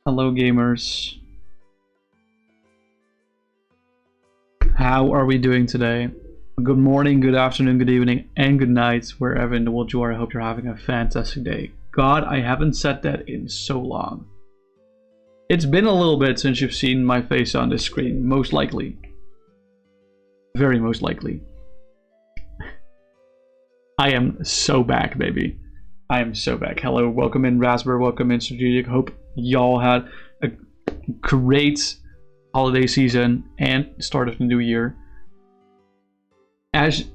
Hello gamers. How are we doing today? Good morning, good afternoon, good evening, and good night, wherever in the world you are. I hope you're having a fantastic day. God, I haven't said that in so long. It's been a little bit since you've seen my face on this screen, most likely. Very most likely. I am so back, baby. I am so back. Hello, welcome in Raspberry, welcome in Strategic. Hope y'all had a great holiday season and start of the new year. As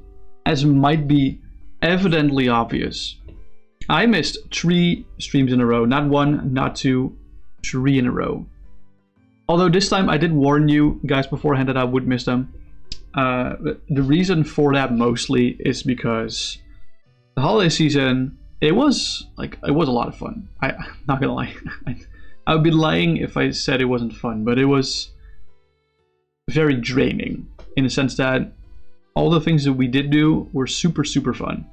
might be evidently obvious, I missed 3 streams in a row. Not 1, not 2, 3 in a row. Although this time I did warn you guys beforehand that I would miss them. The reason for that mostly is because the holiday season, it was a lot of fun. I'm not gonna lie. I would be lying if I said it wasn't fun, but it was very draining in the sense that all the things that we did do were super fun.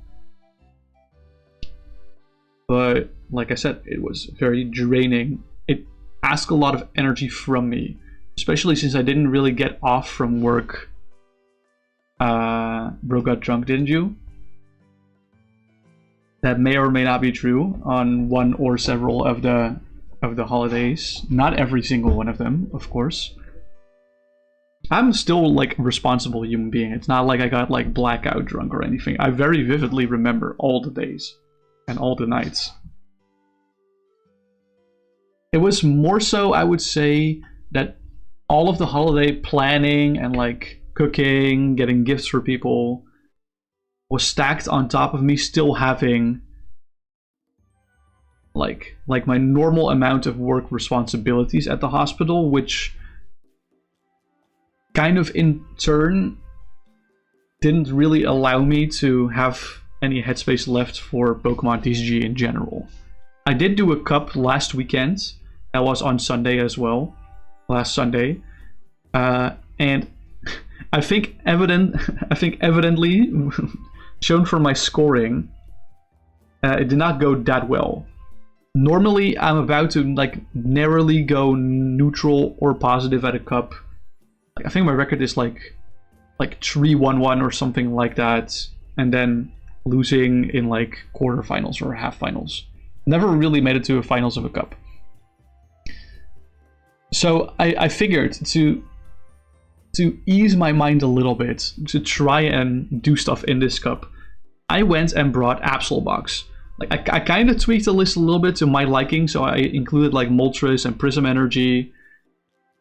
But like I said, it was very draining. It asked a lot of energy from me, especially since I didn't really get off from work. Bro got drunk, didn't you? That may or may not be true on one or several of the holidays. Not every single one of them, of course. I'm still like a responsible human being. It's not like I got like blackout drunk or anything. I very vividly remember all the days and all the nights. It was more so, I would say, that all of the holiday planning and like cooking, getting gifts for people was stacked on top of me still having like my normal amount of work responsibilities at the hospital, which kind of in turn didn't really allow me to have any headspace left for Pokemon TCG in general. I did do a cup last weekend. That was on Sunday as well. Last Sunday. And I think evidently shown from my scoring, it did not go that well. Normally I'm about to like narrowly go neutral or positive at a cup. I think my record is like 3-1-1 or something like that, and then losing in like quarterfinals or half finals. Never really made it to a finals of a cup. So I figured to ease my mind a little bit, to try and do stuff in this cup, I went and brought Absolbox. Like I kind of tweaked the list a little bit to my liking, so I included like Moltres and Prism Energy,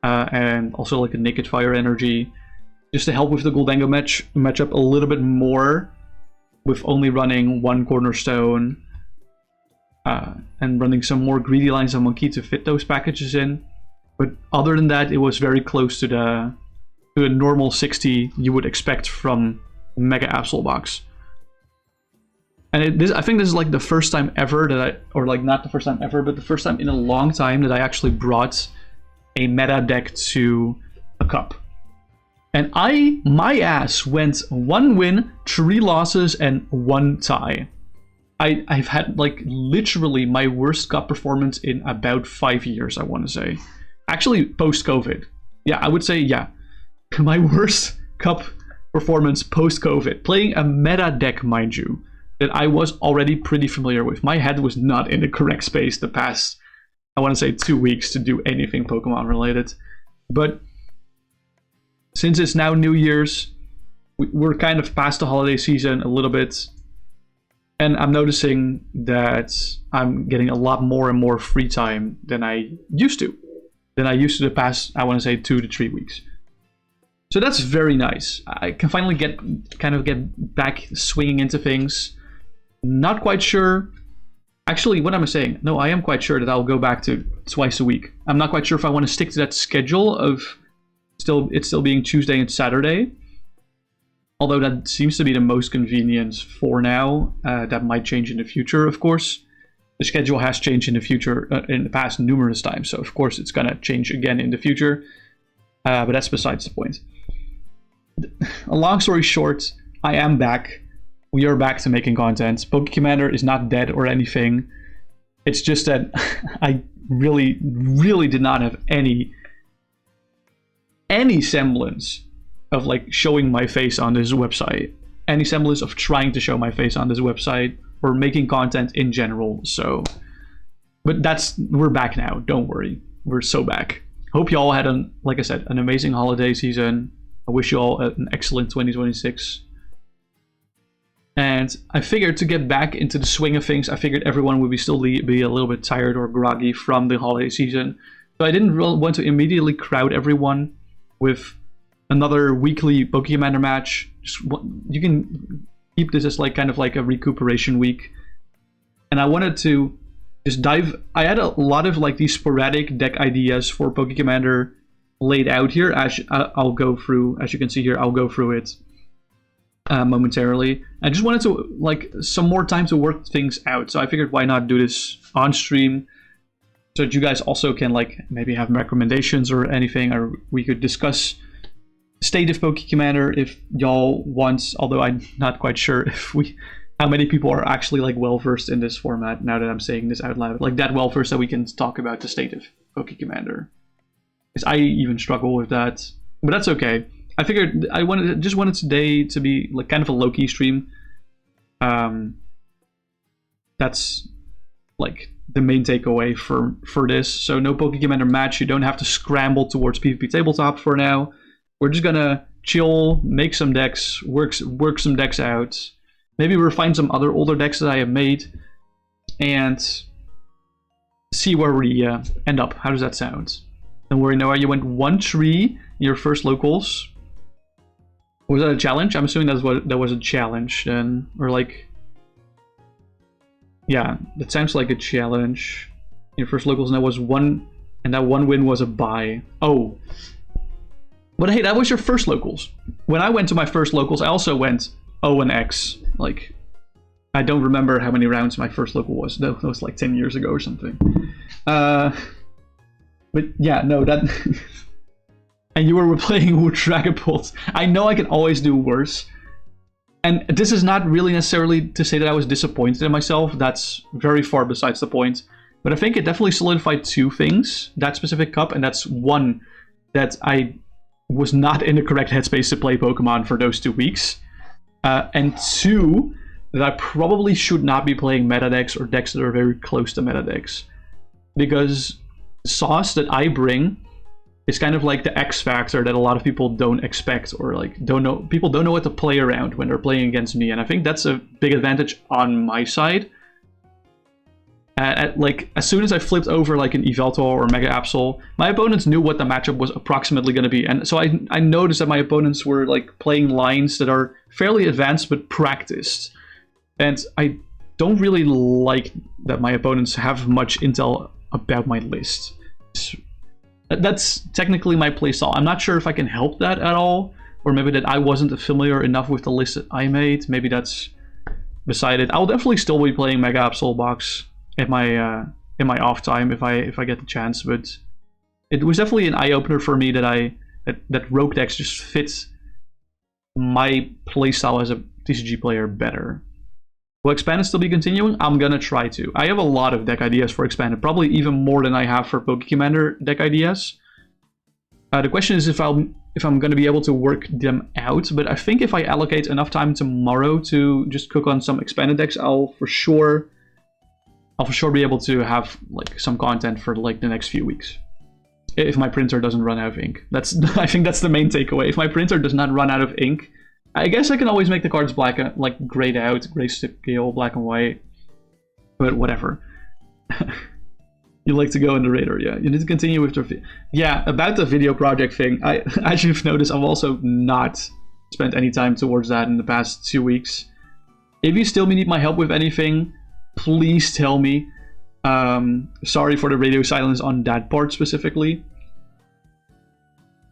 and also like a Naked Fire Energy, just to help with the Goldango matchup a little bit more, with only running 1 Cornerstone, and running some more Greedy Lines and Monkey to fit those packages in. But other than that, it was very close to the normal 60 you would expect from Mega Absolbox. And I think this is like the first time ever that or like not the first time ever, but the first time in a long time that I actually brought a meta deck to a cup. And my ass went 1 win, 3 losses, and 1 tie. I've had like literally my worst cup performance in about 5 years, I want to say. Actually, post-COVID. Yeah, I would say, yeah. My worst cup performance post-COVID. Playing a meta deck, mind you, that I was already pretty familiar with. My head was not in the correct space the past, I want to say, 2 weeks to do anything Pokemon related. But since it's now New Year's, we're kind of past the holiday season a little bit. And I'm noticing that I'm getting a lot more and more free time than I used to. The past, I want to say, 2 to 3 weeks. So that's very nice. I can finally get back swinging into things. Not quite sure. Actually, what am I saying? No, I am quite sure that I'll go back to twice a week. I'm not quite sure if I want to stick to that schedule of it still being Tuesday and Saturday. Although that seems to be the most convenient for now. That might change in the future, of course. The schedule has changed in the future, in the past numerous times. So of course it's gonna change again in the future. But that's besides the point. A long story short, I am back. We are back to making content. Poké-Commander is not dead or anything. It's just that I really, really did not have any semblance of like showing my face on this website, any semblance of trying to show my face on this website or making content in general. So, but we're back now. Don't worry, we're so back. Hope you all had like I said, an amazing holiday season. I wish you all an excellent 2026. And I figured to get back into the swing of things, I figured everyone would still be a little bit tired or groggy from the holiday season. So I didn't really want to immediately crowd everyone with another weekly Poké-Commander match. You can keep this as like kind of like a recuperation week. And I wanted to just I had a lot of like these sporadic deck ideas for Poké-Commander laid out here. I'll go through, as you can see here, I'll go through it momentarily. I just wanted to like some more time to work things out, so I figured why not do this on stream so that you guys also can like maybe have recommendations or anything, or we could discuss state of Poké-Commander if y'all want, although I'm not quite sure if how many people are actually like well versed in this format now that I'm saying this out loud, like that well versed that we can talk about the state of Poké-Commander, because I even struggle with that, but that's okay. I figured I just wanted today to be like kind of a low-key stream. That's like the main takeaway for this. So no Poké-Commander match. You don't have to scramble towards PvP tabletop for now. We're just gonna chill, make some decks, work some decks out. Maybe refine some other older decks that I have made, and see where we end up. How does that sound? Don't worry, Noah. You went 1-3 in your first locals. Was that a challenge? I'm assuming that was a challenge then, or like, yeah, that sounds like a challenge. Your first locals, and that was one, and that one win was a bye. Oh, but hey, that was your first locals. When I went to my first locals, I also went 0-X. Like, I don't remember how many rounds my first local was. That was like 10 years ago or something. But yeah, no, that. And you were playing with Dragapult. I know I can always do worse. And this is not really necessarily to say that I was disappointed in myself. That's very far besides the point. But I think it definitely solidified two things, that specific cup. And that's one, that I was not in the correct headspace to play Pokemon for those 2 weeks. And two, that I probably should not be playing meta decks or decks that are very close to meta decks. Because the sauce that I bring is kind of like the X factor that a lot of people don't expect, or like people don't know what to play around when they're playing against me, and I think that's a big advantage on my side. Like as soon as I flipped over like an Yveltal or Mega Absol, my opponents knew what the matchup was approximately going to be, and so I noticed that my opponents were like playing lines that are fairly advanced but practiced, and I don't really like that my opponents have much intel about my list. That's technically my playstyle. I'm not sure if I can help that at all, or maybe that I wasn't familiar enough with the list that I made. Maybe that's beside it. I'll definitely still be playing Mega Absol box in my off time if I get the chance. But it was definitely an eye opener for me that rogue decks just fits my playstyle as a TCG player better. Will Expanded still be continuing? I'm gonna try to. I have a lot of deck ideas for Expanded, probably even more than I have for Poké-Commander deck ideas. The question is if I'm gonna be able to work them out, but I think if I allocate enough time tomorrow to just cook on some Expanded decks, I'll for sure be able to have like some content for like the next few weeks. If my printer doesn't run out of ink. I think that's the main takeaway. If my printer does not run out of ink, I guess I can always make the cards black, like grayed out, grayscale, black and white. But whatever. You like to go in the radar, yeah. You need to continue with the yeah, about the video project thing. As you've noticed, I've also not spent any time towards that in the past 2 weeks. If you still need my help with anything, please tell me. Sorry for the radio silence on that part specifically.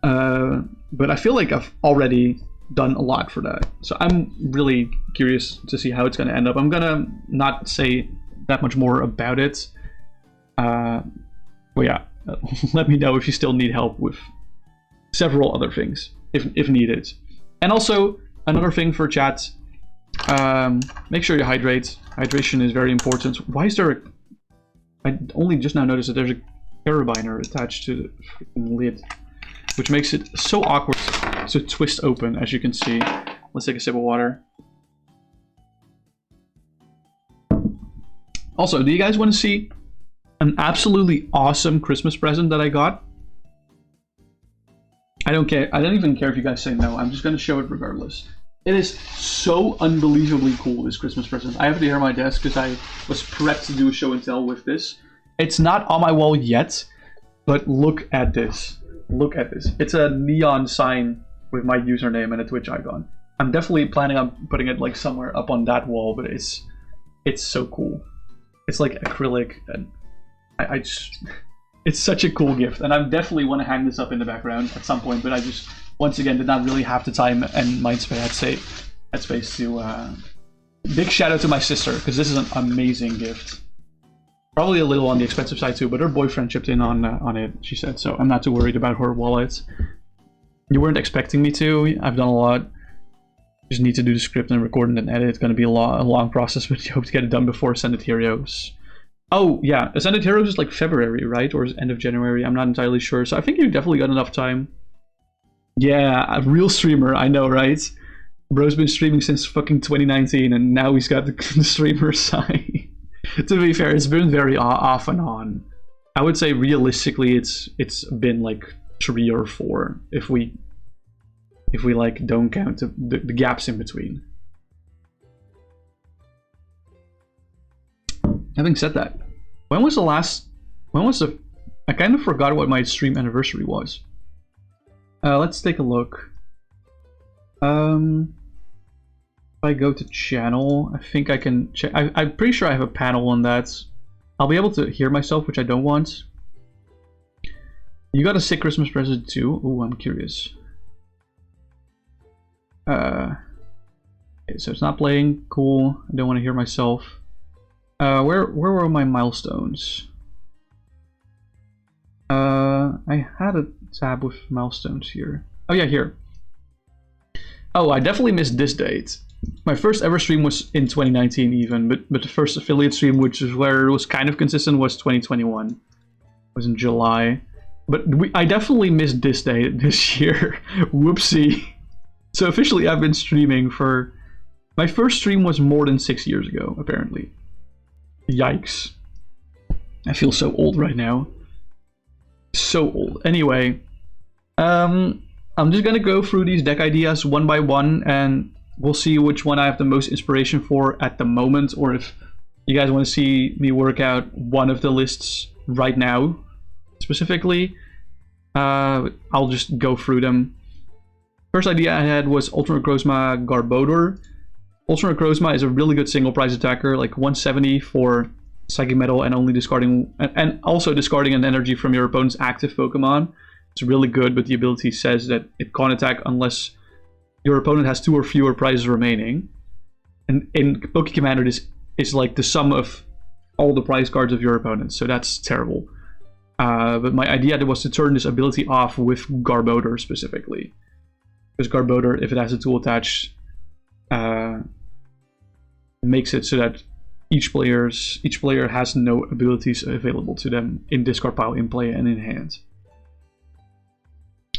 But I feel like I've already done a lot for that, so I'm really curious to see how it's going to end up. I'm gonna not say that much more about it, but yeah, let me know if you still need help with several other things if needed. And also another thing for chat, make sure you hydrate. Hydration is very important. Why is there I only just now noticed that there's a carabiner attached to the freaking lid, which makes it so awkward to twist open, as you can see. Let's take a sip of water. Also, do you guys want to see an absolutely awesome Christmas present that I got? I don't care. I don't even care if you guys say no. I'm just going to show it regardless. It is so unbelievably cool, this Christmas present. I have it here on my desk because I was prepped to do a show and tell with this. It's not on my wall yet, but look at this. Look at this. It's a neon sign with my username and a Twitch icon. I'm definitely planning on putting it like somewhere up on that wall, but it's so cool. It's like acrylic, and I just... It's such a cool gift, and I definitely want to hang this up in the background at some point, but I just, once again, did not really have the time and mind space to... Big shout out to my sister, because this is an amazing gift. Probably a little on the expensive side too, but her boyfriend chipped in on it, she said, so I'm not too worried about her wallet. You weren't expecting me to. I've done a lot. Just need to do the script and record and then edit. It's going to be a long process, but you hope to get it done before Ascended Heroes. Oh, yeah. Ascended Heroes is like February, right? Or is end of January? I'm not entirely sure. So I think you definitely got enough time. Yeah, a real streamer. I know, right? Bro's been streaming since fucking 2019, and now he's got the streamer side. To be fair, it's been very off and on. I would say realistically, it's been like 3 or 4 if we like don't count the gaps in between. Having said that, when was the I kind of forgot what my stream anniversary was. Let's take a look. If I go to channel, I think I can check. I'm pretty sure I have a panel on that. I'll be able to hear myself, which I don't want. You got a sick Christmas present too? Oh, I'm curious. Okay, so it's not playing. Cool. I don't want to hear myself. Where were my milestones? I had a tab with milestones here. Oh yeah, here. Oh, I definitely missed this date. My first ever stream was in 2019 even, but the first affiliate stream, which is where it was kind of consistent, was 2021. It was in July. But I definitely missed this date this year. Whoopsie. So officially I've been streaming for... My first stream was more than 6 years ago, apparently. Yikes. I feel so old right now. So old. Anyway, I'm just gonna go through these deck ideas one by one, and we'll see which one I have the most inspiration for at the moment, or if you guys want to see me work out one of the lists right now, specifically. I'll just go through them. First idea I had was Ultimate Grozma Garbodor. Ultimate Grozma is a really good single price attacker, like 170 for Psychic Metal and only discarding, and also discarding an energy from your opponent's active Pokemon. It's really good, but the ability says that it can't attack unless your opponent has 2 or fewer prizes remaining. And in Poké-Commander, this is like the sum of all the prize cards of your opponent, so that's terrible. But my idea was to turn this ability off with Garbodor specifically. Because Garbodor, if it has a tool attached, makes it so that each player has no abilities available to them in discard pile, in play, and in hand.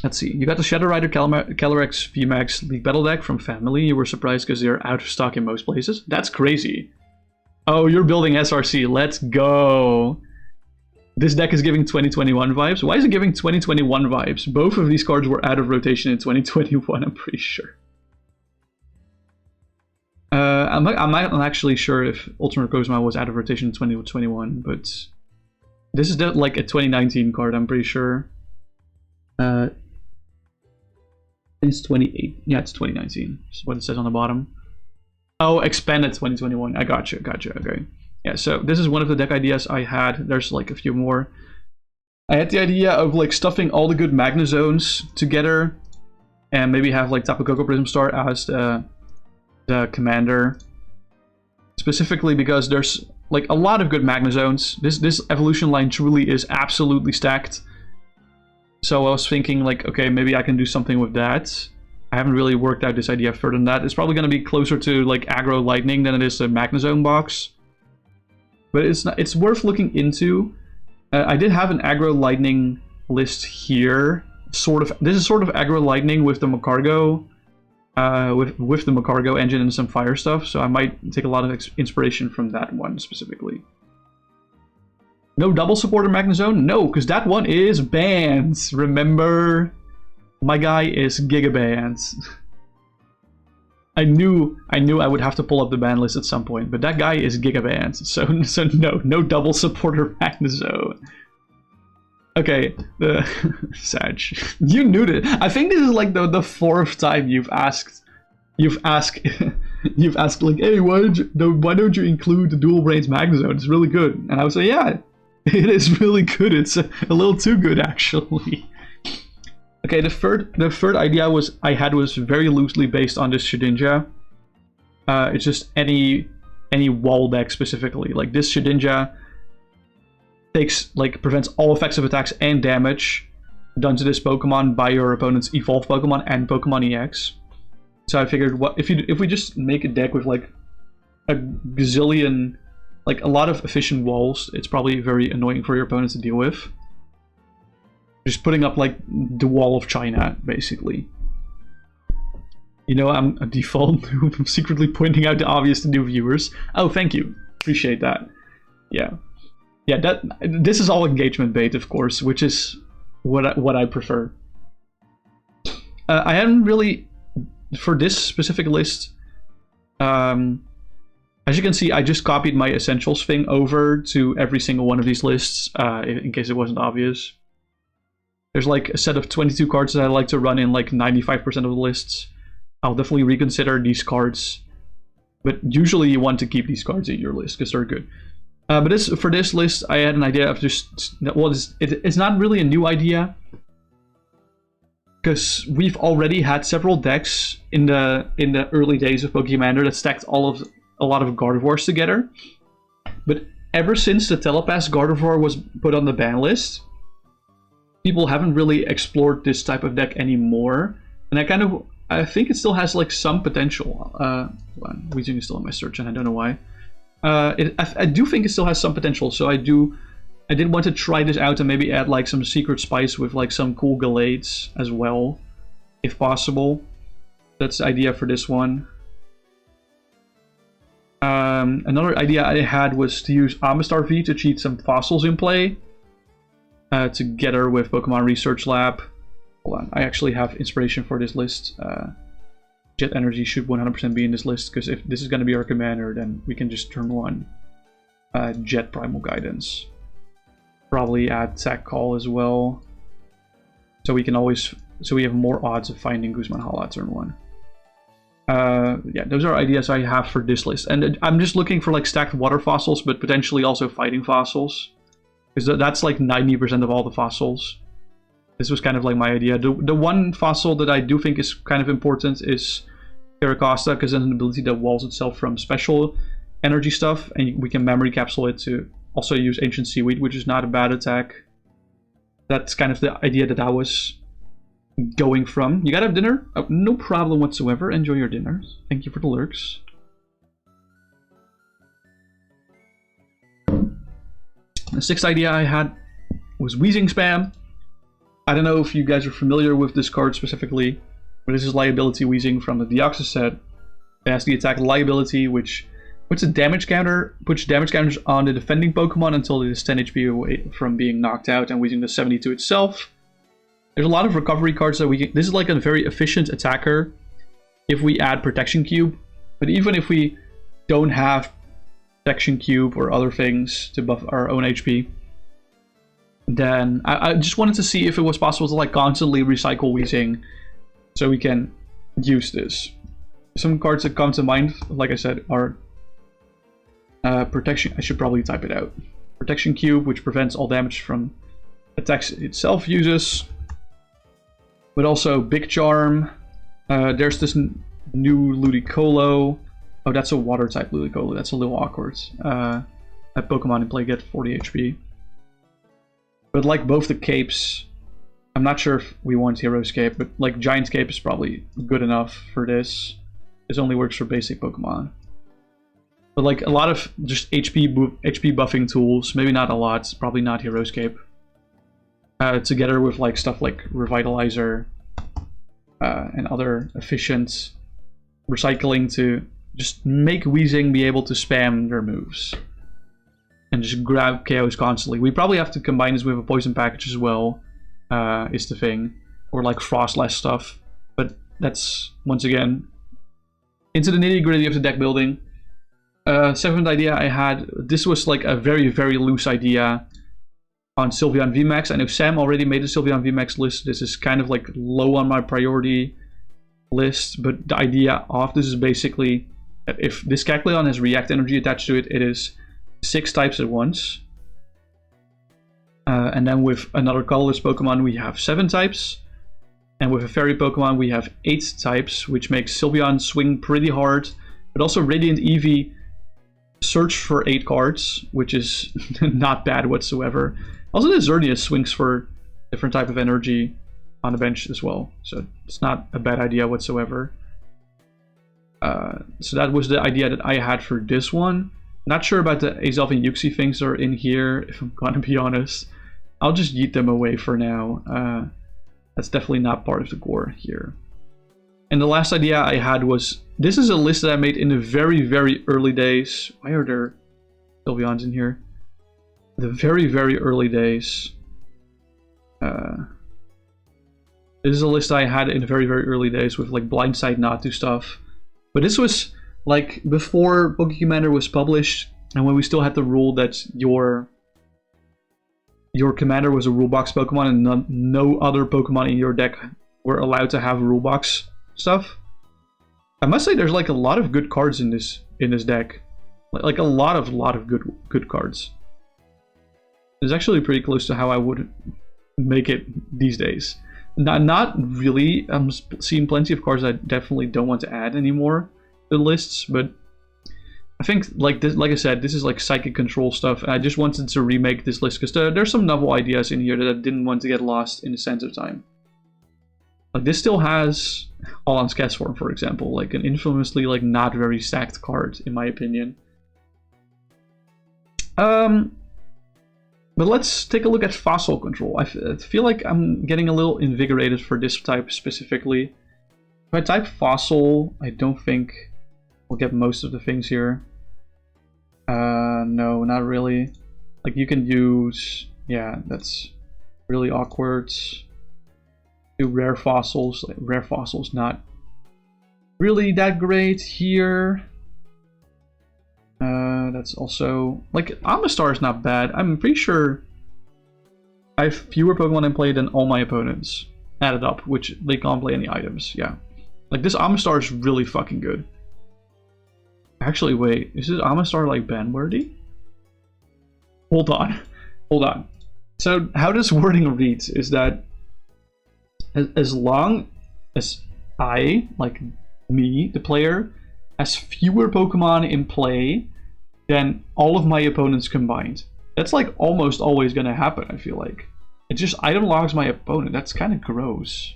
Let's see. You got the Shadow Rider Calyrex VMAX League Battle deck from Family. You were surprised because they're out of stock in most places. That's crazy. Oh, you're building SRC. Let's go. This deck is giving 2021 vibes. Why is it giving 2021 vibes? Both of these cards were out of rotation in 2021, I'm pretty sure. I'm not actually sure if Ultimate Grozma was out of rotation in 2021, but this is like a 2019 card, I'm pretty sure. It's 28. Yeah, it's 2019. That's what it says on the bottom. Oh, expanded 2021. I gotcha. Okay. Yeah, so this is one of the deck ideas I had. There's like a few more. I had the idea of like stuffing all the good Magna Zones together, and maybe have like Tapu Koko Prism Star as the commander. Specifically because there's like a lot of good Magna Zones. This evolution line truly is absolutely stacked. So I was thinking like, okay, maybe I can do something with that. I haven't really worked out this idea further than that. It's probably going to be closer to like Aggro Lightning than it is the Magna Zone box. but it's not. It's worth looking into. I did have an aggro lightning list here. Sort of. This is sort of aggro lightning with the Macargo, with the Macargo engine and some fire stuff. So I might take a lot of inspiration from that one specifically. No double supporter Magnezone? No, because that one is banned. Remember, my guy is Giga banned. I knew I would have to pull up the ban list at some point, but that guy is Giga banned. So no double supporter Magnezone. Okay, Sag, you knew it. I think this is like the fourth time you've asked like, hey, why don't you include the dual brains Magnezone? It's really good. And I would say, yeah. It is really good. It's a little too good, actually. Okay, the third idea I had was very loosely based on this Shedinja. It's just any wall deck specifically. Like this Shedinja prevents all effective attacks and damage done to this Pokemon by your opponent's evolved Pokemon and Pokemon EX. So I figured, what if we just make a deck with like a gazillion. Like, a lot of efficient walls, it's probably very annoying for your opponent to deal with. Just putting up, like, the wall of China, basically. You know, I'm a default noob. I'm secretly pointing out the obvious to new viewers. Oh, thank you. Appreciate that. Yeah. Yeah, this is all engagement bait, of course, which is what I prefer. I hadn't really... For this specific list... As you can see, I just copied my Essentials thing over to every single one of these lists, in case it wasn't obvious. There's like a set of 22 cards that I like to run in like 95% of the lists. I'll definitely reconsider these cards. But usually you want to keep these cards in your list, because they're good. But for this list, I had an idea of just... Well, it's not really a new idea. Because we've already had several decks in the early days of Poké-Commander that stacked a lot of Gardevoirs together, but ever since the Telepass Gardevoir was put on the ban list, people haven't really explored this type of deck anymore, and I think it still has like some potential. Hold on, Weezing is still in my search, and I don't know why. I do think it still has some potential, so I did want to try this out and maybe add like some secret spice with like some cool Gallades as well, if possible. That's the idea for this one. Another idea I had was to use Amistar V to cheat some fossils in play, together with Pokemon Research Lab. Hold on, I actually have inspiration for this list. Jet Energy should 100% be in this list, because if this is going to be our commander, then we can just turn one Jet Primal Guidance. Probably add Sack Call as well, so we have more odds of finding Guzman Hala turn one. Yeah, those are ideas I have for this list, and I'm just looking for like stacked water fossils, but potentially also fighting fossils, because that's like 90% of all the fossils. This was kind of like my idea. The one fossil that I do think is kind of important is Caracosta, because it's an ability that walls itself from special energy stuff, and we can memory capsule it to also use Ancient Seaweed, which is not a bad attack. That's kind of the idea that I was going from. You gotta have dinner? Oh, no problem whatsoever. Enjoy your dinner. Thank you for the lurks. The sixth idea I had was Weezing Spam. I don't know if you guys are familiar with this card specifically, but this is Liability Weezing from the Deoxys set. It has the attack Liability, which puts damage counters on the defending Pokemon until it is 10 HP away from being knocked out, and Weezing does 70 to itself. There's a lot of recovery cards that we can... This is like a very efficient attacker if we add Protection Cube. But even if we don't have Protection Cube or other things to buff our own HP, then I just wanted to see if it was possible to like constantly recycle Weezing so we can use this. Some cards that come to mind, like I said, are Protection... I should probably type it out. Protection Cube, which prevents all damage from attacks it itself uses. But also Big Charm. There's this new Ludicolo. Oh, that's a water type Ludicolo. That's a little awkward. That Pokemon in play get 40 HP. But like both the capes, I'm not sure if we want Hero's Cape, but like Giant Cape is probably good enough for this. This only works for basic Pokemon. But like a lot of just HP buffing tools, maybe not a lot, probably not Heroescape. Together with like stuff like Revitalizer and other efficient recycling to just make Weezing be able to spam their moves. And just grab KOs constantly. We probably have to combine this with a poison package as well, is the thing. Or like Frostless stuff. But that's, once again, into the nitty gritty of the deck building. Seventh idea I had, this was like a very, very loose idea on Sylveon VMAX. I know Sam already made a Sylveon VMAX list. This is kind of like low on my priority list, but the idea of this is basically that if this Kecleon has React Energy attached to it, it is 6 types at once. And then with another colorless Pokemon, we have 7 types. And with a fairy Pokemon, we have 8 types, which makes Sylveon swing pretty hard. But also Radiant Eevee search for 8 cards, which is not bad whatsoever. Also, the Xerneas swings for different type of energy on the bench as well. So it's not a bad idea whatsoever. So that was the idea that I had for this one. Not sure about the Azelf and Yuxi things that are in here, if I'm gonna be honest. I'll just yeet them away for now. That's definitely not part of the core here. And the last idea I had was, this is a list that I made in the very, very early days. Why are there Sylveons in here? The very, very early days. This is a list I had in the very, very early days with like Blindside Natu stuff. But this was like before Poké-Commander was published, and when we still had the rule that your commander was a rulebox Pokemon and no other Pokemon in your deck were allowed to have rulebox stuff. I must say there's like a lot of good cards in this deck. Like a lot of good cards. It's actually pretty close to how I would make it these days. Not really. I'm seeing plenty of cards I definitely don't want to add anymore to the lists, but I think like this, like I said, this is like psychic control stuff. And I just wanted to remake this list because there's some novel ideas in here that I didn't want to get lost in the sands of time. Like this still has Alon's Castform, for example, like an infamously like not very stacked card in my opinion. But let's take a look at fossil control. I feel like I'm getting a little invigorated for this type specifically. If I type fossil, I don't think we'll get most of the things here. No, not really. Like you can use, yeah, that's really awkward. Do rare fossils. Like, rare fossils not really that great here. That's also like Amistar is not bad. I'm pretty sure I have fewer Pokemon in play than all my opponents added up, which they can't play any items. Yeah, like this Amistar is really fucking good. Actually, wait, is this Amistar like ban worthy? Hold on, hold on. So how this wording reads is that as long as I, like me, the player, has fewer Pokemon in play than all of my opponents combined. That's like almost always gonna happen, I feel like. It just item logs my opponent. That's kind of gross.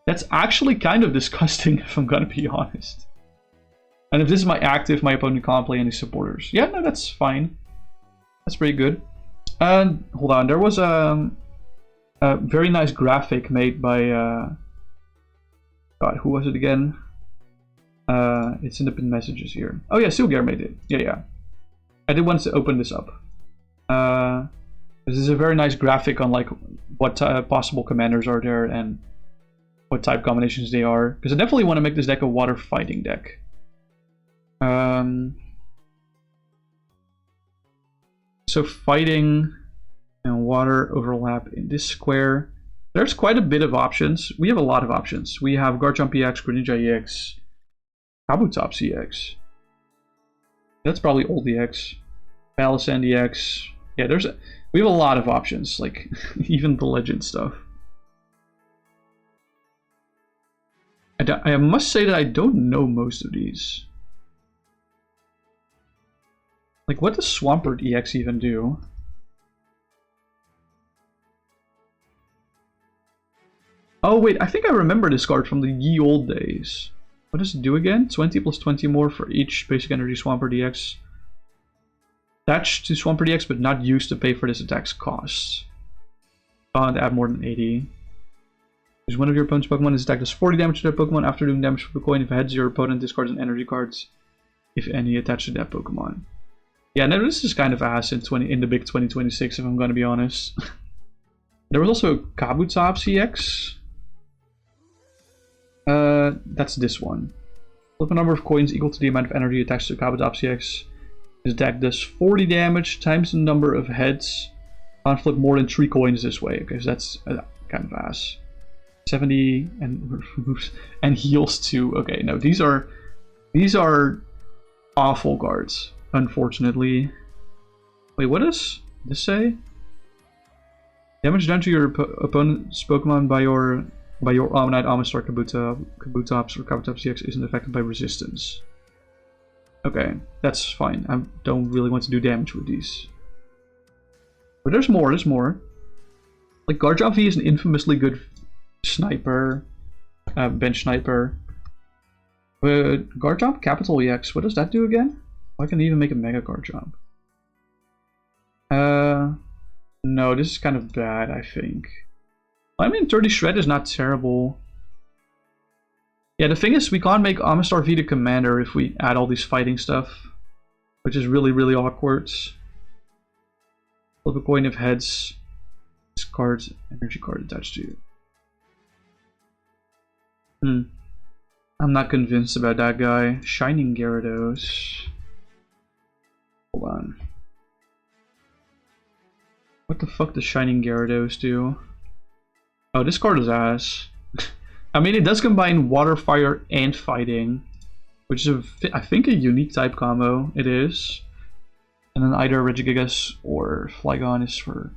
That's actually kind of disgusting if I'm gonna be honest. And if this is my active, my opponent can't play any supporters. Yeah, no, that's fine. That's pretty good. And hold on, there was a very nice graphic made by God, who was it again? It's in the pinned messages here. Oh yeah, Silgar made it. Yeah. I did want to open this up. This is a very nice graphic on like what possible commanders are there and what type combinations they are. Because I definitely want to make this deck a water fighting deck. So fighting and water overlap in this square. There's quite a bit of options. We have a lot of options. We have Garchomp EX, Greninja EX, Kabutops EX. That's probably old EX. Palisand EX. Yeah, we have a lot of options, like even the legend stuff. I must say that I don't know most of these. Like, what does Swampert EX even do? Oh wait, I think I remember this card from the ye olde days. What does it do again? 20 plus 20 more for each basic energy Swampert DX. Attached to Swampert DX, but not used to pay for this attack's cost. Can't add more than 80. Use one of your opponent's Pokemon. This attack does 40 damage to that Pokemon. After doing damage for a coin, if it heads, your opponent discards an energy cards, if any, attached to that Pokemon. Yeah, no, this is kind of ass in the big 2026, if I'm gonna be honest. There was also Kabutops EX. That's this one. Flip a number of coins equal to the amount of energy attached to Kabutops EX. This attack does 40 damage times the number of heads. Can't flip more than 3 coins this way. Okay, so that's kind of ass. 70 and heals too. Okay, no, these are awful cards, unfortunately. Wait, what does this say? Damage done to your opponent's Pokemon by your Omanyte, Amistar, Kabutops, or Kabutops EX isn't affected by resistance. Okay, that's fine. I don't really want to do damage with these. But there's more, Like, Garchomp V is an infamously good sniper, bench sniper. But Garchomp Capital EX, what does that do again? Oh, I can even make a Mega Garchomp. No, this is kind of bad, I think. I mean, 30 Shred is not terrible. Yeah, the thing is, we can't make Amistar V the commander if we add all these fighting stuff, which is really, really awkward. Flip a coin of heads. Discard energy card attached to you. I'm not convinced about that guy. Shining Gyarados. Hold on. What the fuck does Shining Gyarados do? Oh, this card is ass. I mean, it does combine Water, Fire, and Fighting, which is, I think, a unique type combo. It is. And then either Regigigas or Flygon is for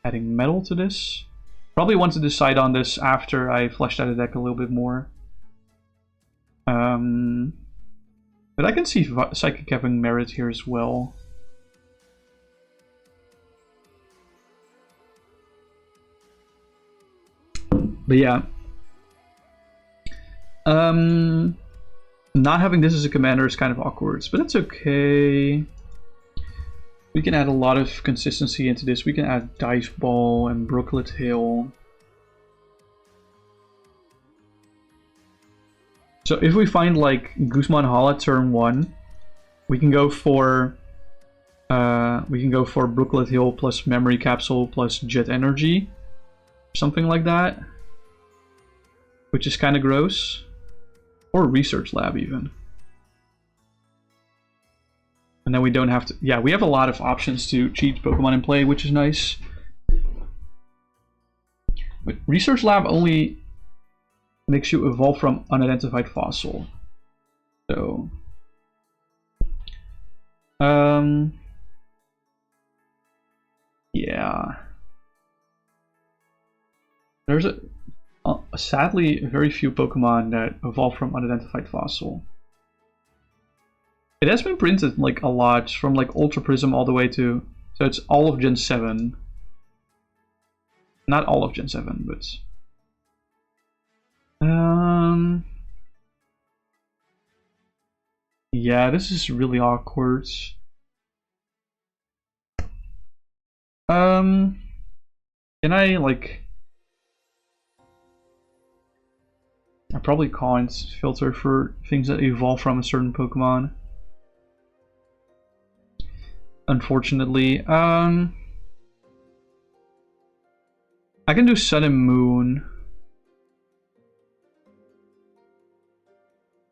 adding Metal to this. Probably want to decide on this after I fleshed out the deck a little bit more. But I can see Psychic having merit here as well. But yeah. Not having this as a commander is kind of awkward, but that's okay. We can add a lot of consistency into this. We can add Dice Ball and Brooklet Hill. So if we find like Guzman Hall at turn 1, we can go for Brooklet Hill plus Memory Capsule plus Jet Energy, something like that, which is kind of gross. Or Research Lab even. And then we don't have to... Yeah, we have a lot of options to cheat Pokemon in play, which is nice. But Research Lab only makes you evolve from unidentified fossil. So... yeah. There's sadly very few Pokemon that evolve from unidentified fossil. It has been printed like a lot, from like Ultra Prism all the way to... So it's all of Gen 7. Not all of Gen 7, but... yeah, this is really awkward. Can I like... I probably can't filter for things that evolve from a certain Pokemon. Unfortunately. I can do Sun and Moon.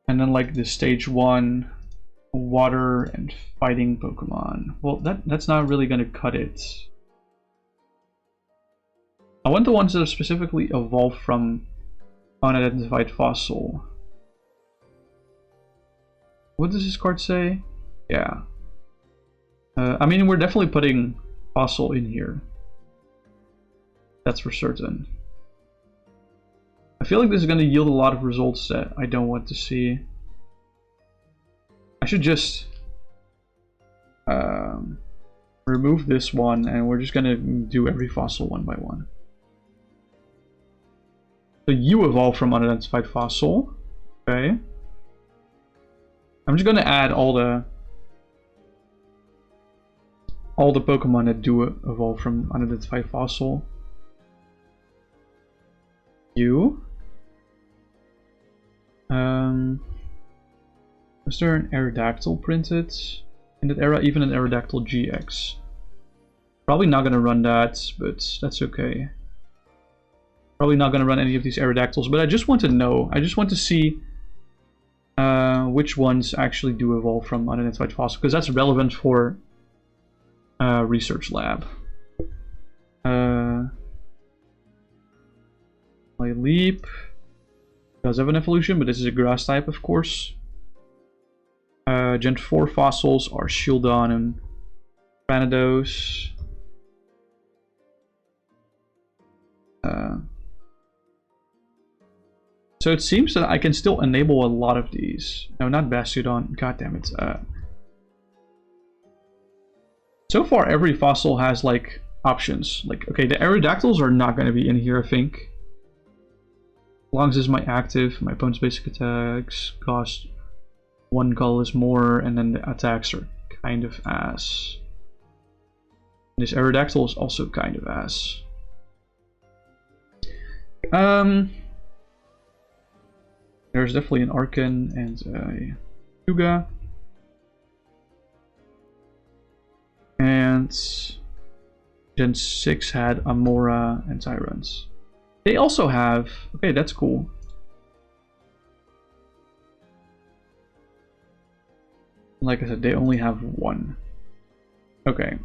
And then like the stage 1 water and fighting Pokemon. Well, that's not really gonna cut it. I want the ones that are specifically evolved from unidentified fossil. What does this card say? Yeah. I mean, we're definitely putting fossil in here. That's for certain. I feel like this is going to yield a lot of results that I don't want to see. I should just remove this one, and we're just going to do every fossil one by one. So you evolve from unidentified fossil. Okay. I'm just gonna add all the Pokemon that do evolve from unidentified fossil. You. Was there an Aerodactyl printed in that era? Even an Aerodactyl GX. Probably not gonna run that, but that's okay. Probably not gonna run any of these Aerodactyls, but I just want to know. I just want to see which ones actually do evolve from unidentified fossil, because that's relevant for research lab. Leap does have an evolution, but this is a grass type, of course. Gen 4 fossils are Shieldon and Granados. So it seems that I can still enable a lot of these. No, not Bastiodon. God damn it. So far, every fossil has like options. Like, okay, the Aerodactyls are not going to be in here, I think. As long as this is my active, my opponent's basic attacks cost 1 colorless more, and then the attacks are kind of ass. This Aerodactyl is also kind of ass. There's definitely an Arcan and a Yuga. And Gen 6 had Amora and Tyrants. They also have... Okay, that's cool. Like I said, they only have 1. Okay.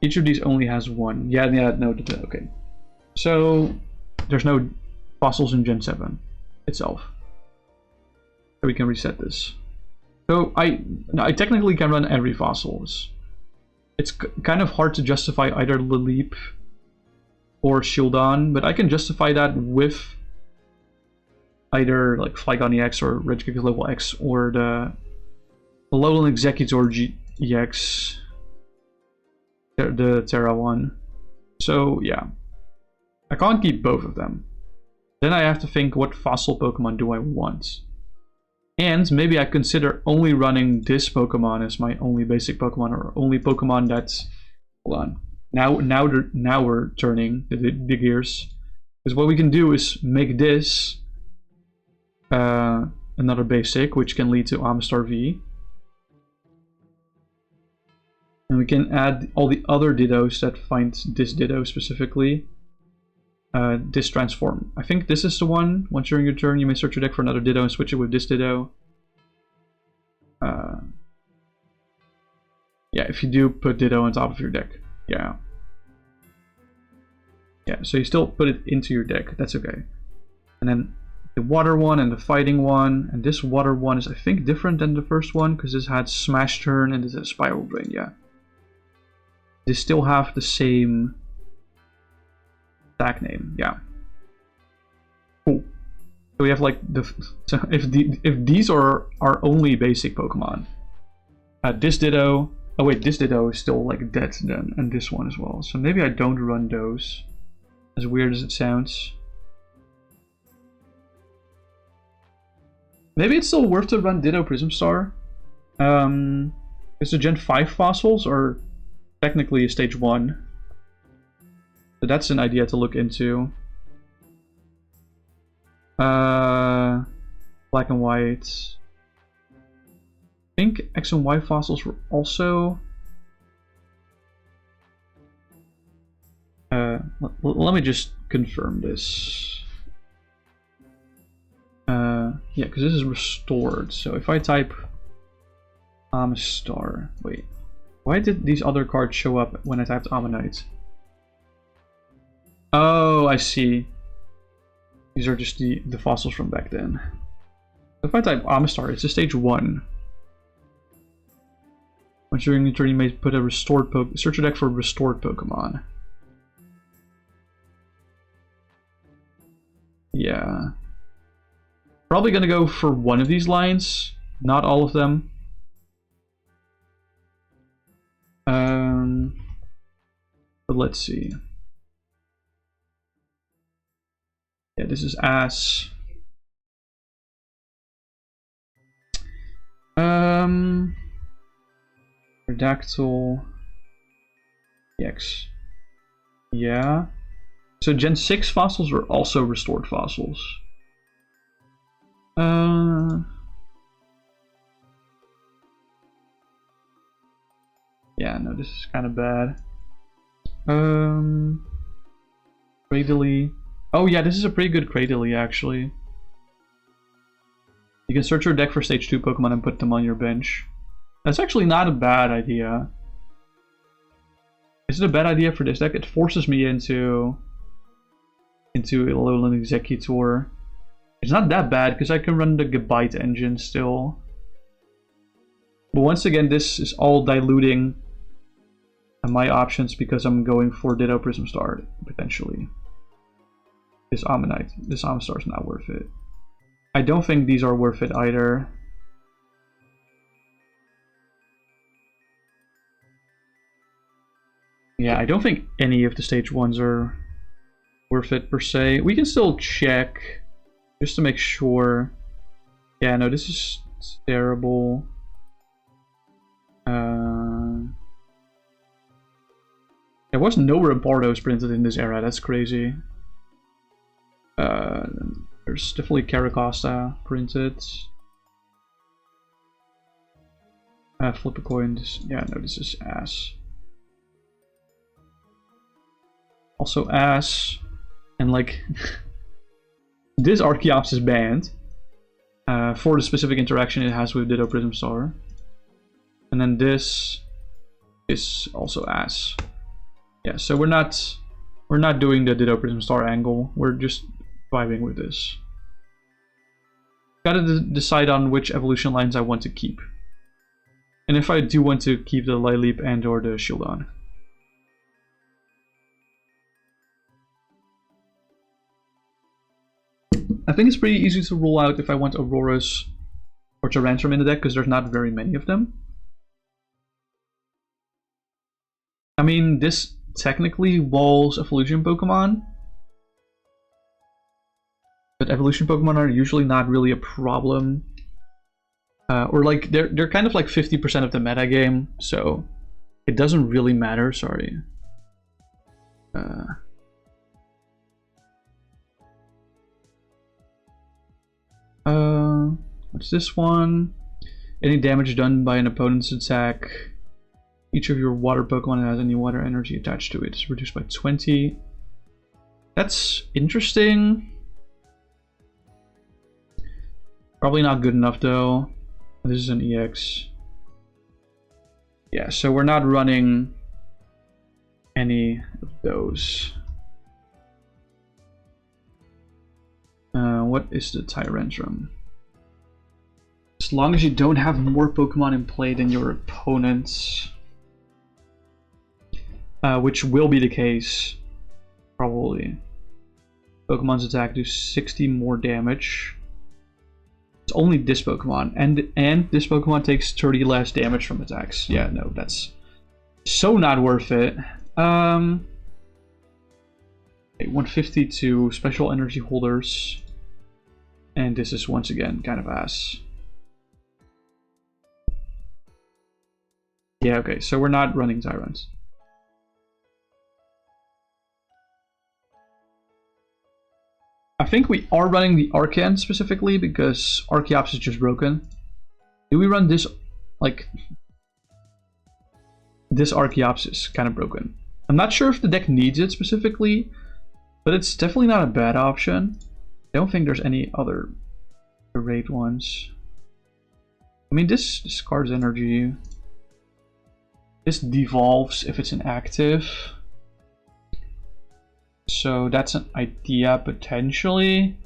Each of these only has 1. Yeah, no, okay. So, there's no fossils in Gen 7 itself. So we can reset this. So, I technically can run every fossil. It's kind of hard to justify either Leap or Shieldon, but I can justify that with either like Flygon EX or Regigigas level X or the Alolan Executor GX, the Terra one. So yeah, I can't keep both of them. Then I have to think, what fossil Pokemon do I want? And maybe I consider only running this Pokemon as my only basic Pokemon, or only Pokemon that's... Hold on. Now we're turning the gears. Because what we can do is make this another basic, which can lead to Amistar V. And we can add all the other Dittos that find this Ditto specifically. This transform. I think this is the one. Once during your turn, you may search your deck for another Ditto and switch it with this Ditto. Yeah, if you do put Ditto on top of your deck. Yeah. Yeah, so you still put it into your deck. That's okay. And then the water one and the fighting one. And this water one is, I think, different than the first one, because this had Smash Turn and this has Spiral Drain. Yeah. They still have the same attack name. Yeah. Cool. So we have like so if these are our only basic Pokemon, this Ditto. Oh wait, this Ditto is still like dead then, and this one as well. So maybe I don't run those. As weird as it sounds. Maybe it's still worth to run Ditto Prism Star. Because the Gen 5 fossils are technically a stage 1. So that's an idea to look into. Black and white. I think X and Y fossils were also... let me just confirm this. Yeah, because this is restored. So if I type Amistar... Wait. Why did these other cards show up when I typed Ammonite? Oh, I see. These are just the fossils from back then. If I type Amistar, it's a stage 1. Once during your turn, you may put a restored search your deck for restored Pokemon. Yeah. Probably gonna go for one of these lines, not all of them. But let's see. Yeah, this is ass. Aerodactyl. EX. Yeah. So Gen 6 fossils are also restored fossils. Yeah, no, this is kind of bad. Cradily. Oh yeah, this is a pretty good Cradily actually. You can search your deck for stage 2 Pokemon and put them on your bench. That's actually not a bad idea. Is it a bad idea for this deck? It forces me into Alolan Executor. It's not that bad because I can run the Gabite engine still. But once again, this is all diluting my options because I'm going for Ditto Prism Star potentially. This Ammonite, this Amistar is not worth it. I don't think these are worth it either. Yeah, I don't think any of the stage 1s are worth it per se. We can still check just to make sure. Yeah, no, this is terrible. There was no Rampardos printed in this era, that's crazy. There's definitely Caracosta printed. Flip a coin. Yeah, no, this is ass. Also ass. And like, this Archeops is banned for the specific interaction it has with Ditto Prism Star. And then this is also ass. Yeah, so we're not doing the Ditto Prism Star angle. We're just vibing with this. Gotta decide on which evolution lines I want to keep. And if I do want to keep the Lileep and or the Shieldon. I think it's pretty easy to rule out if I want Auroras or Tyrantrum in the deck because there's not very many of them. I mean, this technically walls evolution Pokemon, but evolution Pokemon are usually not really a problem, or like they're kind of like 50% of the meta game, so it doesn't really matter. Sorry. What's this one? Any damage done by an opponent's attack. Each of your water Pokemon that has any water energy attached to it is reduced by 20. That's interesting. Probably not good enough though. This is an EX. Yeah, so we're not running any of those. What is the Tyrantrum? As long as you don't have more Pokemon in play than your opponents. Which will be the case, probably. Pokemon's attack do 60 more damage. It's only this Pokemon, and this Pokemon takes 30 less damage from attacks. Yeah, no, that's so not worth it. 152 special energy holders, and this is once again kind of ass. Yeah, okay, so we're not running Tyrants. I think we are running the Arcan specifically because Archeops is just broken. Do we run this? Like, this Archeops is kind of broken. I'm not sure if the deck needs it specifically, but it's definitely not a bad option. I don't think there's any other great ones. I mean, this discards energy. This devolves if it's inactive. So that's an idea potentially.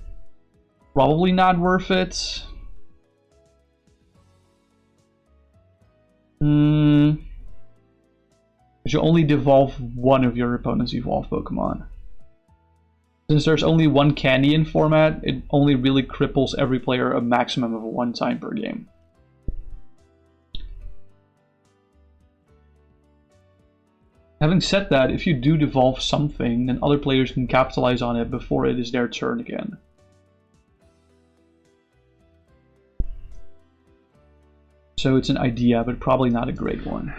Probably not worth it. Because you only devolve one of your opponent's evolved Pokemon. Since there's only one candy in format, it only really cripples every player a maximum of 1 time per game. Having said that, if you do devolve something, then other players can capitalize on it before it is their turn again. So it's an idea, but probably not a great one.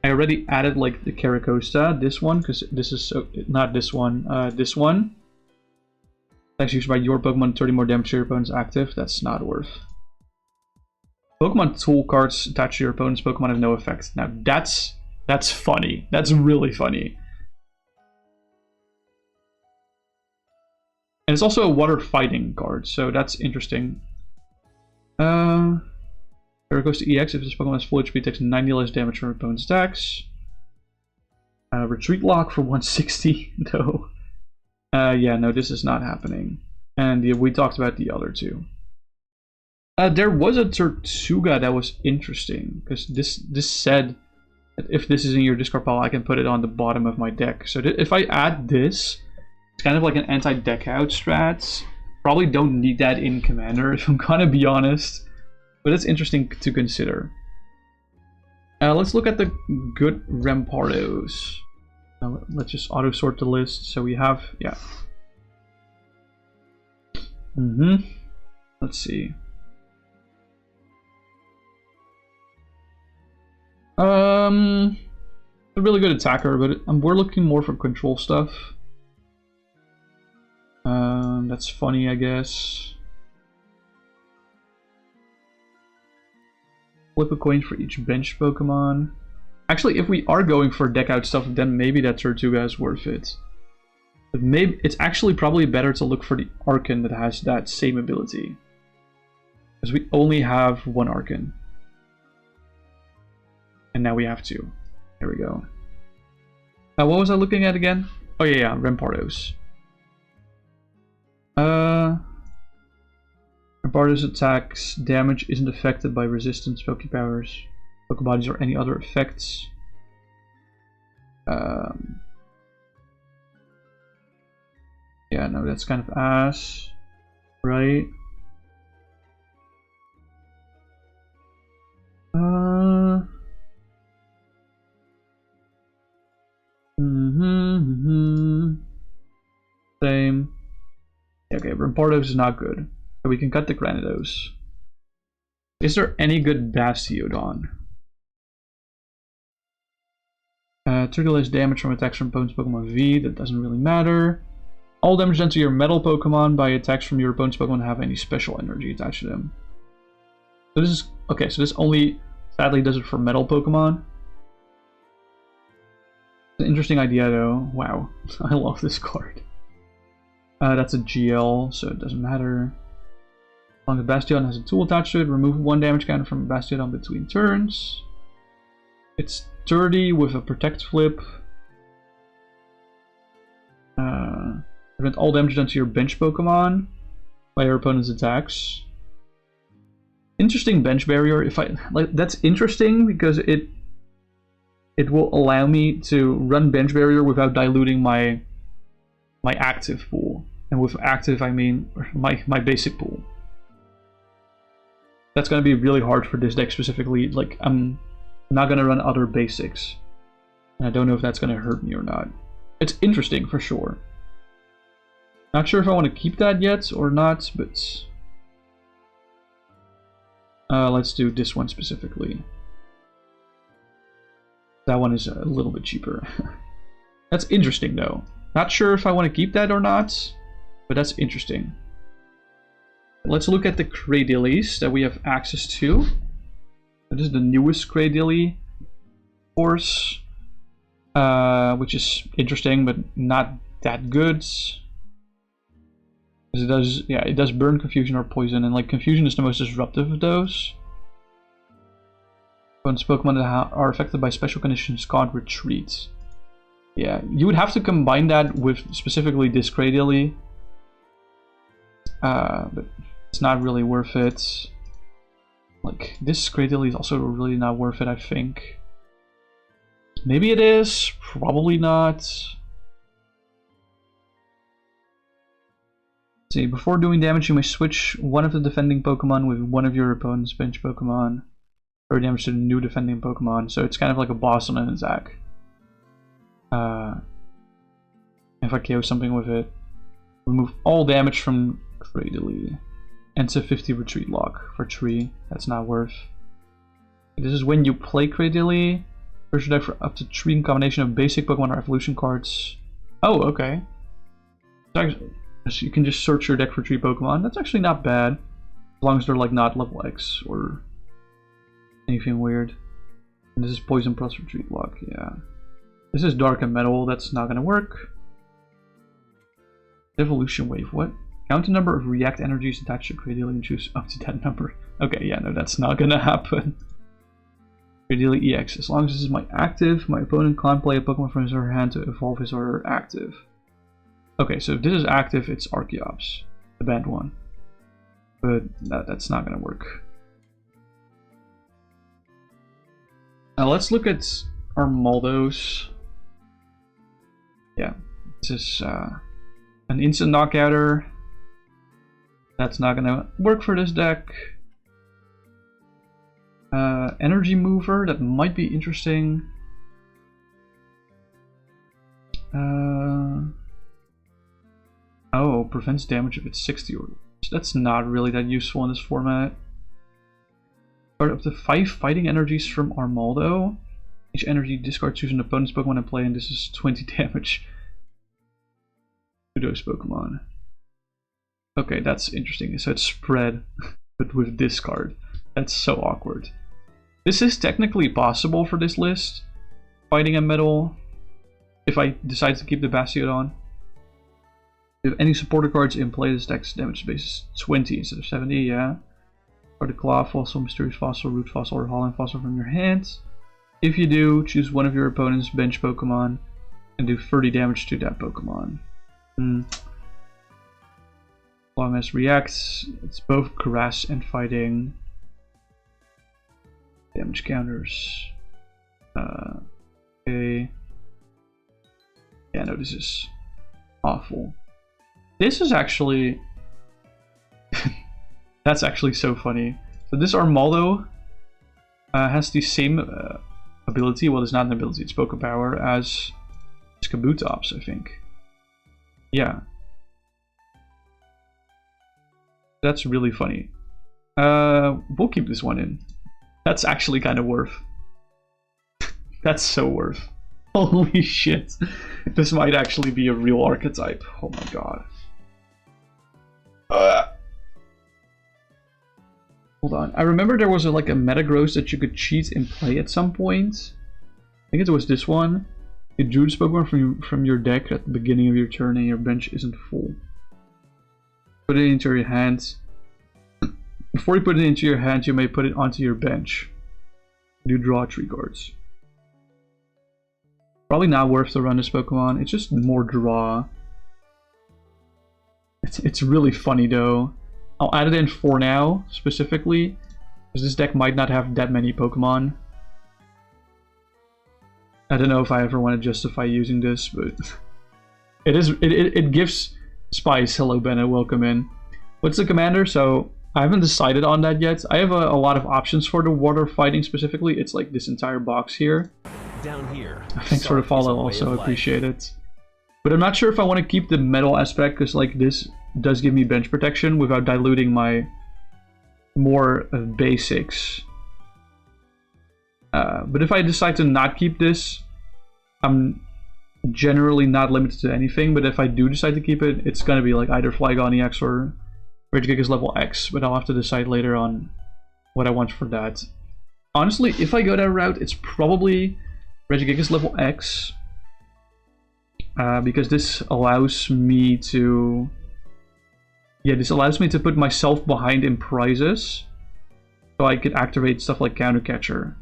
I already added like the Caracosta, this one, because this is so not this one, this one. That's used by your Pokemon, 30 more damage to your opponent's active. That's not worth. Pokemon tool cards attached to your opponent's Pokemon have no effect. Now that's funny. That's really funny. And it's also a water fighting card, so that's interesting. There goes to EX. If this Pokemon has full HP, it takes 90 less damage from your opponent's attacks. Retreat lock for 160. No. Yeah, no, this is not happening. And yeah, we talked about the other two. There was a Tortuga that was interesting, because this said that if this is in your discard pile, I can put it on the bottom of my deck. So if I add this, it's kind of like an anti-deck out strat. Probably don't need that in Commander, if I'm gonna be honest. But it's interesting to consider. Let's look at the good Rampardos. Let's just auto sort the list. So we have, yeah. Let's see. A really good attacker, but we're looking more for control stuff. That's funny, I guess. Flip a coin for each bench Pokemon. Actually, if we are going for deck out stuff, then maybe that Tortuga is worth it. But maybe it's actually probably better to look for the Archon that has that same ability. Because we only have one Archon. And now we have two. There we go. What was I looking at again? Oh yeah, Rampardos. Rampardos attacks damage isn't affected by resistance, Poképowers, Pokebodies, or any other effects. Yeah, no, that's kind of ass, right? Same. Okay, Rampardos is not good. So we can cut the Granados. Is there any good Bastiodon? 30 less damage from attacks from opponent's Pokemon V. That doesn't really matter. All damage done to your metal Pokemon by attacks from your opponent's Pokemon have any special energy attached to them. So this is okay. So this only sadly does it for metal Pokemon. It's an interesting idea, though. Wow, I love this card. That's a GL, so it doesn't matter. As long as Bastion has a tool attached to it, remove one damage counter from Bastiodon between turns. It's 30 with a protect flip. Prevent all damage done to your bench Pokemon by your opponent's attacks. Interesting bench barrier. If I like, that's interesting because it will allow me to run bench barrier without diluting my active pool. And with active, I mean my basic pool. That's going to be really hard for this deck specifically. Like, I'm not going to run other basics. And I don't know if that's going to hurt me or not. It's interesting, for sure. Not sure if I want to keep that yet or not, but... let's do this one specifically. That one is a little bit cheaper. That's interesting, though. Not sure if I want to keep that or not, but that's interesting. Let's look at the Cradilies that we have access to. This is the newest Cradily, of course, which is interesting, but not that good. Because it does, yeah, it does burn, confusion, or poison, and like confusion is the most disruptive of those. Opponent's Pokemon that are affected by special conditions can't retreat. Yeah, you would have to combine that with specifically this Cradily, but it's not really worth it. Like, this Cradily is also really not worth it, I think. Maybe it is, probably not. See, before doing damage, you may switch one of the defending Pokemon with one of your opponent's bench Pokemon, or damage to the new defending Pokemon. So it's kind of like a boss on an attack. If I KO something with it, remove all damage from Cradily. Enter 50 retreat lock for 3. That's not worth. This is when you play Cradily. Search your deck for up to 3 combination of basic Pokemon or evolution cards. Oh, okay. So you can just search your deck for 3 Pokemon. That's actually not bad. As long as they're like not level X or anything weird. And this is Poison Plus Retreat Lock, yeah. This is Dark and Metal, that's not gonna work. Evolution Wave, what? Count the number of react energies attached to Great and choose up to that number. Okay, yeah, no, that's not gonna happen. Great EX, as long as this is my active, my opponent can't play a Pokemon from his or her hand to evolve his or her active. Okay, so if this is active, it's Archeops, the banned one. But that's not gonna work. Now let's look at our Moldos. Yeah, this is an instant knockouter. That's not gonna work for this deck. Energy Mover, that might be interesting. Oh, prevents damage if it's 60 or that's not really that useful in this format. Start up to 5 fighting energies from Armaldo. Each energy discards choose an opponent's Pokemon in play, and this is 20 damage to those Pokemon. Okay, that's interesting. So it's spread, but with discard. That's so awkward. This is technically possible for this list. Fighting a Metal. If I decide to keep the Bastiodon. If any supporter cards in play, this deck's damage base is 20 instead of 70, yeah. Or the Claw Fossil, Mysterious Fossil, Root Fossil, or Holland Fossil from your hand. If you do, choose one of your opponent's bench Pokemon and do 30 damage to that Pokemon. Long as reacts, it's both Grass and Fighting. Damage counters. Okay. Yeah, no, this is awful. This is actually... That's actually so funny. So this Armaldo has the same ability, well it's not an ability, it's Poké Power, as Kabutops, I think. Yeah. That's really funny. We'll keep this one in. That's actually kind of worth. That's so worth. Holy shit. This might actually be a real archetype. Oh my god. Hold on. I remember there was like a Metagross that you could cheat and play at some point. I think it was this one. You drew this Pokemon from your deck at the beginning of your turn and your bench isn't full. Put it into your hand. Before you put it into your hand, you may put it onto your bench. You draw 3 cards. Probably not worth to run this Pokemon. It's just more draw. It's really funny though. I'll add it in for now, specifically, because this deck might not have that many Pokemon. I don't know if I ever want to justify using this, but it gives Spice. Hello Benna, welcome in. What's the commander? So I haven't decided on that yet. I have a lot of options for the water fighting specifically. It's like this entire box here. Down here. Thanks for the follow, also appreciate it. But I'm not sure if I want to keep the metal aspect, because like this does give me bench protection without diluting my more basics. But if I decide to not keep this, I'm generally not limited to anything. But if I do decide to keep it, it's gonna be like either Flygon EX or Regigigas level X. But I'll have to decide later on what I want for that. Honestly, if I go that route, it's probably Regigigas level X. Because this allows me to... Yeah, this allows me to put myself behind in prizes. So I could activate stuff like Counter Catcher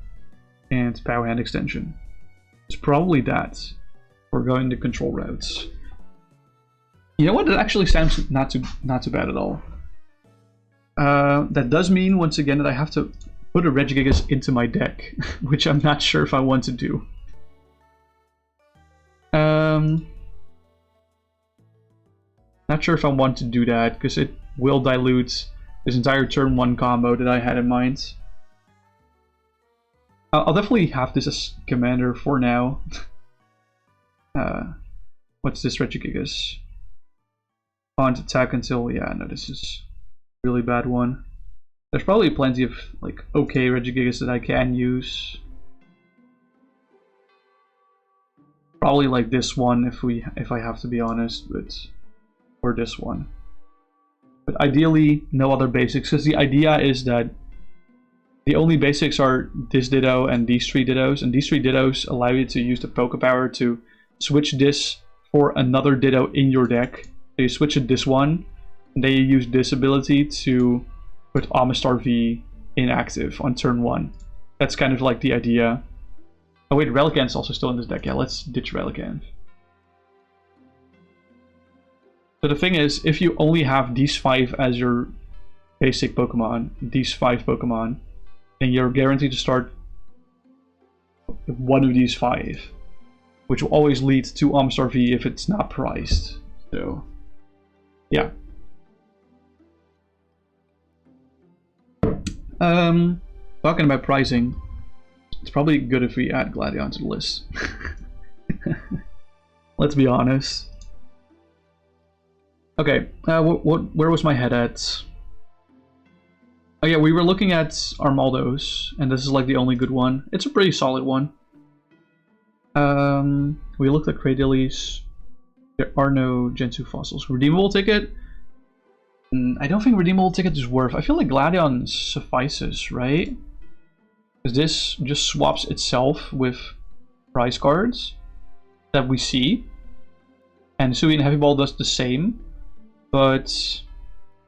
and Power Hand Extension. It's probably that. We're going the control routes. You know what? It actually sounds not too bad at all. That does mean, once again, that I have to put a Regigigas into my deck, which I'm not sure if I want to do. Not sure if I want to do that, because it will dilute this entire turn 1 combo that I had in mind. I'll definitely have this as commander for now. What's this Regigigas? Can't attack until... Yeah, no, this is a really bad one. There's probably plenty of like okay Regigigas that I can use. Probably like this one if I have to be honest, or this one. But ideally, no other basics, because the idea is that the only basics are this Ditto and these 3 Dittos, and these 3 Dittos allow you to use the Poké Power to switch this for another Ditto in your deck. So you switch it this one, and then you use this ability to put Amistar V inactive on turn 1. That's kind of like the idea. Oh wait, Relicanth's also still in this deck. Yeah, let's ditch Relicanth. So the thing is, if you only have these 5 as your basic Pokemon, these 5 Pokemon, then you're guaranteed to start one of these 5, which will always lead to Amistar V if it's not priced. So, yeah. Talking about pricing, it's probably good if we add Gladion to the list. Let's be honest. Okay, where was my head at? Oh yeah, we were looking at Armaldo's, and this is like the only good one. It's a pretty solid one. We looked at Cradilies. There are no Gen 2 fossils. Redeemable ticket? I don't think redeemable ticket is worth. I feel like Gladion suffices, right? Because this just swaps itself with prize cards that we see. And Sui Heavy Ball does the same, but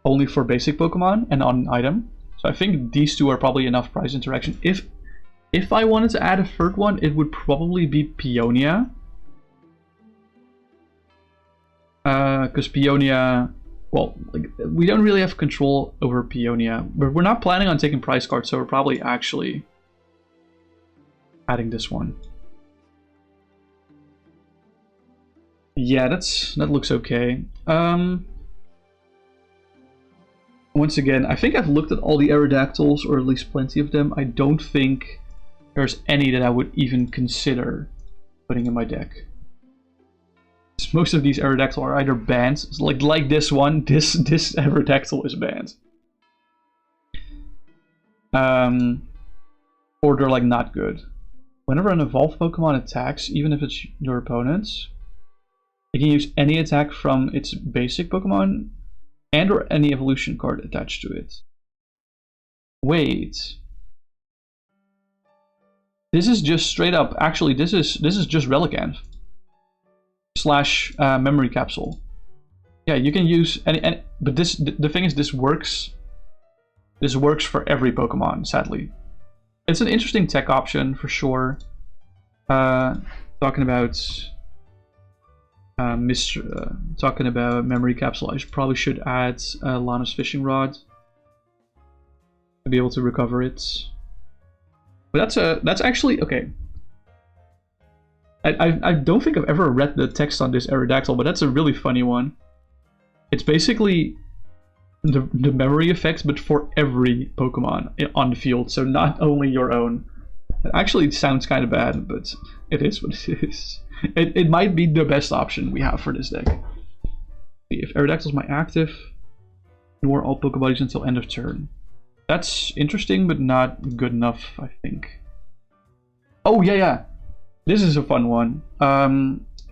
only for basic Pokemon and on an item. So I think these 2 are probably enough price interaction. If I wanted to add a third one, it would probably be Peonia. Because Peonia, well, like, we don't really have control over Peonia. But we're not planning on taking prize cards, so we're probably actually adding this one. Yeah, that looks okay. Once again, I think I've looked at all the Aerodactyls, or at least plenty of them. I don't think there's any that I would even consider putting in my deck. Most of these Aerodactyl are either banned, like this one. This Aerodactyl is banned, or they're like not good. Whenever an evolved Pokemon attacks, even if it's your opponent's, it can use any attack from its basic Pokemon and or any evolution card attached to it. Wait. This is just straight up, actually this is just Relicanth / memory capsule. Yeah, you can use any but the thing is this works for every Pokemon, sadly. It's an interesting tech option for sure. Talking about talking about memory capsule, I probably should add Lana's fishing rod to be able to recover it. But that's actually okay. I don't think I've ever read the text on this Aerodactyl, but that's a really funny one. It's basically the memory effects, but for every Pokemon on the field, so not only your own. It actually sounds kind of bad, but it is what it is. It might be the best option we have for this deck. If Aerodactyl is my active, ignore all Pokebuddies until end of turn. That's interesting, but not good enough, I think. Oh yeah. This is a fun one.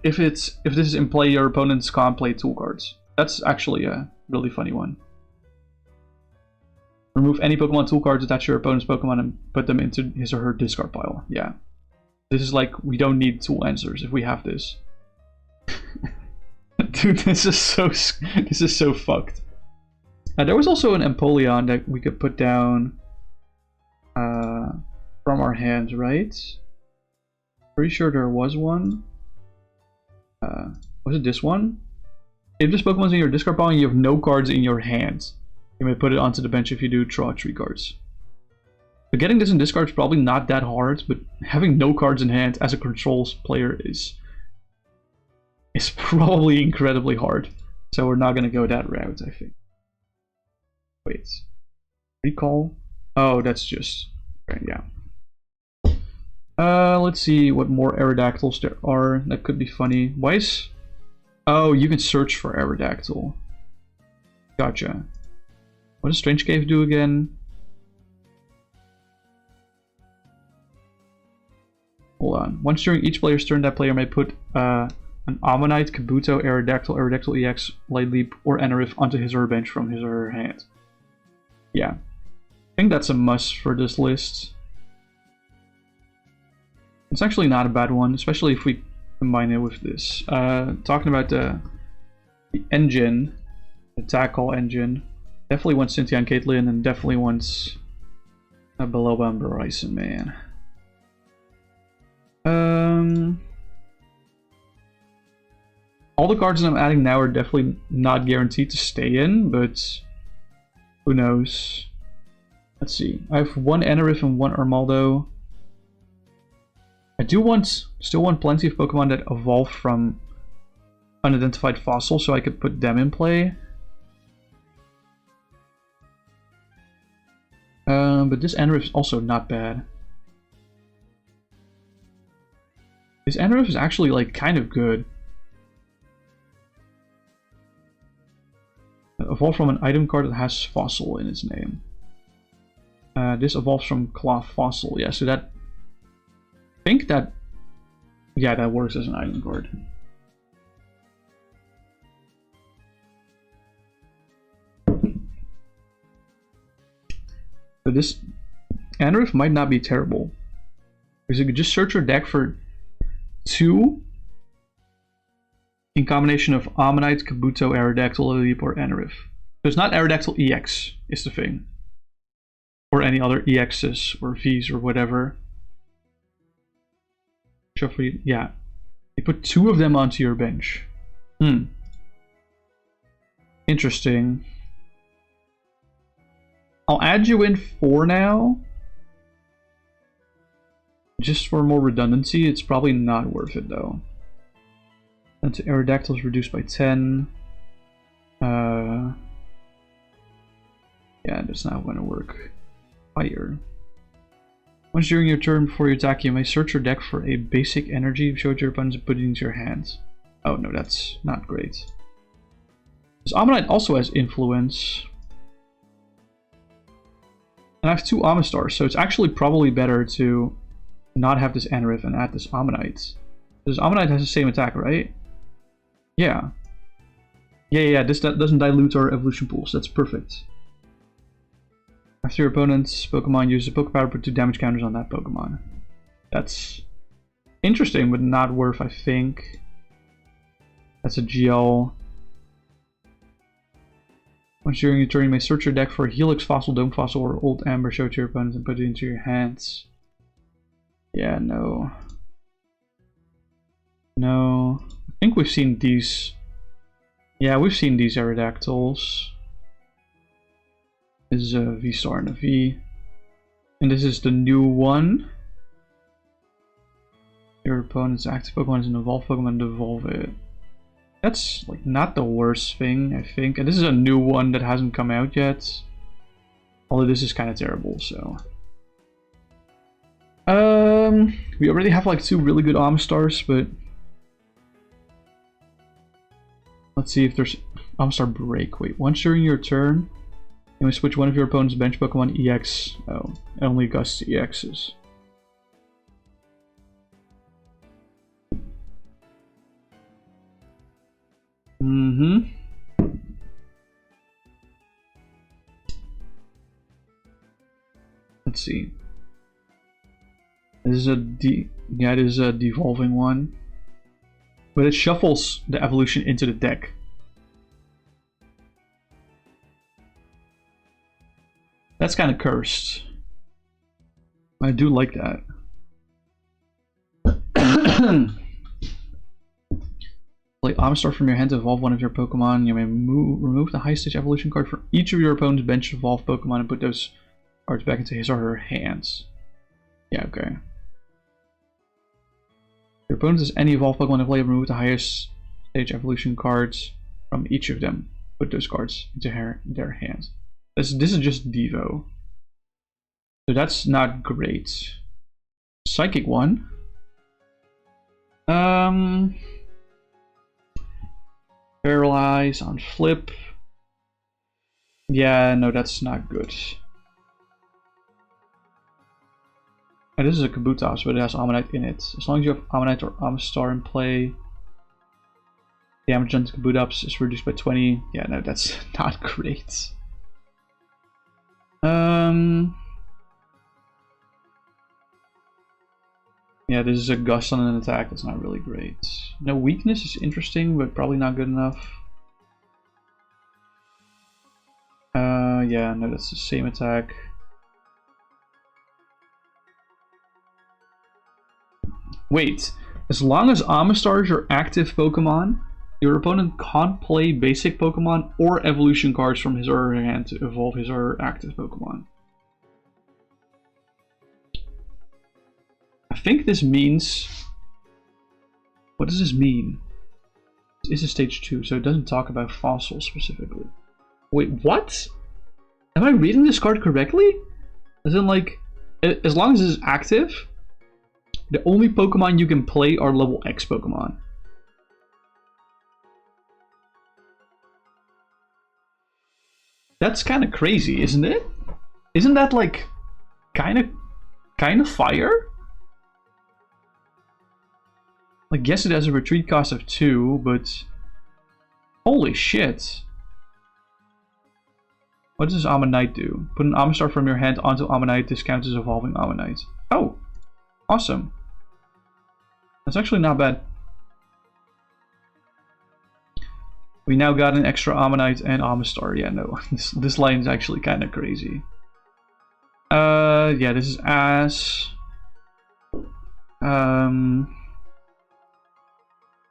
If this is in play, your opponents can't play tool cards. That's actually a really funny one. Remove any Pokemon tool cards attached to your opponent's Pokemon and put them into his or her discard pile. Yeah. This is like, we don't need tool answers if we have this. Dude, this is so fucked. There was also an Empoleon that we could put down from our hands, right? Pretty sure there was one. Was it this one? If this Pokemon's in your discard pile and you have no cards in your hand, you may put it onto the bench. If you do, draw 3 cards. But getting this in discard is probably not that hard, but having no cards in hand as a controls player is probably incredibly hard. So we're not going to go that route, I think. Wait. Recall? Oh, that's just... Okay, yeah. Let's see what more Aerodactyls there are. That could be funny. Why is... Oh, you can search for Aerodactyl. Gotcha. What does Strange Cave do again? hold on. Once during each player's turn, that player may put an Ammonite, Kabuto, Aerodactyl EX, Light Leap, or Enarif onto his or her bench from his or her hand. Yeah. I think that's a must for this list. It's actually not a bad one, especially if we combine it with this. Talking about the engine, the tackle engine, definitely wants Cynthia and Caitlyn, and definitely wants a Beloba and Bryson, man. All the cards that I'm adding now are definitely not guaranteed to stay in, but who knows? Let's see. I have one Enarif and one Armaldo. I still want plenty of Pokemon that evolved from unidentified fossils, so I could put them in play. But this Enarif is also not bad. This Enarif is actually like kind of good. Evolved from an item card that has fossil in its name. This evolves from Claw Fossil. Yeah, so that... I think that... Yeah, that works as an item card. So this Enarif might not be terrible. Because you could just search your deck for 2 in combination of Ammonite, Kabuto, Aerodactyl, Leap, or Enarif. So it's not Aerodactyl EX, is the thing. Or any other EXs or Vs or whatever. Yeah. You put 2 of them onto your bench. Interesting. I'll add you in 4 now. Just for more redundancy, it's probably not worth it though. And to Aerodactyl is reduced by 10. Yeah, that's not going to work. Fire. Once during your turn before you attack, you may search your deck for a basic energy, show it to your opponents, and put it into your hands. Oh no, that's not great. This Ammonite also has influence. And I have 2 Amistars, so it's actually probably better to not have this Enarif and add this Ammonite. This Ammonite has the same attack, right? Yeah. Yeah, this doesn't dilute our evolution pools. That's perfect. After your opponent's Pokemon uses a Poké-Power, put 2 damage counters on that Pokemon. That's interesting, but not worth, I think. That's a GL. Once during your turn, you may search your deck for a Helix Fossil, Dome Fossil, or Old Amber, show it to your opponents, and put it into your hands. Yeah, no. No. I think we've seen these. Yeah, we've seen these Aerodactyls. This is a V-Star and a V. And this is the new one. Your opponent's active Pokemon is an evolved Pokemon, evolve it. That's like not the worst thing, I think. And this is a new one that hasn't come out yet. Although this is kind of terrible, so. We already have like 2 really good Amistars, but let's see if there's Amistar Break. Wait, once during your turn, you may switch one of your opponent's bench Pokemon EX. Oh, it only gusts EXs. Let's see. This is it is a devolving one. But it shuffles the evolution into the deck. That's kind of cursed. I do like that. Play Amistar from your hand to evolve one of your Pokemon. You may remove the high stage evolution card from each of your opponent's bench evolved Pokemon and put those cards back into his or her hands. Yeah, okay. Your opponent has any evolved Pokemon to play, remove the highest stage evolution cards from each of them. Put those cards into their hands. This is just Devo. So that's not great. Psychic one. Paralyze on flip. Yeah, no, that's not good. And this is a Kabutops, but it has Ammonite in it. As long as you have Ammonite or Amistar in play, damage on Kabutops is reduced by 20. Yeah, no, that's not great. Yeah, this is a gust on an attack. That's not really great. No, weakness is interesting, but probably not good enough. Yeah, no, that's the same attack. Wait, as long as Amistar is your active Pokemon, your opponent can't play basic Pokemon or evolution cards from his or her hand to evolve his or her active Pokemon. I think this means... What does this mean? This is a stage 2, so it doesn't talk about fossils specifically. Wait, what? Am I reading this card correctly? As in, like, as long as it's active, the only Pokemon you can play are level X Pokemon. That's kind of crazy, isn't it? Isn't that, like, kind of fire? Like, yes, it has a retreat cost of 2, but holy shit. What does Ammonite do? Put an Amistar from your hand onto Ammonite, discount is evolving Ammonite. Oh, awesome. That's actually not bad. We now got an extra Ammonite and Amistar. Yeah, no, this line is actually kind of crazy. Yeah, this is ass.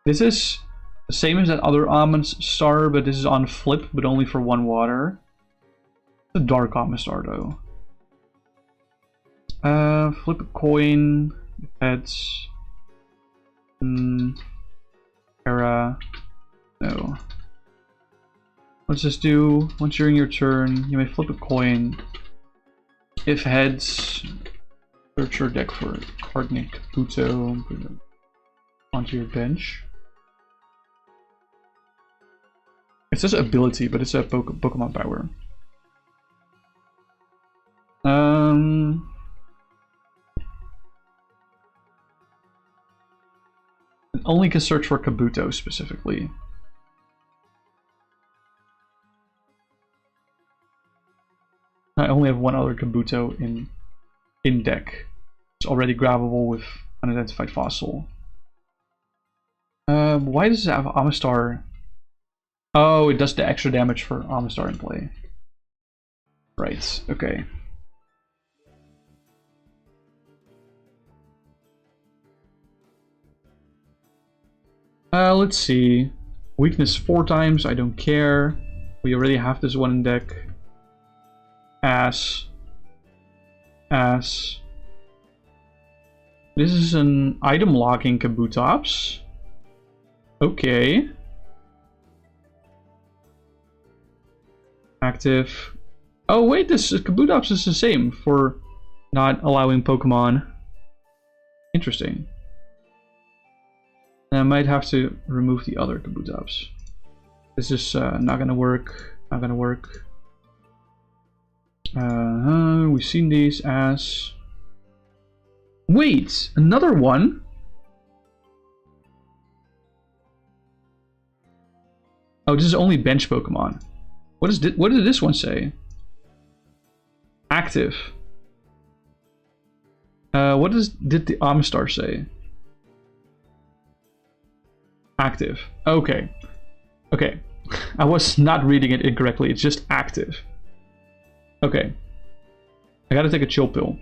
This is the same as that other Amistar, but this is on flip, but only for 1 water. It's a dark Amistar though. Flip a coin. Heads. Era. No. Let's just do, once you're in your turn, you may flip a coin. If heads, search your deck for Cardnic Kabuto, put it onto your bench. It says ability, but it's a Pokemon power. It only can search for Kabuto specifically. I only have 1 other Kabuto in deck. It's already grabbable with unidentified fossil. Why does it have Amistar? Oh, it does the extra damage for Amistar in play. Right, okay. Let's see. Weakness 4 times, I don't care. We already have this one in deck. Ass. Ass. This is an item locking Kabutops. Okay. Active. Oh wait, this Kabutops is the same for not allowing Pokemon. Interesting. And I might have to remove the other Kabutops. This is not gonna work. Not gonna work. We've seen these as... Wait! Another one? Oh, this is only bench Pokemon. What did this one say? Active. Did the Amistar say? Active. Okay. Okay. I was not reading it incorrectly. It's just active. Okay. I gotta take a chill pill.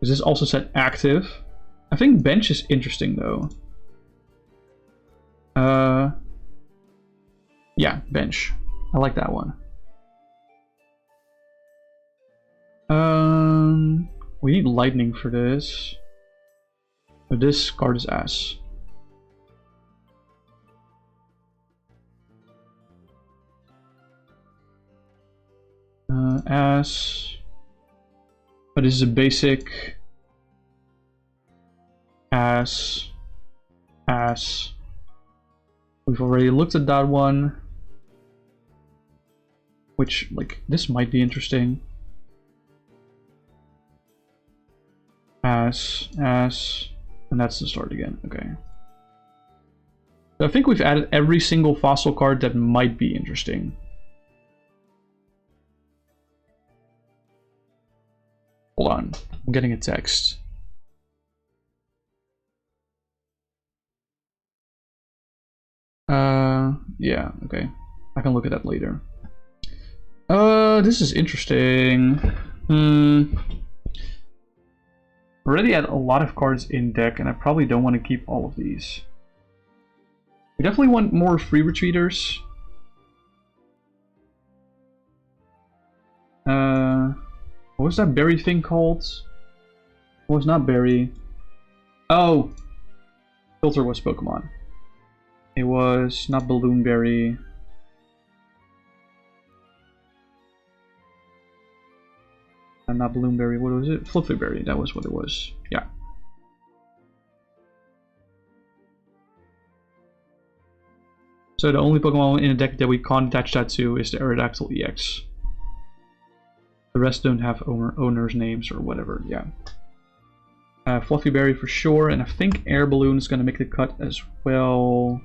Is this also said active? I think bench is interesting though. Yeah, bench. I like that one. We need lightning for this. But this card is ass. Ass. But this is a basic. Ass. Ass. We've already looked at that one. Which, like, this might be interesting. as, and that's the start again. Okay. So I think we've added every single fossil card that might be interesting. Hold on, I'm getting a text. Yeah, okay. I can look at that later. This is interesting. Already had a lot of cards in deck, and I probably don't want to keep all of these. We definitely want more free retreaters. What was that berry thing called? Well, it's not berry. Oh! Filter was Pokemon. It was not Balloonberry. Not Balloonberry, what was it? Fluffyberry, that was what it was. Yeah. So the only Pokemon in the deck that we can't attach that to is the Aerodactyl EX. The rest don't have owners' names or whatever, yeah. Fluffyberry for sure, and I think Air Balloon is going to make the cut as well.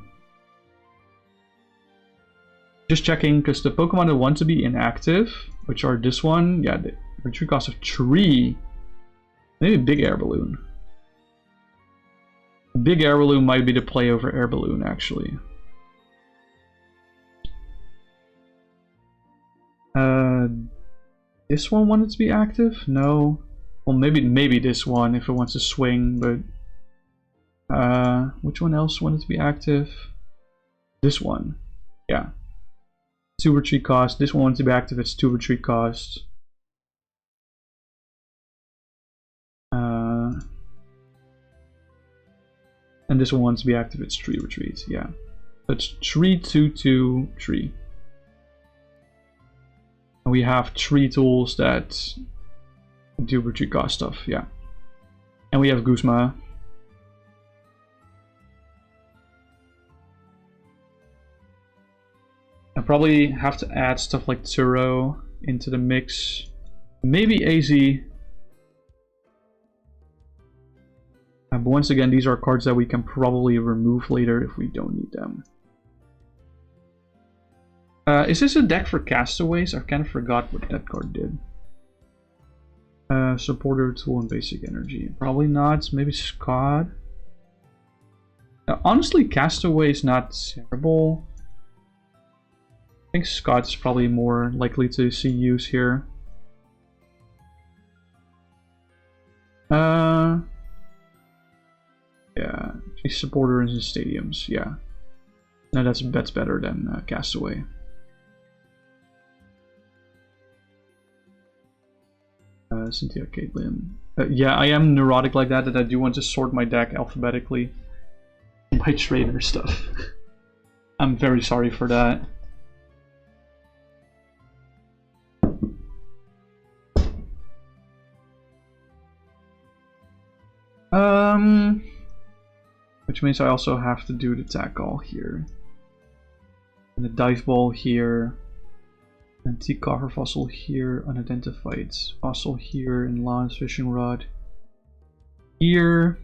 Just checking, because the Pokemon that want to be inactive, which are this one, yeah, the retreat cost of 3. Maybe Big Air Balloon. Big Air Balloon might be the play over Air Balloon, actually. This one wanted to be active? No. Well, maybe this one if it wants to swing, but which one else wanted to be active? This one. Yeah. 2 retreat cost. This one wants to be active, it's 2 retreat cost. And this one wants to be active, it's 3 retreats, yeah. That's 3, 2, 2, 3. And we have 3 tools that do retreat cost stuff, yeah. And we have Guzma. I probably have to add stuff like Turo into the mix. Maybe AZ. But once again, these are cards that we can probably remove later if we don't need them. Is this a deck for castaways? I kind of forgot what that card did. Supporter, tool, and basic energy. Probably not. Maybe Scott. Honestly, castaway is not terrible. I think Scott's probably more likely to see use here. Yeah, she's supporters in stadiums. Yeah, no, that's better than Castaway. Cynthia, Caitlin. Yeah, I am neurotic like that. That I do want to sort my deck alphabetically by trainer stuff. I'm very sorry for that. Which means I also have to do the tackle here. And the dive ball here. Antique copper fossil here, unidentified fossil here, and Lance fishing rod here.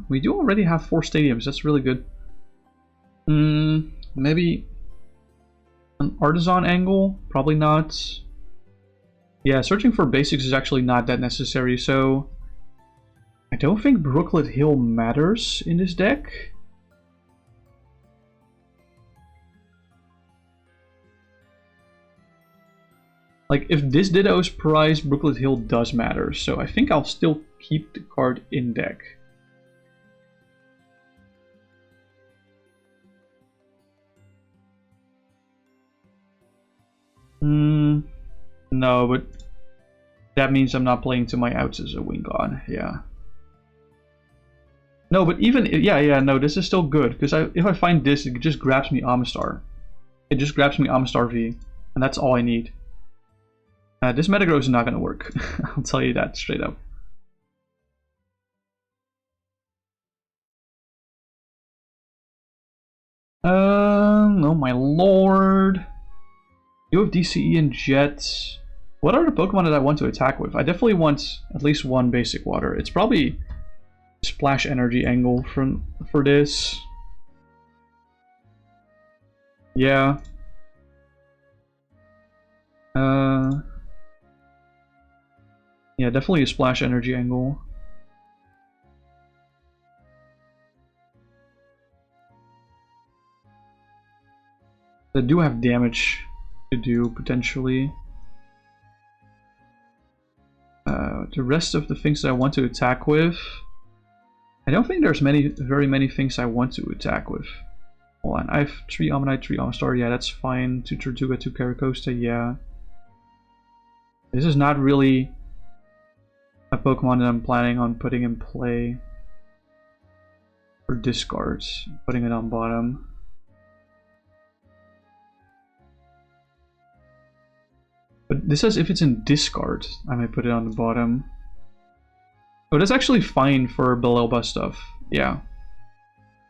We do already have 4 stadiums, that's really good. Maybe an artisan angle? Probably not. Yeah, searching for basics is actually not that necessary, so I don't think Brooklet Hill matters in this deck. Like, if this Ditto's prize, Brooklet Hill does matter, so I think I'll still keep the card in deck. No, but that means I'm not playing to my outs as a wing god, yeah. No, but even, yeah, no, this is still good, because if I find this, it just grabs me Amistar. It just grabs me Amistar V, and that's all I need. This Metagross is not going to work, I'll tell you that straight up. Oh my lord. You have DCE and Jet. What are the Pokemon that I want to attack with? I definitely want at least one basic water. It's probably Splash Energy Angle for this. Yeah. Yeah, definitely a Splash Energy Angle. They do have damage to do, potentially. The rest of the things that I want to attack with... I don't think there's very many things I want to attack with. Hold on, I have 3 Ammonite, 3 Amistar, yeah, that's fine. 2 Tortuga, 2 Caracosta, yeah. This is not really a Pokemon that I'm planning on putting in play for discards, putting it on bottom. But this says if it's in discard, I might put it on the bottom. Oh, that's actually fine for Belelba stuff. Yeah.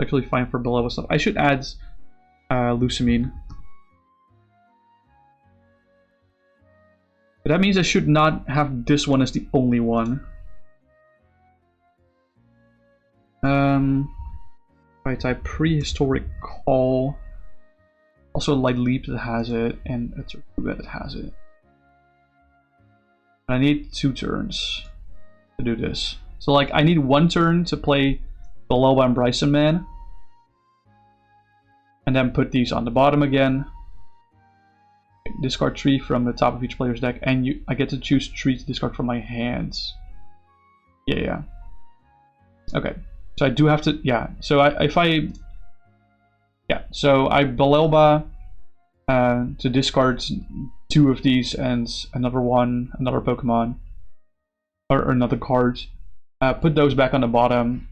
Actually fine for Belelba stuff. I should add Lusamine. But that means I should not have this one as the only one. If I type Prehistoric Call. Also Light Leap that has it, and a Tortuga that has it. I need 2 turns to do this. So like I need 1 turn to play Belelba and Bryson Man. And then put these on the bottom again. Discard 3 from the top of each player's deck, and I get to choose 3 to discard from my hands. Yeah. Okay. So I do have to, yeah. So I Belelba to discard 2 of these and another Pokemon, or another card. Put those back on the bottom.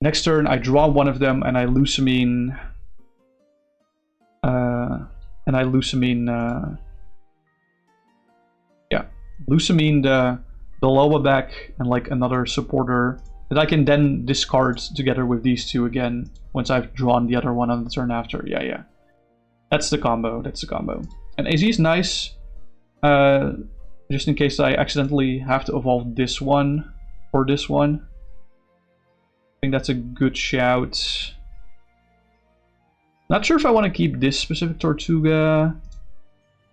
Next turn, I draw one of them and I Lusamine. Lusamine the Belelba back and like another supporter that I can then discard together with these 2 again once I've drawn the other one on the turn after. Yeah. That's the combo. And AZ is nice, just in case I accidentally have to evolve this one or this one. I think that's a good shout. Not sure if I want to keep this specific Tortuga.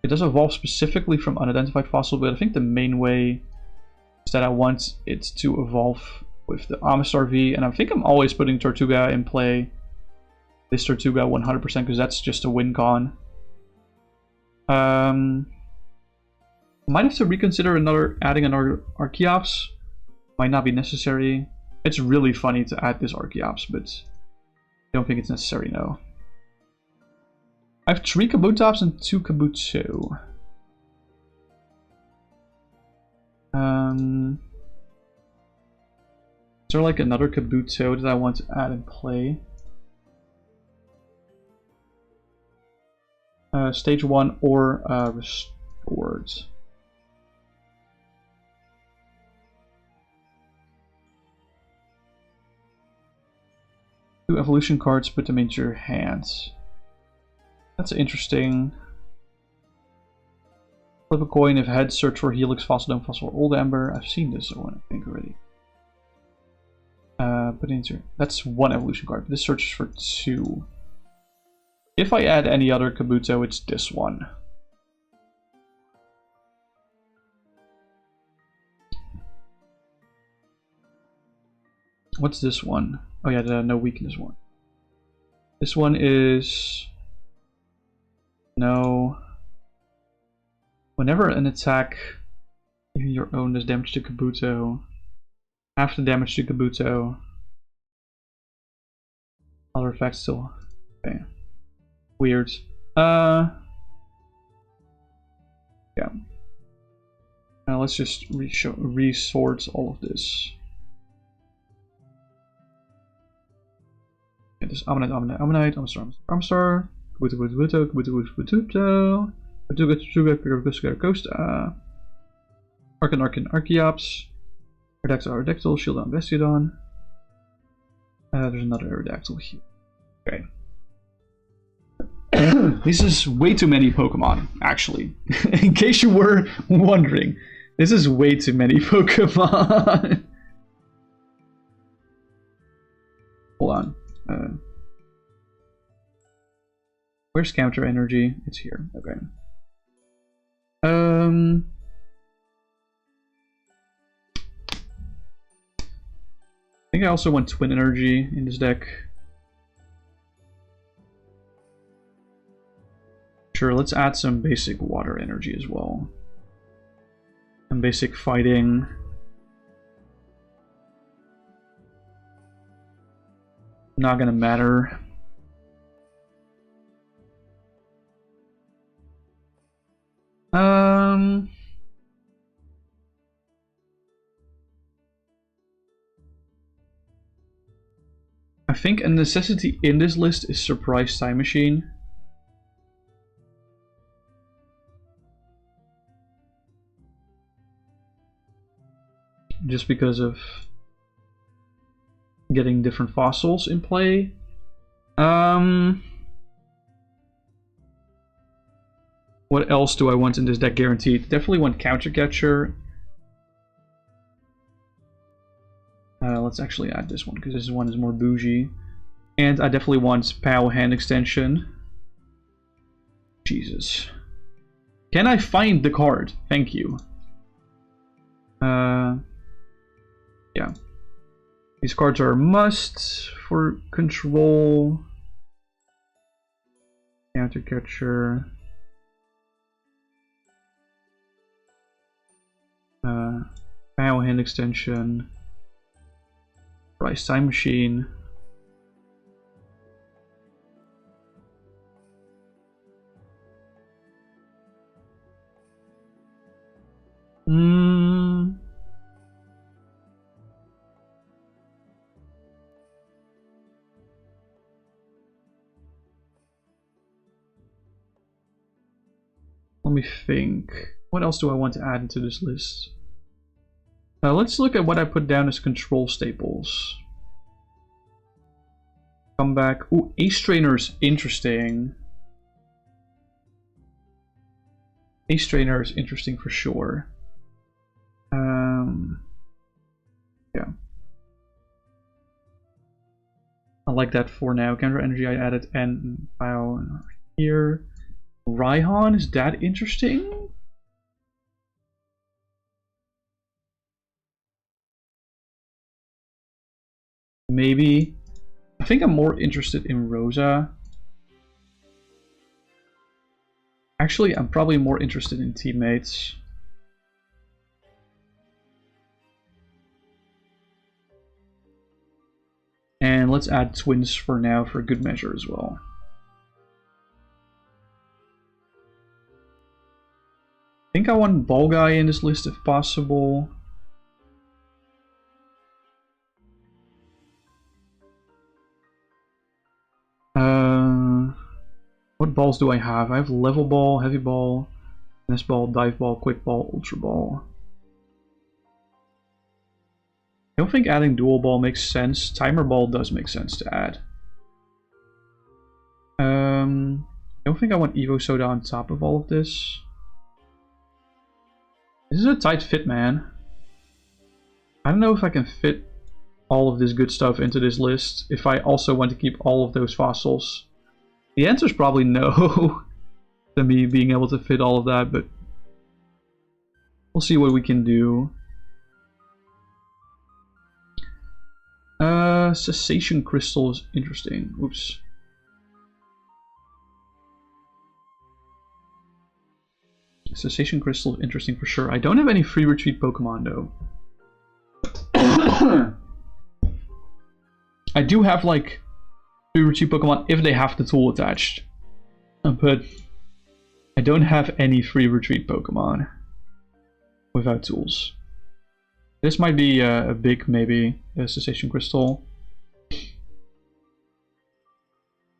It does evolve specifically from unidentified fossil, but I think the main way is that I want it to evolve with the Amistar V, and I think I'm always putting Tortuga in play. This Tortuga 100% because that's just a win con. Might have to reconsider adding another Archeops. Might not be necessary. It's really funny to add this Archeops, but I don't think it's necessary, no. I have 3 Kabutops and 2 Kabuto. Is there like another Kabuto that I want to add in play? Stage 1 or restored. 2 evolution cards, put them into your hands. That's interesting. Flip a coin if head, search for Helix, Fossil Dome, Fossil, or Old Ember. I've seen this one, I think, already. Put it into... That's 1 evolution card. This searches for 2. If I add any other Kabuto, it's this one. What's this one? Oh yeah, the no weakness one. This one is... No. Whenever an attack, even your own, does damage to Kabuto, half the damage to Kabuto. Other effects still. Okay. Weird. Yeah. Now let's just resort all of this. Yeah, this Ammonite, Amistar, Caracosta, Arcan, Archeops, Aerodactyl, Shieldon, Bastiodon. There's another Aerodactyl here. Okay. This is way too many Pokemon, actually. In case you were wondering, this is way too many Pokemon. Hold on. Where's counter energy? It's here. Okay. I think I also want twin energy in this deck. Sure, let's add some basic water energy as well. And basic fighting. Not gonna matter. I think a necessity in this list is Surprise Time Machine. Just because of getting different fossils in play. What else do I want in this deck guaranteed? Definitely want Counter Catcher. Let's actually add this one because this one is more bougie. And I definitely want POW Hand Extension. Jesus. Can I find the card? Thank you. Yeah. These cards are a must for control. Counter Catcher. POW Hand Extension. Price Time Machine. Let me think. What else do I want to add into this list? Let's look at what I put down as control staples. Come back. Ooh, Ace Trainer's interesting. Ace Trainer is interesting for sure. Yeah. I like that for now. Counter Energy I added and POW here. Raihan, is that interesting? Maybe. I think I'm more interested in Rosa. Actually, I'm probably more interested in Teammates. And let's add Twins for now for good measure as well. I think I want Ball Guy in this list if possible. What balls do I have? I have Level Ball, Heavy Ball, Tennis Ball, Dive Ball, Quick Ball, Ultra Ball. I don't think adding Dual Ball makes sense. Timer Ball does make sense to add. I don't think I want Evo Soda on top of all of this. This is a tight fit, man. I don't know if I can fit all of this good stuff into this list if I also want to keep all of those fossils. The answer is probably no to me being able to fit all of that, but we'll see what we can do. Cessation Crystal is interesting. Oops. Cessation Crystal is interesting for sure. I don't have any free retreat Pokemon though. I do have like free retreat Pokemon if they have the tool attached. But I don't have any free retreat Pokemon without tools. This might be a big maybe, a Cessation Crystal.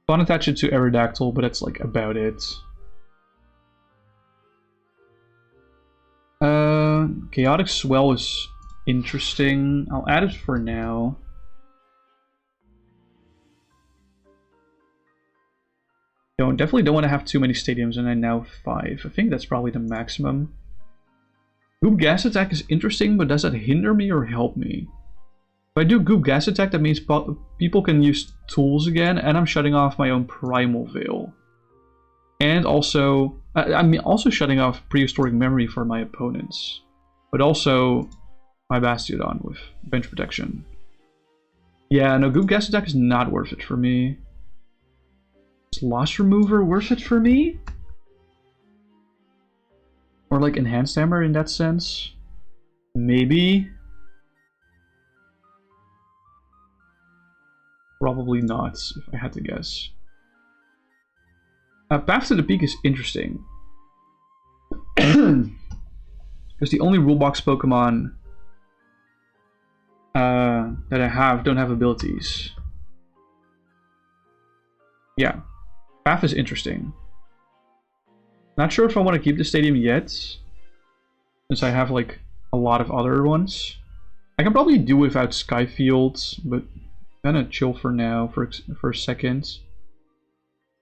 I'll attach it to Aerodactyl, but that's like about it. Chaotic Swell is interesting. I'll add it for now. Definitely don't want to have too many stadiums, and I now 5. I think that's probably the maximum. Goop Gas Attack is interesting, but does that hinder me or help me? If I do Goop Gas Attack, that means people can use tools again, and I'm shutting off my own Primal Veil. And also, I'm also shutting off Prehistoric Memory for my opponents. But also, my Bastiodon with bench protection. Yeah, no, Goop Gas Attack is not worth it for me. Is Loss Remover worth it for me? Or like Enhanced Hammer in that sense? Maybe. Probably not, if I had to guess. Path to the Peak is interesting. Because the only Rulebox Pokemon that I have don't have abilities. Yeah. Path is interesting. Not sure if I want to keep the stadium yet, since I have like a lot of other ones. I can probably do without Skyfield, but I'm gonna chill for now for a second.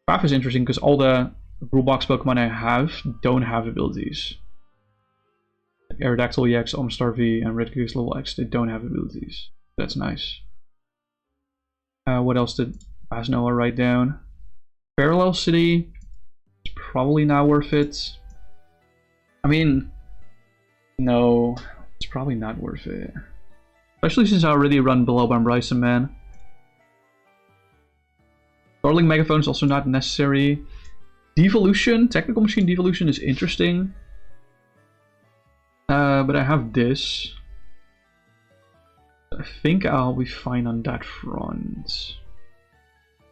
Path is interesting because all the Rulebox Pokemon I have don't have abilities. Like Aerodactyl EX, Omastar V, and Red Goose Level X, they don't have abilities. That's nice. What else did Basnoa write down? Parallel City. It's probably not worth it. I mean, no, it's probably not worth it. Especially since I already run Below Bryson, man. Darling Megaphone is also not necessary. Devolution, Technical Machine Devolution is interesting. But I have this. I think I'll be fine on that front.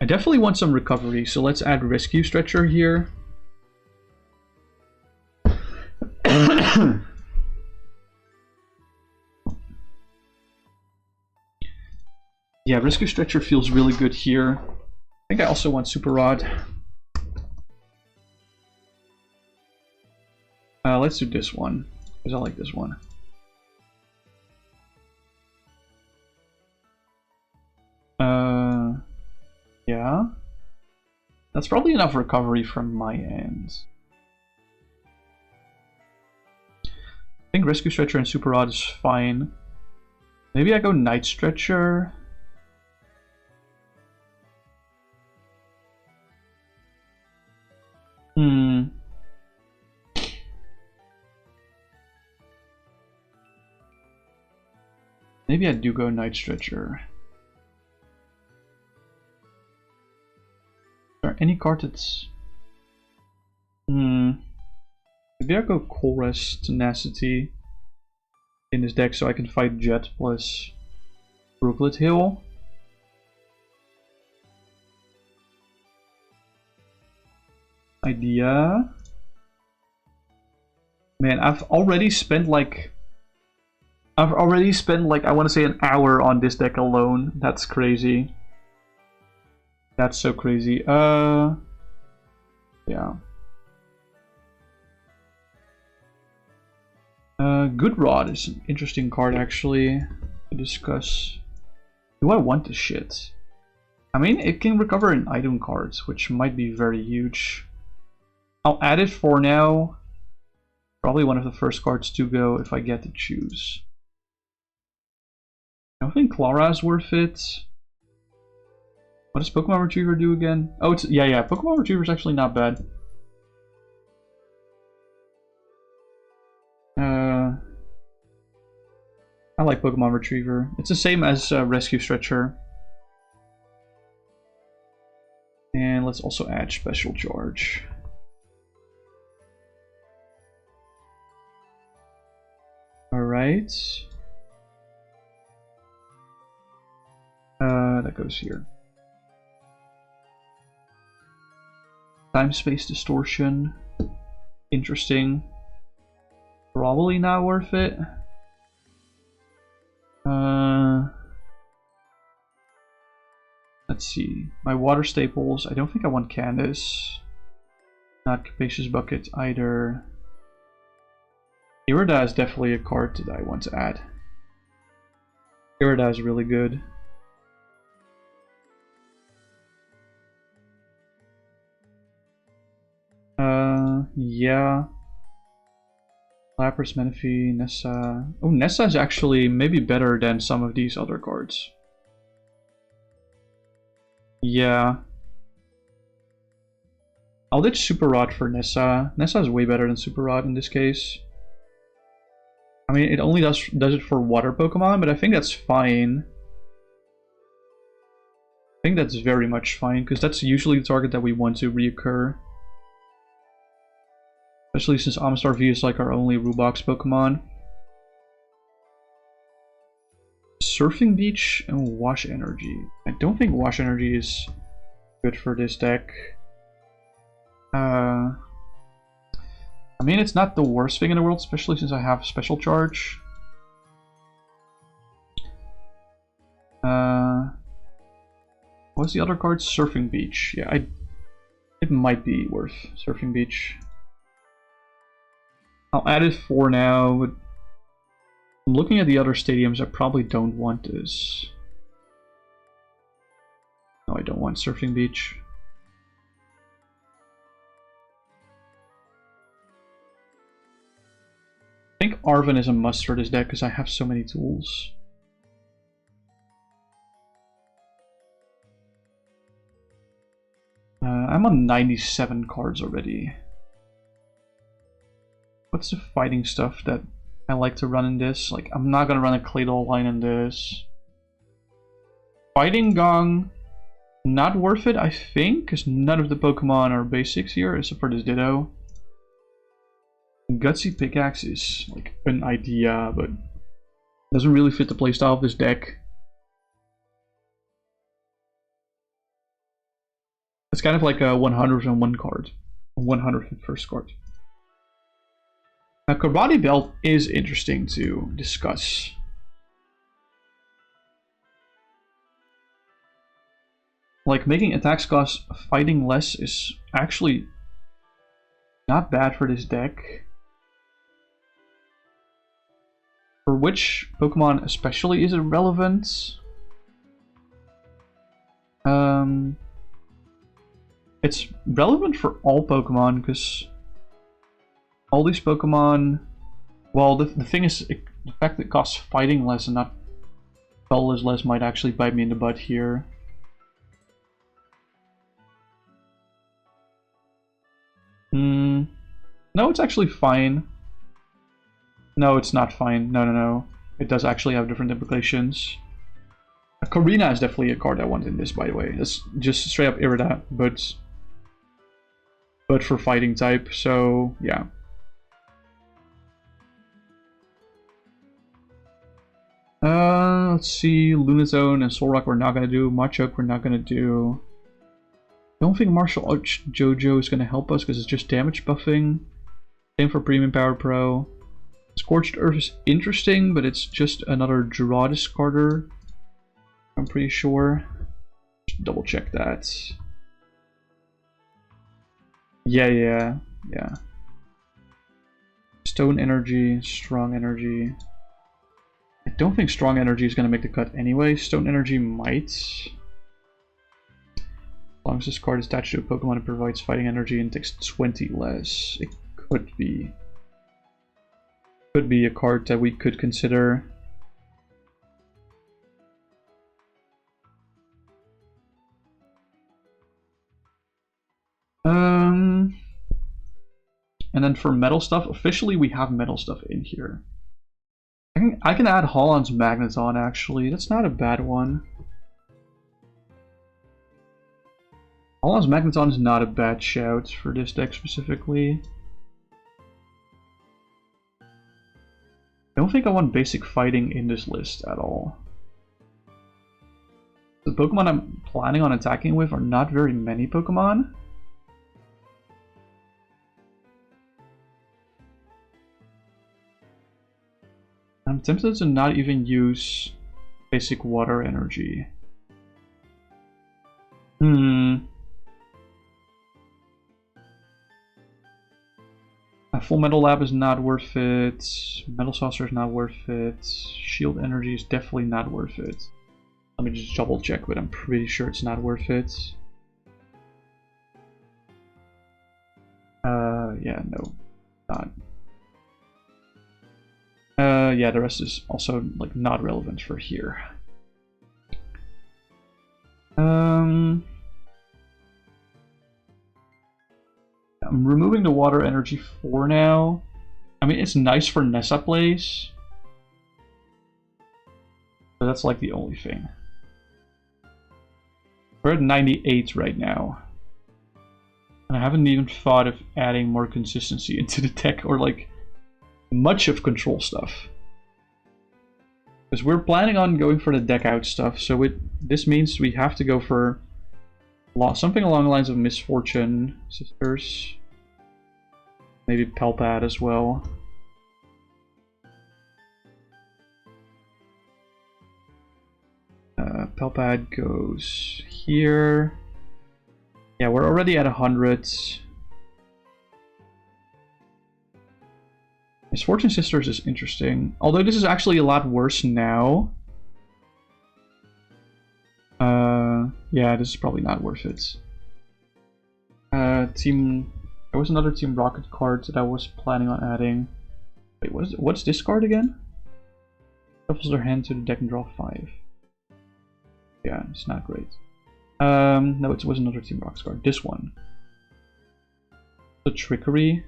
I definitely want some recovery, so let's add Rescue Stretcher here. Yeah, Rescue Stretcher feels really good here. I think I also want Super Rod. Let's do this one, because I like this one. Yeah. That's probably enough recovery from my end. I think Rescue Stretcher and Super Rod is fine. Maybe I go Night Stretcher. Maybe I do go Night Stretcher. Is there any card that's... Maybe I go Colress Tenacity in this deck so I can fight Jet plus Brooklet Hill. Idea. Man, I've already spent like I want to say an hour on this deck alone. That's crazy. That's so crazy. Yeah. Good Rod is an interesting card actually to discuss. Do I want this shit? I mean, it can recover in item cards, which might be very huge. I'll add it for now. Probably one of the first cards to go if I get to choose. I don't think Clara is worth it. What does Pokemon Retriever do again? Oh, it's yeah. Pokemon Retriever is actually not bad. I like Pokemon Retriever. It's the same as Rescue Stretcher. And let's also add Special Charge. Alright. That goes here. Time-space distortion. Interesting. Probably not worth it. Let's see. My water staples. I don't think I want Candace. Not Capacious Bucket either. Irida is definitely a card that I want to add. Irida is really good. Yeah. Lapras, Menifee, Nessa. Oh, Nessa is actually maybe better than some of these other cards. Yeah. I'll ditch Super Rod for Nessa. Nessa is way better than Super Rod in this case. I mean, it only does it for water Pokemon, but I think that's fine. I think that's very much fine, because that's usually the target that we want to reoccur. Especially since Amistar V is like our only Rubox Pokemon. Surfing Beach and Wash Energy. I don't think Wash Energy is good for this deck. I mean, it's not the worst thing in the world, especially since I have Special Charge. What's the other card? Surfing Beach. Yeah, it might be worth Surfing Beach. I'll add it for now, but I'm looking at the other stadiums. I probably don't want this. No, I don't want Surfing Beach. I think Arven is a must for this deck because I have so many tools. I'm on 97 cards already. What's the fighting stuff that I like to run in this? Like, I'm not gonna run a Claydol line in this. Fighting Gong, not worth it, I think, because none of the Pokemon are basics here, except for this Ditto. Gutsy Pickaxe is like an idea, but doesn't really fit the playstyle of this deck. It's kind of like a 101 card, 101st card. Now, Karate Belt is interesting to discuss. Like, making attacks cost fighting less is actually not bad for this deck. For which Pokemon especially is it relevant? It's relevant for all Pokemon because all these Pokemon, well, the thing is, the fact that it costs fighting less and not colorless less might actually bite me in the butt here. No, it's actually fine. No, it's not fine. No. It does actually have different implications. Karina is definitely a card I want in this, by the way. That's just straight up Irida, but for fighting type, so yeah. Let's see, Lunatone and Solrock we're not gonna do, Machoke we're not gonna do. Don't think Martial Arts Jojo is gonna help us because it's just damage buffing. Same for Premium Power Pro. Scorched Earth is interesting, but it's just another draw discarder. I'm pretty sure. Just double check that. Yeah. Stone Energy, Strong Energy. I don't think Strong Energy is going to make the cut anyway. Stone Energy might. As long as this card is attached to a Pokemon, it provides fighting energy and takes 20 less. It could be. Could be a card that we could consider. And then for metal stuff, officially we have metal stuff in here. I can add Holland's Magneton actually. That's not a bad one. Holland's Magneton is not a bad shout for this deck specifically. I don't think I want basic fighting in this list at all. The Pokemon I'm planning on attacking with are not very many Pokemon. I'm tempted to not even use basic water energy. A Full Metal Lab is not worth it. Metal Saucer is not worth it. Shield Energy is definitely not worth it. Let me just double check, but I'm pretty sure it's not worth it. Yeah, no, not. Yeah, the rest is also like not relevant for here. I'm removing the water energy for now. I mean, it's nice for Nessa plays, but that's like the only thing. We're at 98 right now. And I haven't even thought of adding more consistency into the deck or like much of control stuff. Because we're planning on going for the deck out stuff, so this means we have to go for something along the lines of Misfortune Sisters. Maybe Pelpad as well. Pelpad goes here. Yeah, we're already at 100. Misfortune Sisters is interesting. Although this is actually a lot worse now. Yeah, this is probably not worth it. There was another Team Rocket card that I was planning on adding. Wait, what's this card again? Shuffles their hand to the deck and draw 5. Yeah, it's not great. No, it was another Team Rocket card. This one. The Trickery.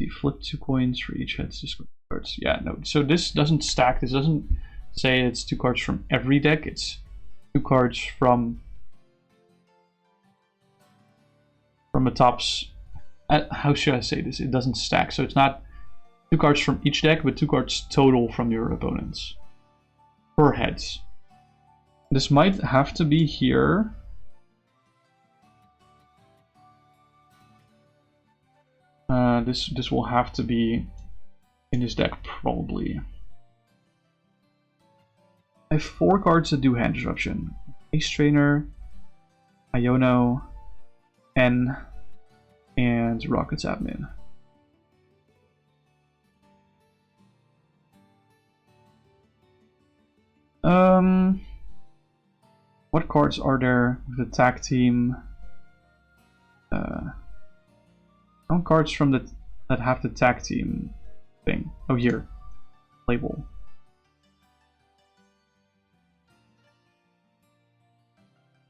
You flip 2 coins for each head's discard cards. Yeah, no. So this doesn't stack. This doesn't say it's 2 cards from every deck. It's 2 cards from the tops. How should I say this? It doesn't stack. So it's not 2 cards from each deck, but 2 cards total from your opponents per heads. This might have to be here. This will have to be in this deck probably. I have 4 cards that do hand disruption: Ace Trainer, Iono, N, and Rocket's Admin. What cards are there with the tag team? Some cards from that have the tag team thing. Oh, here. Label.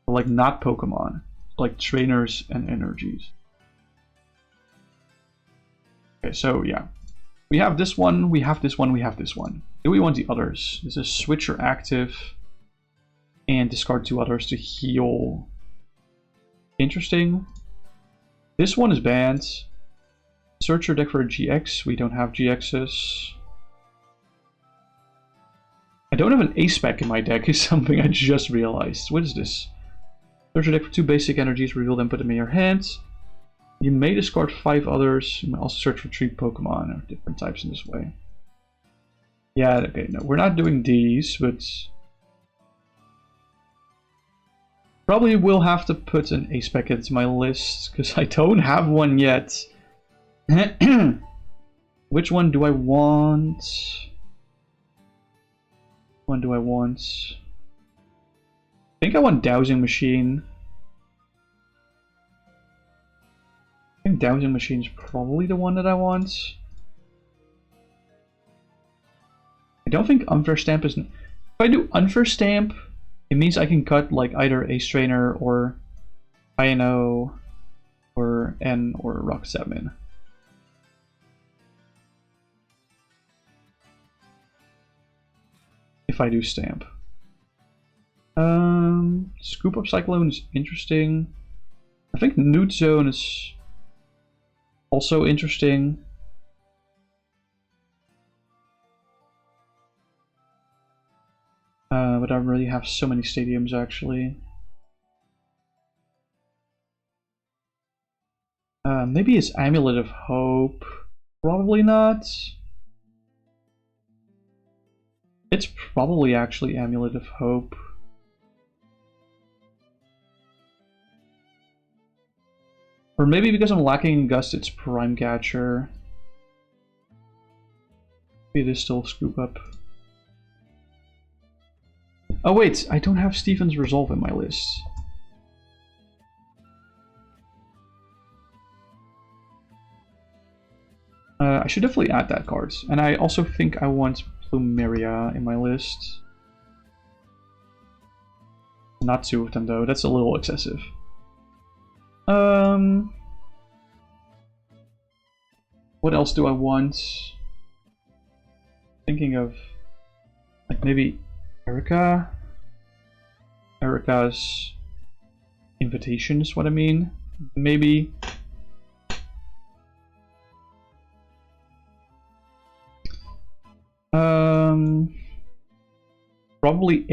But like not Pokemon. Like trainers and energies. Okay, so yeah. We have this one, we have this one, we have this one. Do we want the others? This is switch or active. And discard 2 others to heal. Interesting. This one is banned. Search your deck for a GX. We don't have GXs. I don't have an ace spec in my deck, is something I just realized. What is this? Search your deck for 2 basic energies, reveal them, put them in your hands. You may discard 5 others. You may also search for 3 Pokemon or different types in this way. Yeah, okay, no, we're not doing these, but probably will have to put an ace spec into my list, because I don't have one yet. Which one do I want? One do I want? I think I want Dowsing Machine. I think Dowsing Machine is probably the one that I want. I don't think Unfair Stamp is... If I do Unfair Stamp, it means I can cut like either Ace Trainer or Ino or N or Rocket's Admin. If I do Stamp. Scoop Up Cyclone is interesting. I think Nude Zone is also interesting. But I already have so many stadiums actually. Maybe it's Amulet of Hope. Probably not. It's probably actually Amulet of Hope. Or maybe because I'm lacking in Gust, it's Prime Catcher. Maybe this still scoop up. Oh wait, I don't have Stephen's Resolve in my list. I should definitely add that card. And I also think I want Plumeria in my list. Not two of them though, that's a little excessive. What else do I want? Thinking of like maybe Erica. Erica's Invitation is what I mean. Maybe. Probably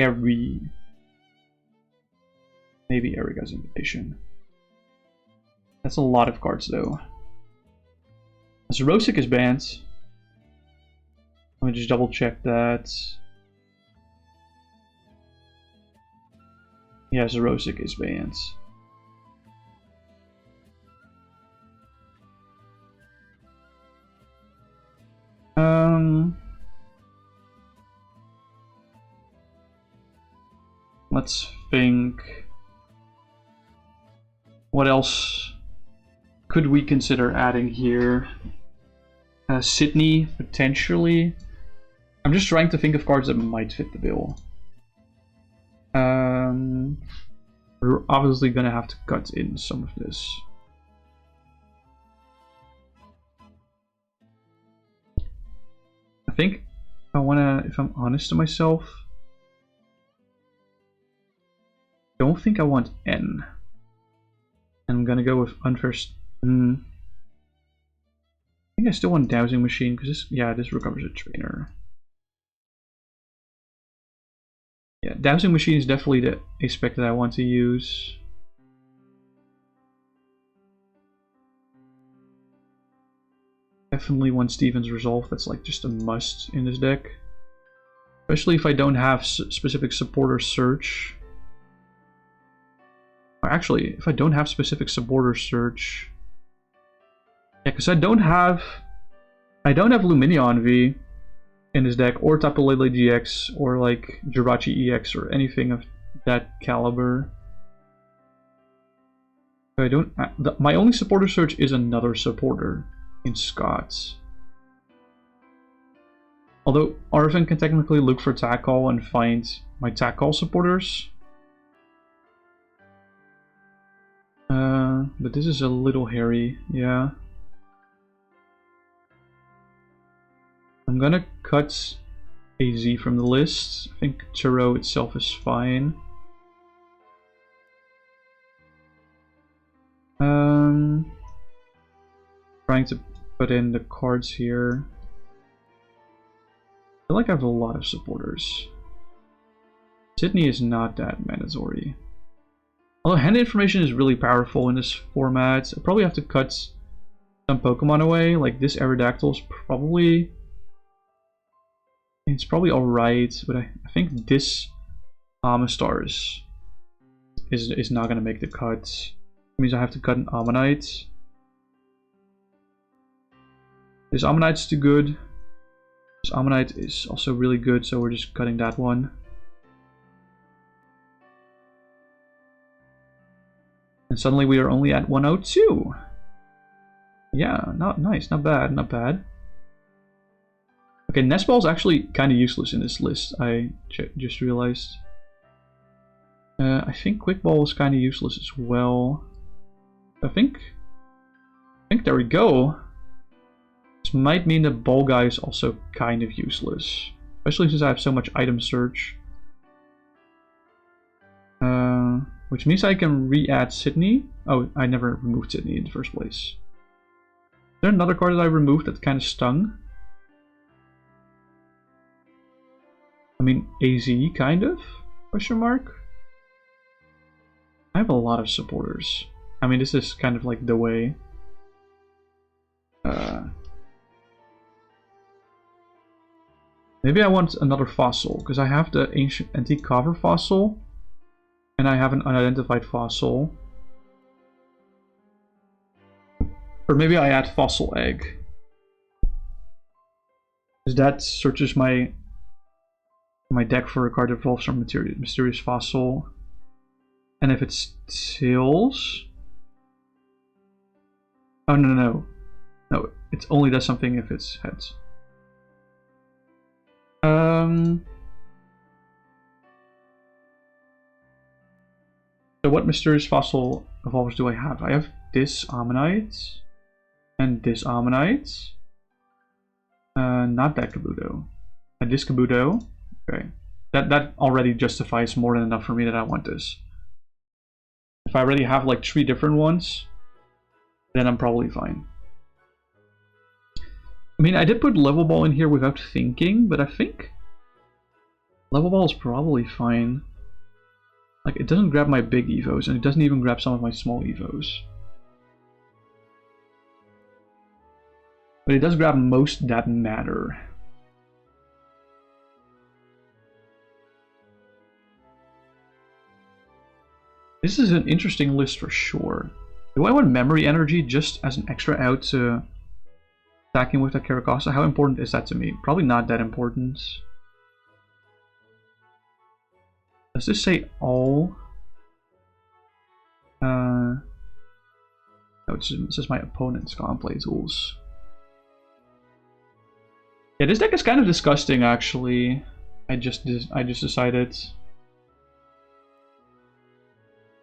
maybe Erica's Invitation. That's a lot of cards though. Zerosic is banned. Let me just double check that. Yeah, Zerosic is banned. Let's think. What else could we consider adding here? Sydney, potentially. I'm just trying to think of cards that might fit the bill. We're obviously gonna have to cut in some of this. I think if I'm honest to myself, I don't think I want N. I'm gonna go with unfair. I think I still want Dowsing Machine because this recovers a trainer. Yeah, Dowsing Machine is definitely the aspect that I want to use. Definitely want Stephen's Resolve. That's like just a must in this deck, especially if I don't have specific supporter search. Actually, if I don't have specific supporter search, yeah, because I don't have Lumineon V in this deck, or Tapu Lele GX, or like Jirachi EX, or anything of that caliber. I don't. My only supporter search is another supporter in Scots. Although Arvin can technically look for Tackle and find my Tackle supporters. But this is a little hairy, yeah. I'm gonna cut AZ from the list. I think Churro itself is fine. Trying to put in the cards here. I feel like I have a lot of supporters. Sydney is not that mandatory. Although hand information is really powerful in this format, I probably have to cut some Pokemon away. Like this Aerodactyl is probably... It's probably alright, but I think this Amistar is not going to make the cut. It means I have to cut an Ammonite. This Ammonite's too good. This Ammonite is also really good, so we're just cutting that one. And suddenly we are only at 102. Yeah, not nice, not bad, not bad. Okay, Nest Ball is actually kind of useless in this list, I just realized. I think Quick Ball is kind of useless as well. I think there we go. This might mean that Ball Guy is also kind of useless. Especially since I have so much item search. Which means I can re-add Sydney. Oh, I never removed Sydney in the first place. Is there another card that I removed that kind of stung? I mean, AZ, kind of? Question mark? I have a lot of supporters. I mean, this is kind of like the way. Maybe I want another fossil, because I have the ancient antique cover fossil. And I have an unidentified fossil. Or maybe I add fossil egg. Because that searches my deck for a card that evolves from mysterious fossil. And if it's tails... Oh, no. No, it only does something if it's heads. So what mysterious fossil evolvers do I have? I have this Ammonite and this Ammonite. Not that Kabuto. And this Kabuto. Okay. That already justifies more than enough for me that I want this. If I already have like 3 different ones, then I'm probably fine. I mean, I did put Level Ball in here without thinking, but I think Level Ball is probably fine. Like, it doesn't grab my big Evos, and it doesn't even grab some of my small Evos. But it does grab most that matter. This is an interesting list for sure. Do I want Memory Energy just as an extra out to attacking with that Caracasa? How important is that to me? Probably not that important. Does this say all? No, it says my opponent's can't play tools. Yeah, this deck is kind of disgusting actually. I just decided.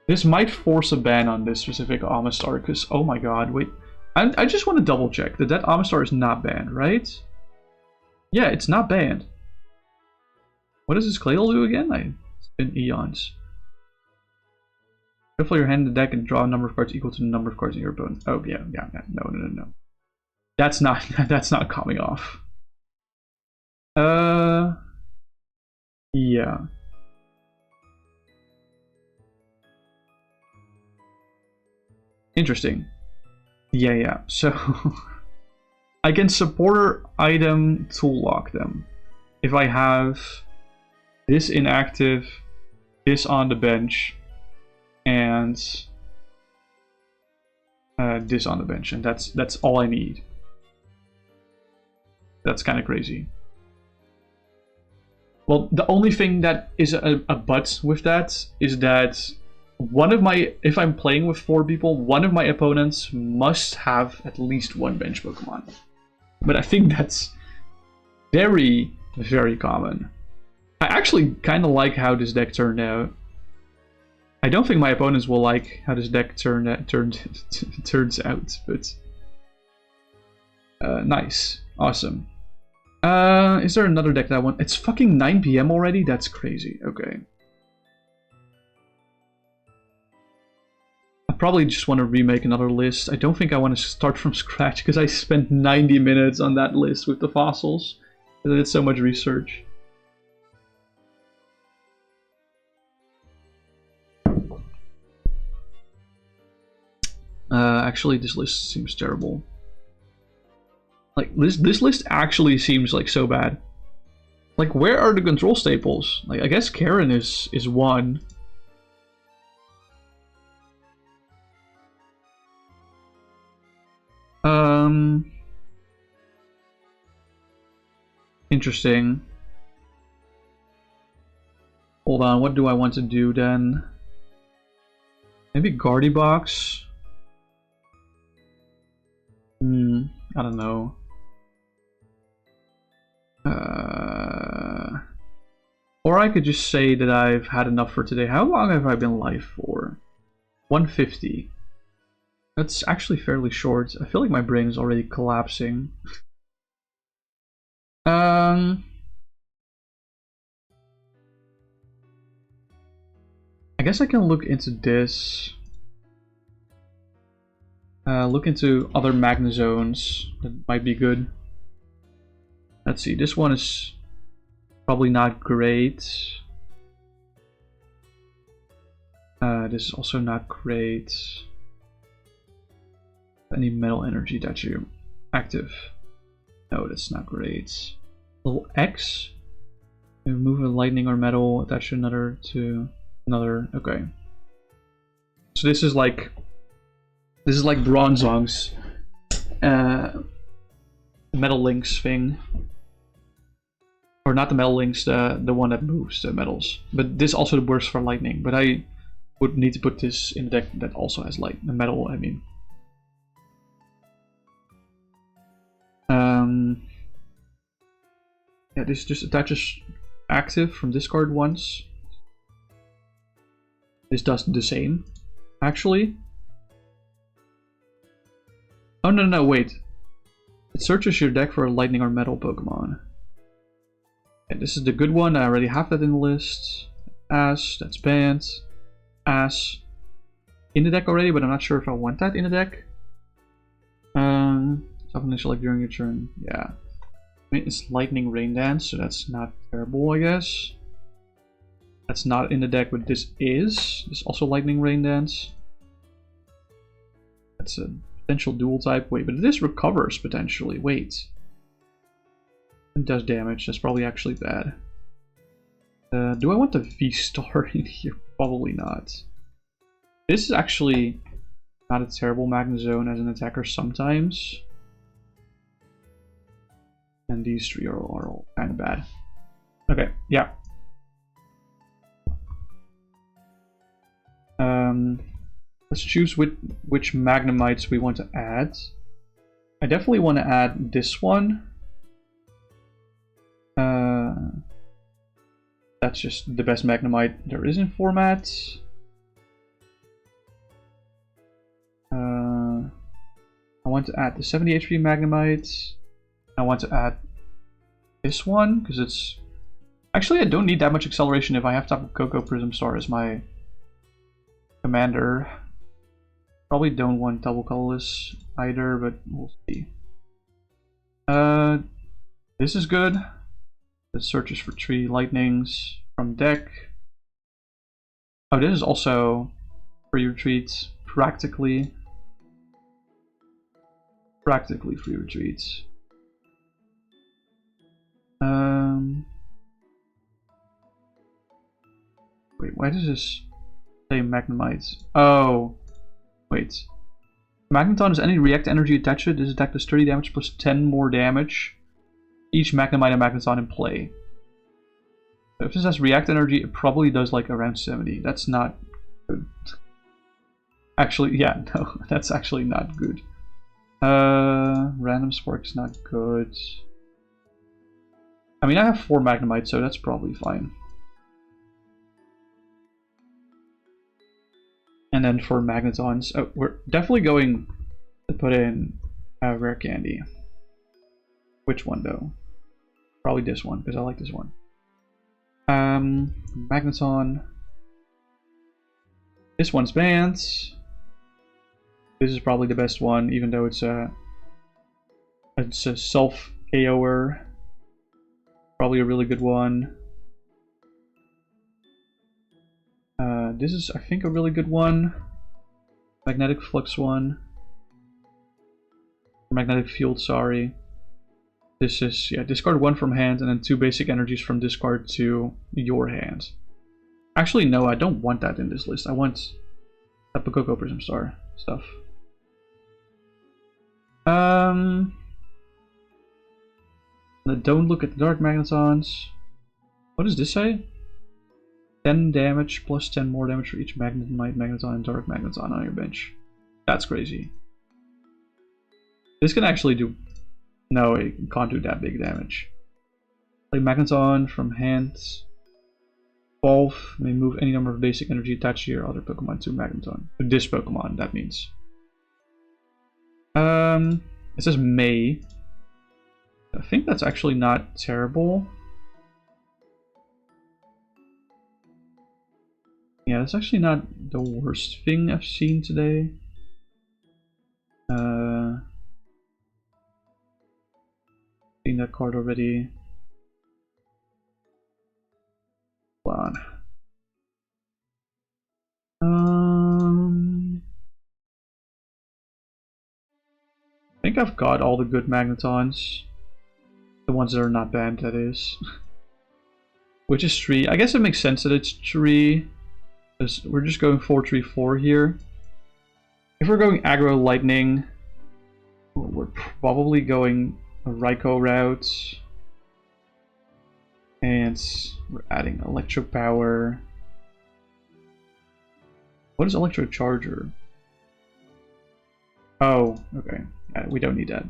This might force a ban on this specific Amistar, because oh my god, wait. I just want to double check that Amistar is not banned, right? Yeah, it's not banned. What does this Claydol do again? It's been eons. Shuffle your hand in the deck and draw a number of cards equal to the number of cards in your opponent. Oh yeah, no. That's not coming off. Yeah. Interesting. Yeah. So I can supporter item tool lock them. If I have this inactive, this on the bench, and this on the bench, and that's all I need. That's kind of crazy. Well, the only thing that is a but with that is that one of my, if I'm playing with 4 people, one of my opponents must have at least 1 bench Pokemon. But I think that's very, very common. I actually kind of like how this deck turned out. I don't think my opponents will like how this deck turns out, but nice, awesome. Is there another deck that I want? It's fucking 9 PM already? That's crazy. Okay. I probably just want to remake another list. I don't think I want to start from scratch because I spent 90 minutes on that list with the fossils. I did so much research. Actually, this list seems terrible. Like, this list actually seems like so bad. Like, where are the control staples? Like, I guess Karen is one. Interesting. Hold on, what do I want to do then? Maybe Guardy Box? I don't know. Or I could just say that I've had enough for today. How long have I been live for? 150. That's actually fairly short. I feel like my brain is already collapsing. I guess I can look into this. Look into other Magnazones that might be good. Let's see, this one is probably not great. This is also not great. Any metal energy that you active? No, that's not great. Little X. Move a lightning or metal, attach another to another. Okay. So this is like Bronzong's Metal Links thing. Or not the metal links, the one that moves the metals. But this also works for lightning. But I would need to put this in the deck that also has light, the metal, I mean. Yeah, this just attaches active from discard once. This does the same, actually. Oh, no, wait. It searches your deck for a lightning or metal Pokemon. Okay, this is the good one. I already have that in the list. Ash, that's banned. Ash. In the deck already, but I'm not sure if I want that in the deck. Something like during your turn. Yeah. I mean, it's Lightning Rain Dance, so that's not terrible, I guess. That's not in the deck, but this is. It's also Lightning Rain Dance. That's a potential dual type. Wait, but this recovers potentially. Wait. It does damage. That's probably actually bad. Do I want the V-Star in here? Probably not. This is actually not a terrible Magnezone as an attacker sometimes. And these three are all kind of bad. Okay, yeah. Let's choose which Magnemites we want to add. I definitely want to add this one. That's just the best Magnemite there is in format. I want to add the 70 HP Magnemite. I want to add this one because it's actually I don't need that much acceleration if I have Tapu Koko Prism Star as my commander. Probably don't want double colorless either, but we'll see. This is good. It searches for 3 lightnings from deck. Oh, this is also free retreats. Practically free retreats. Wait, why does this say Magnemite? Oh, wait. Magneton has any react energy attached to it. This attack does 30 damage plus 10 more damage. Each Magnemite and Magneton in play. So if this has react energy, it probably does like around 70. That's not good. Actually, yeah, no, that's actually not good. Random Spark's not good. I mean, I have 4 Magnemites, so that's probably fine. And then for Magnetons, oh, we're definitely going to put in Rare Candy. Which one, though? Probably this one, because I like this one. Magneton. This one's banned. This is probably the best one, even though it's a self-KO'er. Probably a really good one. This is, I think, a really good one. Magnetic Flux one. Magnetic Field, sorry. This is, yeah, discard 1 from hand and then 2 basic energies from discard to your hand. Actually, no, I don't want that in this list. I want Tapu Koko Prism Star stuff. Don't look at the Dark Magnetons. What does this say? 10 damage plus 10 more damage for each Magnemite, Magneton, and Dark Magneton on your bench. That's crazy. This can actually do... No, it can't do that big damage. Play Magneton from hand. Evolve. May move any number of basic energy attached to your other Pokemon to Magneton. To this Pokemon, that means. It says may. I think that's actually not terrible. Yeah, that's actually not the worst thing I've seen today. Seen that card already. Hold on. I think I've got all the good Magnetons. The ones that are not banned, that is. Which is 3. I guess it makes sense that it's 3. Because we're just going 4-3-4 here. If we're going aggro lightning, we're probably going a Raikou route. And we're adding electro power. What is electro charger? Oh, okay. We don't need that.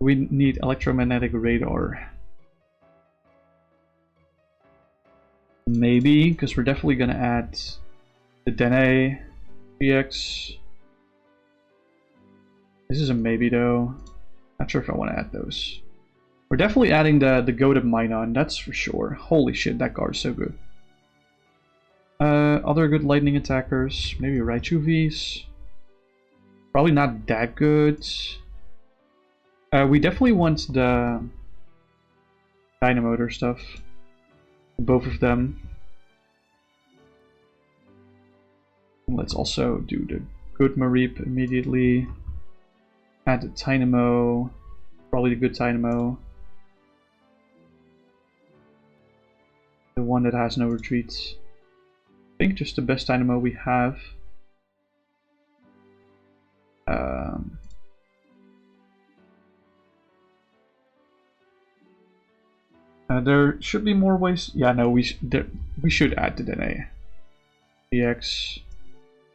We need electromagnetic radar. Maybe, because we're definitely gonna add the Dene GX. This is a maybe though. Not sure if I want to add those. We're definitely adding the goated Minun, that's for sure. Holy shit, that card is so good. Other good lightning attackers, maybe Raichu V's. Probably not that good. We definitely want the Dynamotor stuff. Both of them. Let's also do the good Mareep immediately. Add the Dynamo. Probably the good Dynamo. The one that has no retreats. I think just the best Dynamo we have. There should be more ways. Yeah, no, we should add the Dene DX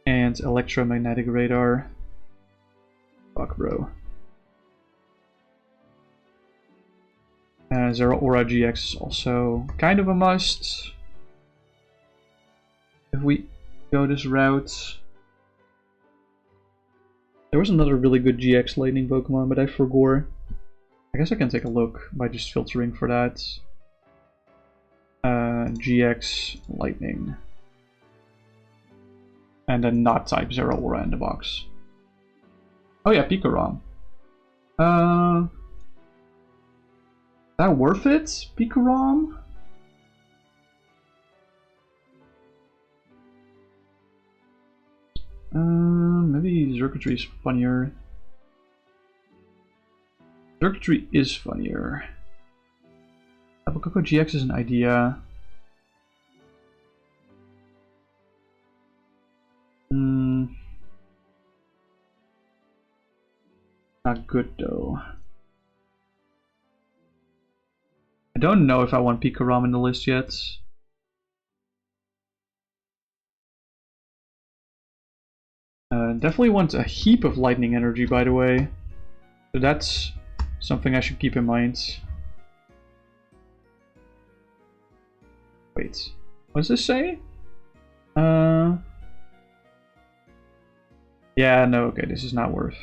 and electromagnetic radar. Fuck, bro. Zero Aura GX is also kind of a must. If we go this route. There was another really good GX Lightning Pokemon, but I forgot. I guess I can take a look by just filtering for that. GX Lightning. And then not type Zero Aura in the box. Oh yeah, Pikarom. That worth it, Pikarom? Maybe Xurkitree is funnier. Xurkitree is funnier. Apokoko GX is an idea. Not good though. I don't know if I want Pikarom in the list yet. Definitely want a heap of lightning energy, by the way. So that's something I should keep in mind. Wait, what does this say? Yeah, no, okay, this is not worth.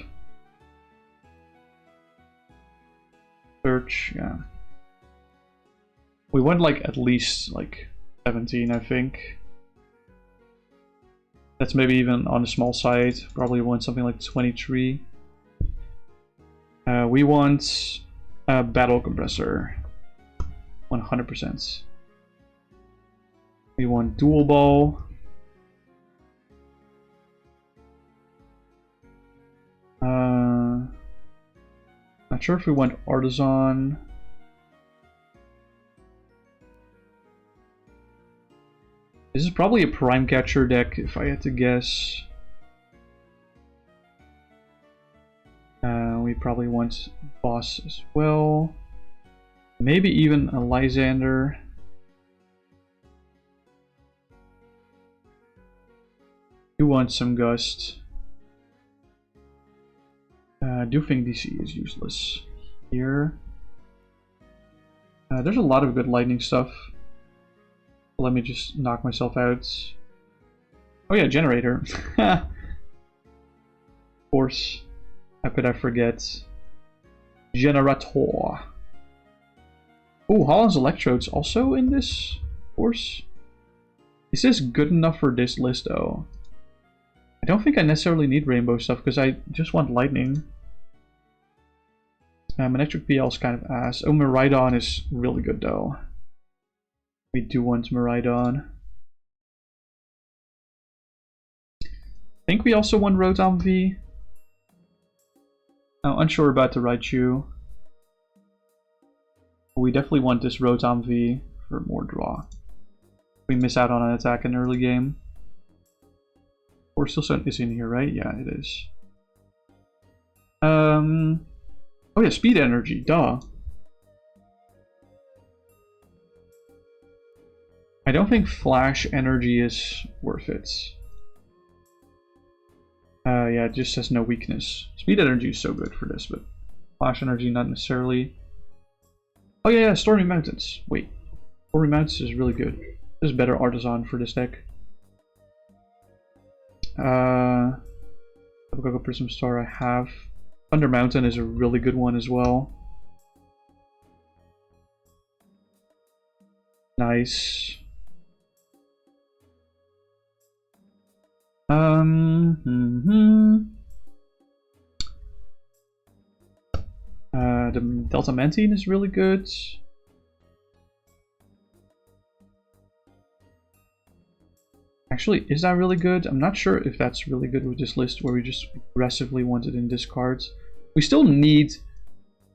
Search, yeah. We want like at least like 17, I think. That's maybe even on the small side. Probably want something like 23. We want a Battle Compressor. 100%. We want Dual Ball. Not sure if we want Artisan. This is probably a Prime Catcher deck, if I had to guess. We probably want Boss as well. Maybe even a Lysander. Do want some Gust. Do think DC is useless here. There's a lot of good lightning stuff. Let me just knock myself out. Oh yeah, Generator. Of course. How could I forget? Generator. Oh, Holland's Electrode's also in this course. Is this good enough for this list though? I don't think I necessarily need rainbow stuff because I just want lightning. Electric PL is kind of ass. Oh, Miraidon is really good though. We do want Miraidon. I think we also want Rotom V. I'm unsure about the Raichu. We definitely want this Rotom V for more draw. We miss out on an attack in the early game. Or still is in here, right? Yeah, it is. Oh yeah, Speed Energy, duh. I don't think Flash Energy is worth it. Yeah, it just says no weakness. Speed Energy is so good for this, but Flash Energy not necessarily. Oh yeah, Stormy Mountains. Wait, Stormy Mountains is really good. There's better Artisan for this deck. Poké-Commander Prism Star I have. Thunder Mountain is a really good one as well. Nice. The Delta Mantine is really good. Actually, is that really good? I'm not sure if that's really good with this list where we just aggressively want it in discards. We still need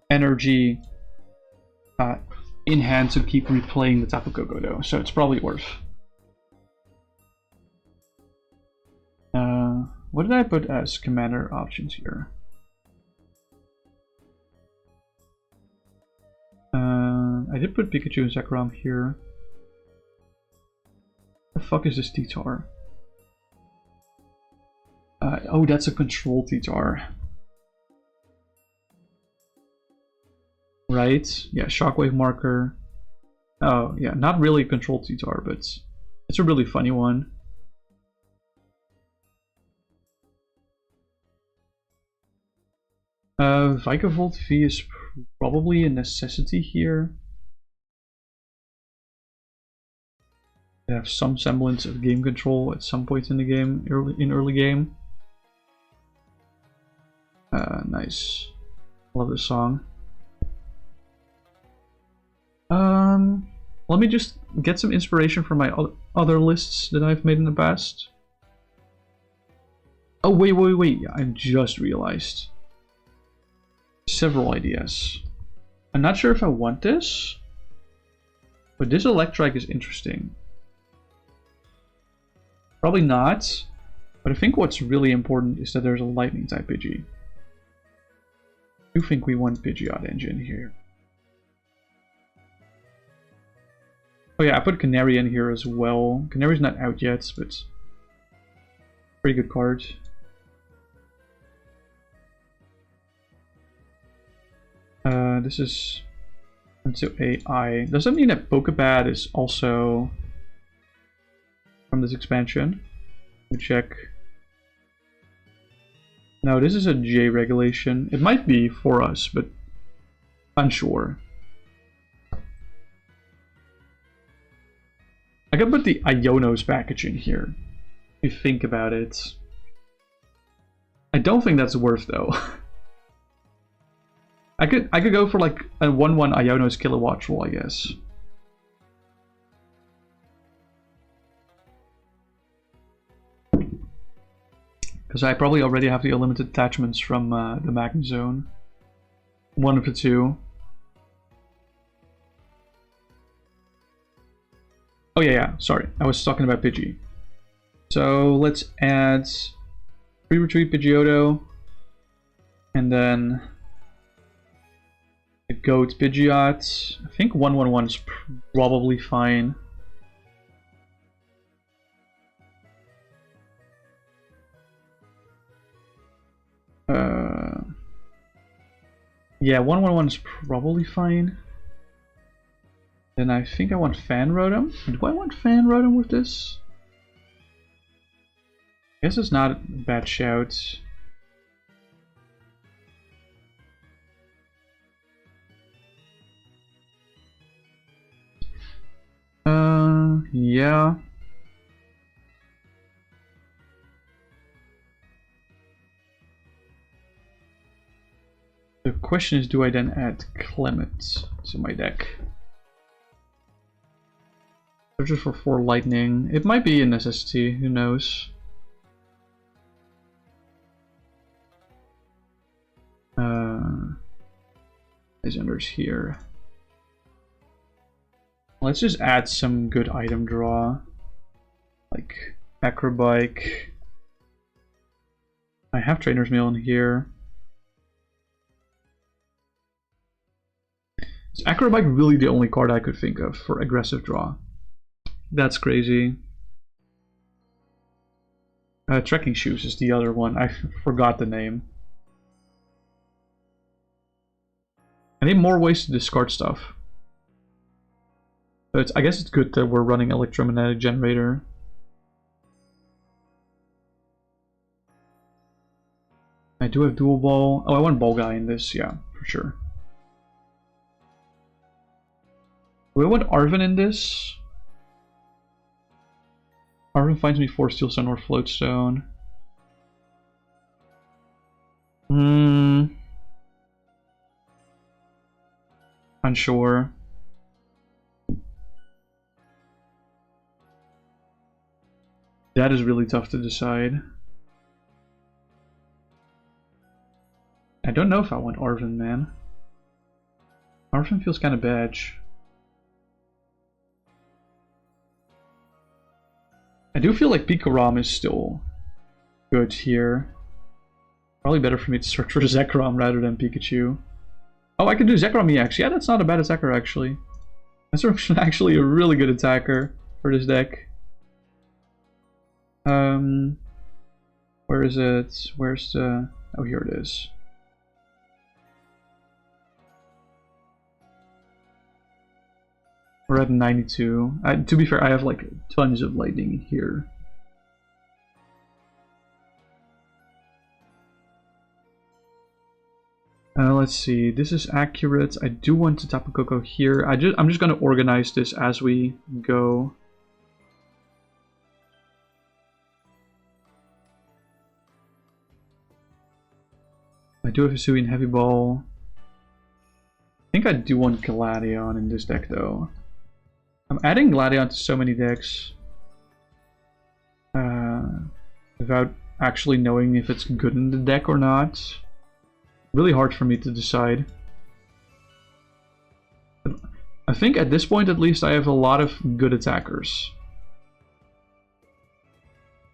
energy in hand to keep replaying the Tapu Koko though, so it's probably worth. What did I put as commander options here? I did put Pikachu and Zekrom here. What the fuck is this T-Tar? Oh, that's a control T-Tar. Right? Yeah, Shockwave Marker. Oh, yeah, not really a control T-Tar, but it's a really funny one. Vikavolt V is probably a necessity here. They have some semblance of game control at some point in the game, early game. Nice. Love this song. Let me just get some inspiration from my other lists that I've made in the past. Oh, wait. I just realized. Several ideas. I'm not sure if I want this, but this Electrike is interesting. Probably not, but I think what's really important is that there's a Lightning type Pidgey. I do think we want Pidgeot Engine here. Oh yeah, I put Canary in here as well. Canary's not out yet, but pretty good card. This is into AI. Does that mean that Pokebad is also from this expansion? Let me check. No, this is a J regulation. It might be for us, but unsure. I could put the Iono's package in here, if you think about it. I don't think that's worth though. I could go for like a 1/1 Iono's Kilowatt roll, I guess. Because I probably already have the unlimited attachments from the Magnet Zone. One of the two. Oh yeah, sorry. I was talking about Pidgey. So let's add Pre-Retreat Pidgeotto. And then a Goat Pidgeot. I think 1/1/1 is probably fine. Yeah, 1/1/1 is probably fine. Then I think I want Fan Rotom. Do I want Fan Rotom with this? I guess it's not a bad shout. Yeah. The question is, do I then add Clement to my deck? Just for 4 lightning. It might be a necessity, who knows. Lysander's here. Let's just add some good item draw. Like Acrobike. I have Trainer's Mail in here. Is Acrobike really the only card I could think of for aggressive draw? That's crazy. Trekking shoes is the other one. I forgot the name. I need more ways to discard stuff. But I guess it's good that we're running electromagnetic generator. I do have dual ball. Oh, I want ball guy in this, yeah, for sure. Do I want Arven in this? Arven finds me 4 Steel Stone or Floatstone. Unsure. That is really tough to decide. I don't know if I want Arven, man. Arven feels kind of bad. I do feel like Pikarom is still good here. Probably better for me to search for Zekrom rather than Pikachu. Oh, I can do Zekrom EX. Yeah, that's not a bad attacker, actually. That's actually a really good attacker for this deck. Where is it? Where's the... Oh, here it is. We're at 92. To be fair, I have like tons of lightning here. Let's see. This is accurate. I do want to Tapu Koko here. I'm just gonna organize this as we go. I do have Hisuian Heavy Ball. I think I do want Gladion in this deck though. I'm adding Gladion to so many decks without actually knowing if it's good in the deck or not. Really hard for me to decide. But I think at this point at least I have a lot of good attackers.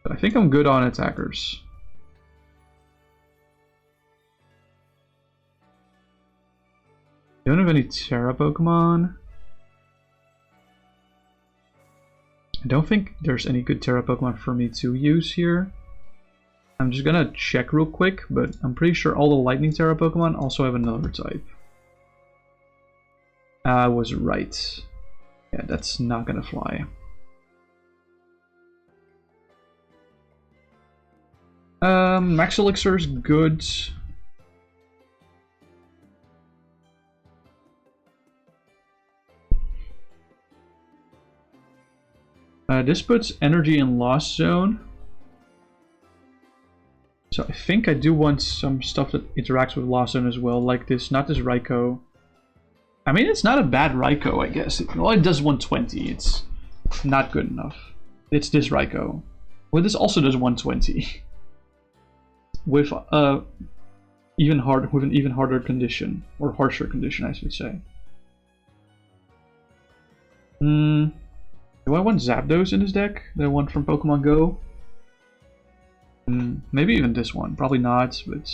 But I think I'm good on attackers. I don't have any Terra Pokemon. I don't think there's any good Terra Pokemon for me to use here. I'm just gonna check real quick, but I'm pretty sure all the Lightning Terra Pokemon also have another type. I was right. Yeah, that's not gonna fly. Max Elixir is good. This puts energy in Lost Zone. So I think I do want some stuff that interacts with Lost Zone as well, like this, not this Raikou. I mean, it's not a bad Raikou, I guess. Well, it does 120, it's not good enough. It's this Raikou. Well, this also does 120. With an even harder condition, or harsher condition, I should say. Do I want Zapdos in this deck? The one from Pokemon Go? Maybe even this one. Probably not, but...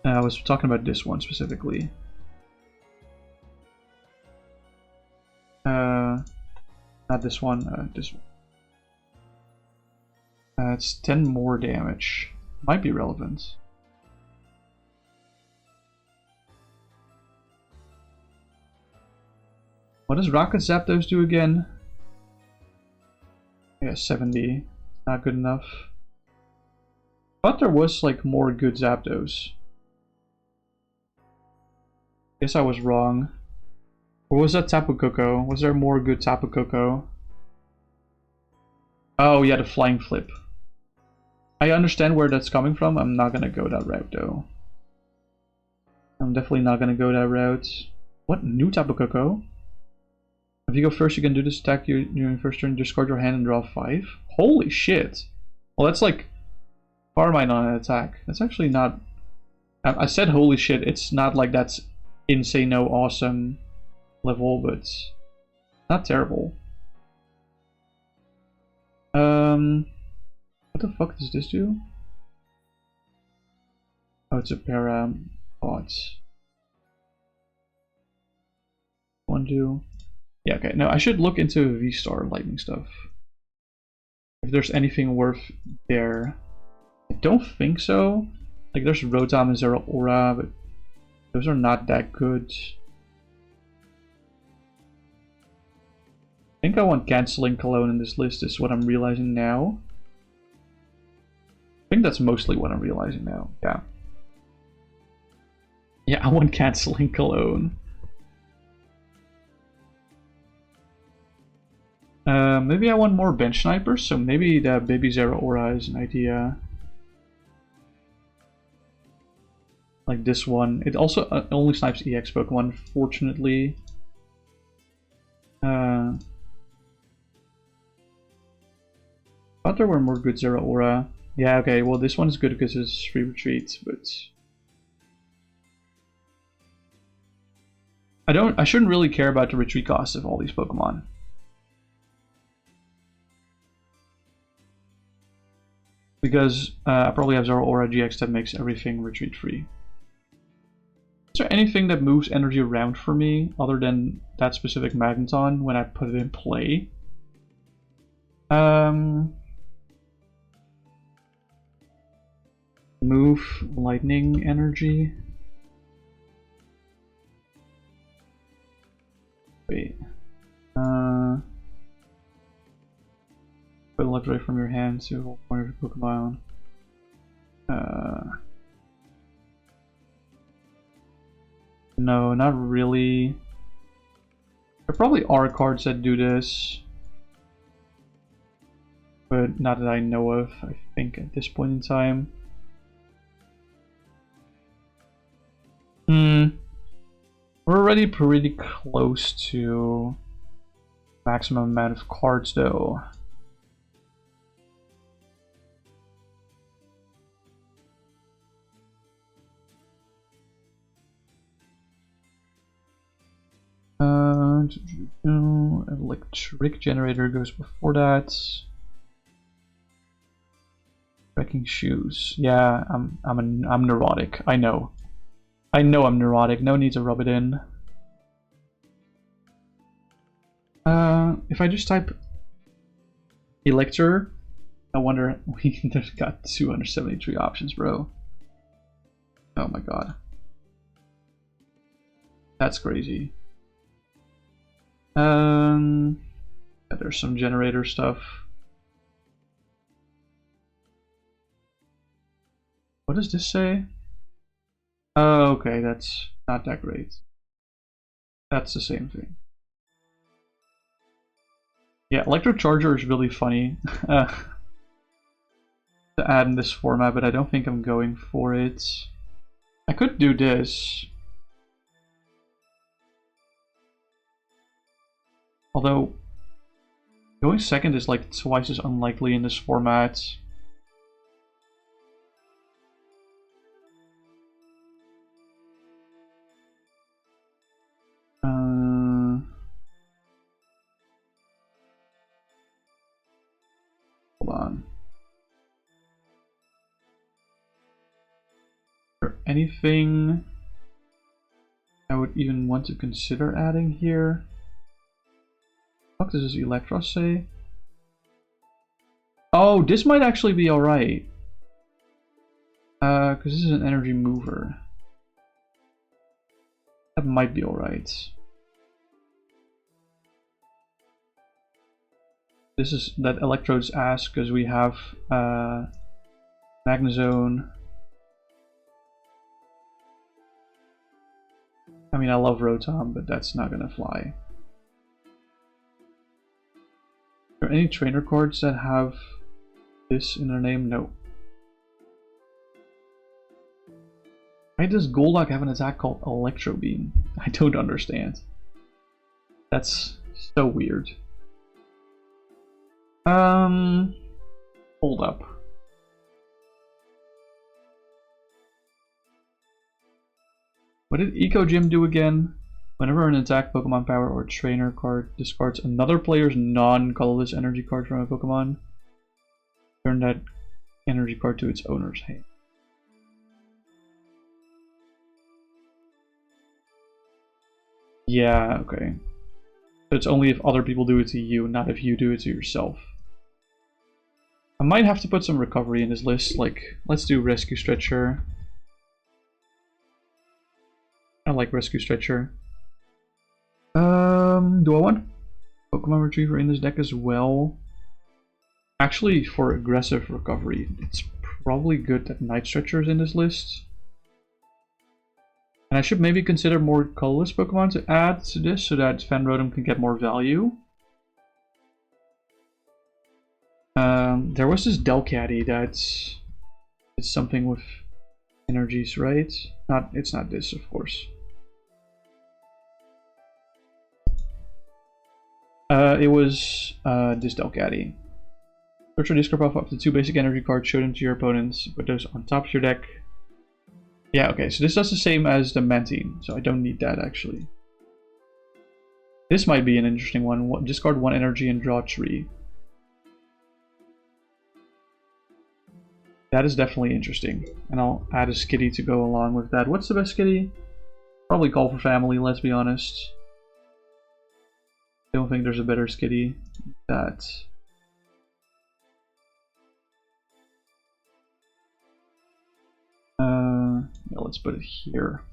I was talking about this one specifically. Not this one, this one. It's 10 more damage. Might be relevant. What does Rocket Zapdos do again? Yeah, 70. Not good enough. I thought there was like more good Zapdos. Guess I was wrong. Or was that Tapu Koko? Was there more good Tapu Koko? Oh yeah, the Flying Flip. I understand where that's coming from. I'm not gonna go that route though. I'm definitely not gonna go that route. What? New Tapu Koko? If you go first, you can do this attack during first turn, discard your hand and draw 5. Holy shit! Well, that's like Carmine on an attack. That's actually not... I said holy shit, it's not like that's insane, no awesome level, but not terrible. What the fuck does this do? Oh, it's a para bot. One do. Yeah, okay. No, I should look into V-Star lightning stuff. If there's anything worth there. I don't think so. Like, there's Rotom and Zero Aura, but those are not that good. I think I want Canceling Cologne in this list, is what I'm realizing now. I think that's mostly what I'm realizing now, yeah. Yeah, I want Canceling Cologne. Maybe I want more bench snipers, so maybe the Baby Zero Aura is an idea. Like this one. It also only snipes EX Pokemon, fortunately. Thought there were more good Zero Aura. Yeah, okay, well this one is good because it's free retreat, but I shouldn't really care about the retreat cost of all these Pokemon. Because I probably have Zero Aura GX that makes everything retreat free. Is there anything that moves energy around for me other than that specific Magneton when I put it in play? Move lightning energy. Wait. Put Electrode from your hand to one of your Pokemon. No, not really. There probably are cards that do this, but not that I know of, I think, at this point in time. We're already pretty close to maximum amount of cards, though. Electric Generator goes before that. Wrecking Shoes. Yeah, I'm neurotic. I know. I know I'm neurotic. No need to rub it in. If I just type Elector, I wonder. We just got 273 options, bro. Oh my god. That's crazy. Yeah, there's some generator stuff. What does this say? Oh, okay, that's not that great. That's the same thing. Yeah, Electrocharger is really funny to add in this format, but I don't think I'm going for it. I could do this. Although, going second is like twice as unlikely in this format. Hold on. Is there anything I would even want to consider adding here? What does this Electro say? Oh, this might actually be alright. Because this is an energy mover. That might be alright. This is that Electrode's ass because we have Magnezone. I mean, I love Rotom, but that's not gonna fly. Are there any trainer cards that have this in their name? No. Why does Golduck have an attack called Electro Beam? I don't understand. That's so weird. Hold up. What did Eco Gym do again? Whenever an attack Pokemon power or trainer card discards another player's non-colorless energy card from a Pokemon, turn that energy card to its owner's hand. Yeah, okay. But it's only if other people do it to you, not if you do it to yourself. I might have to put some recovery in this list, like, let's do Rescue Stretcher. I like Rescue Stretcher. Do I want Pokemon Retriever in this deck as well? Actually, for aggressive recovery, it's probably good that Night Stretcher is in this list. And I should maybe consider more colorless Pokemon to add to this so that Fenrodom can get more value. There was this Delcatty that's it's something with energies, right? It's not this, of course. It was this Delcatty. Search your discard off up to 2 basic energy cards, show them to your opponents, put those on top of your deck. Yeah, okay, so this does the same as the Mantine, so I don't need that actually. This might be an interesting one. Discard 1 energy and draw 3. That is definitely interesting, and I'll add a skitty to go along with that. What's the best skitty? Probably Call for Family, let's be honest. I don't think there's a better skitty than that. Yeah, let's put it here.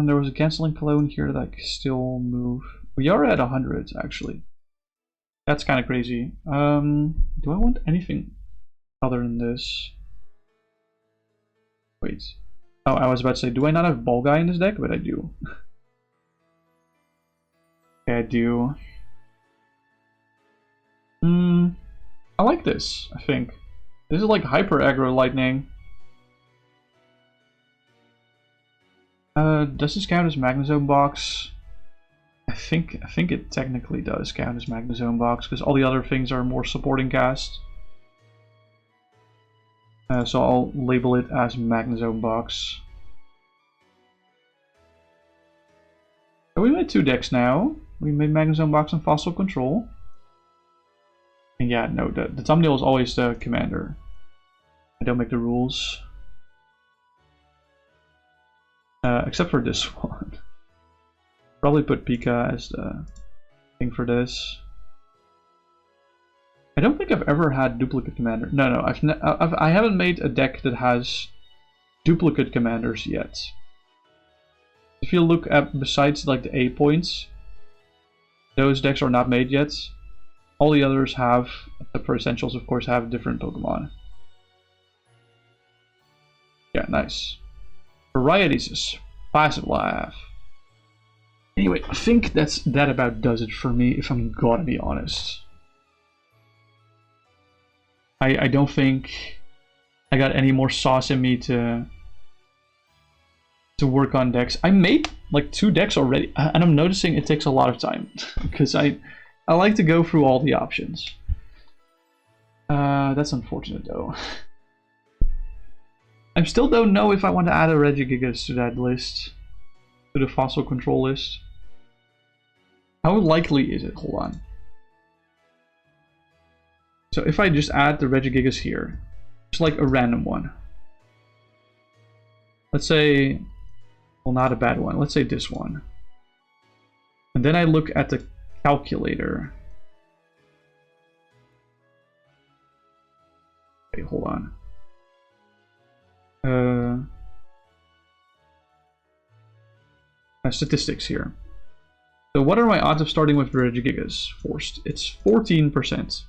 There was a canceling clone here that I can still move. We are at 100 actually. That's kind of crazy. Do I want anything other than this? Wait. Oh, I was about to say, do I not have Ball Guy in this deck? But I do. Okay, I do. I like this, I think. This is like Hyper Aggro Lightning. Does this count as Magnezone Box? I think it technically does count as Magnezone Box, because all the other things are more supporting cast. So I'll label it as Magnezone Box. So we made 2 decks now. We made Magnezone Box and Fossil Control. And yeah, no, the thumbnail is always the commander. I don't make the rules. Except for this one. Probably put Pika as the thing for this. I don't think I've ever had duplicate commander. No, I haven't made a deck that has duplicate commanders yet. If you look at besides like the A points, those decks are not made yet. All the others have, except for Essentials, of course, have different Pokemon. Yeah, nice. Varieties is passive life. Anyway, I think that about does it for me, if I'm gonna be honest. I don't think I got any more sauce in me to work on decks. I made like 2 decks already, and I'm noticing it takes a lot of time because I like to go through all the options. That's unfortunate though. I still don't know if I want to add a Regigigas to that list, to the Fossil Control list. How likely is it? Hold on. So if I just add the Regigigas here, just like a random one. Let's say, well, not a bad one. Let's say this one. And then I look at the calculator. Okay, hold on. My statistics here. So what are my odds of starting with Regigigas forced? It's 14%. It's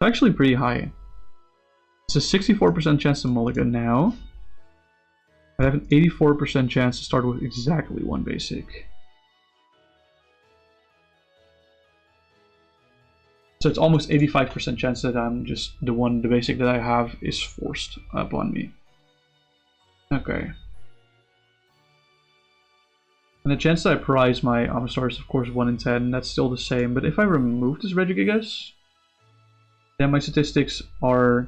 actually pretty high. It's a 64% chance to mulligan now. I have an 84% chance to start with exactly 1 basic. So it's almost 85% chance that I'm just the basic that I have is forced upon me. Okay. And the chance that I prize my Amistar is of course 1 in 10, that's still the same, but if I remove this Regigigas, then my statistics are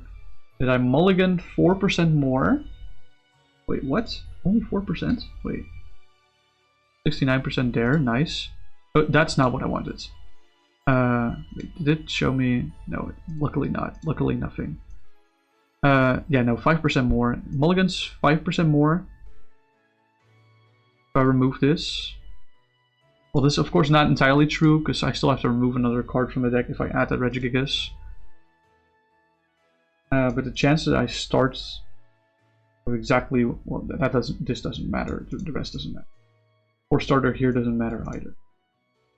that I mulligan 4% more. Wait, what? Only 4%? Wait. 69% there, nice. But that's not what I wanted. Wait, did it show me? No, luckily not. Luckily nothing. Yeah, no, 5% more. Mulligans, 5% more. If I remove this. Well, this is of course not entirely true, because I still have to remove another card from the deck if I add that Regigigas. But the chances I start with exactly, well, this doesn't matter. The rest doesn't matter. Or starter here doesn't matter either.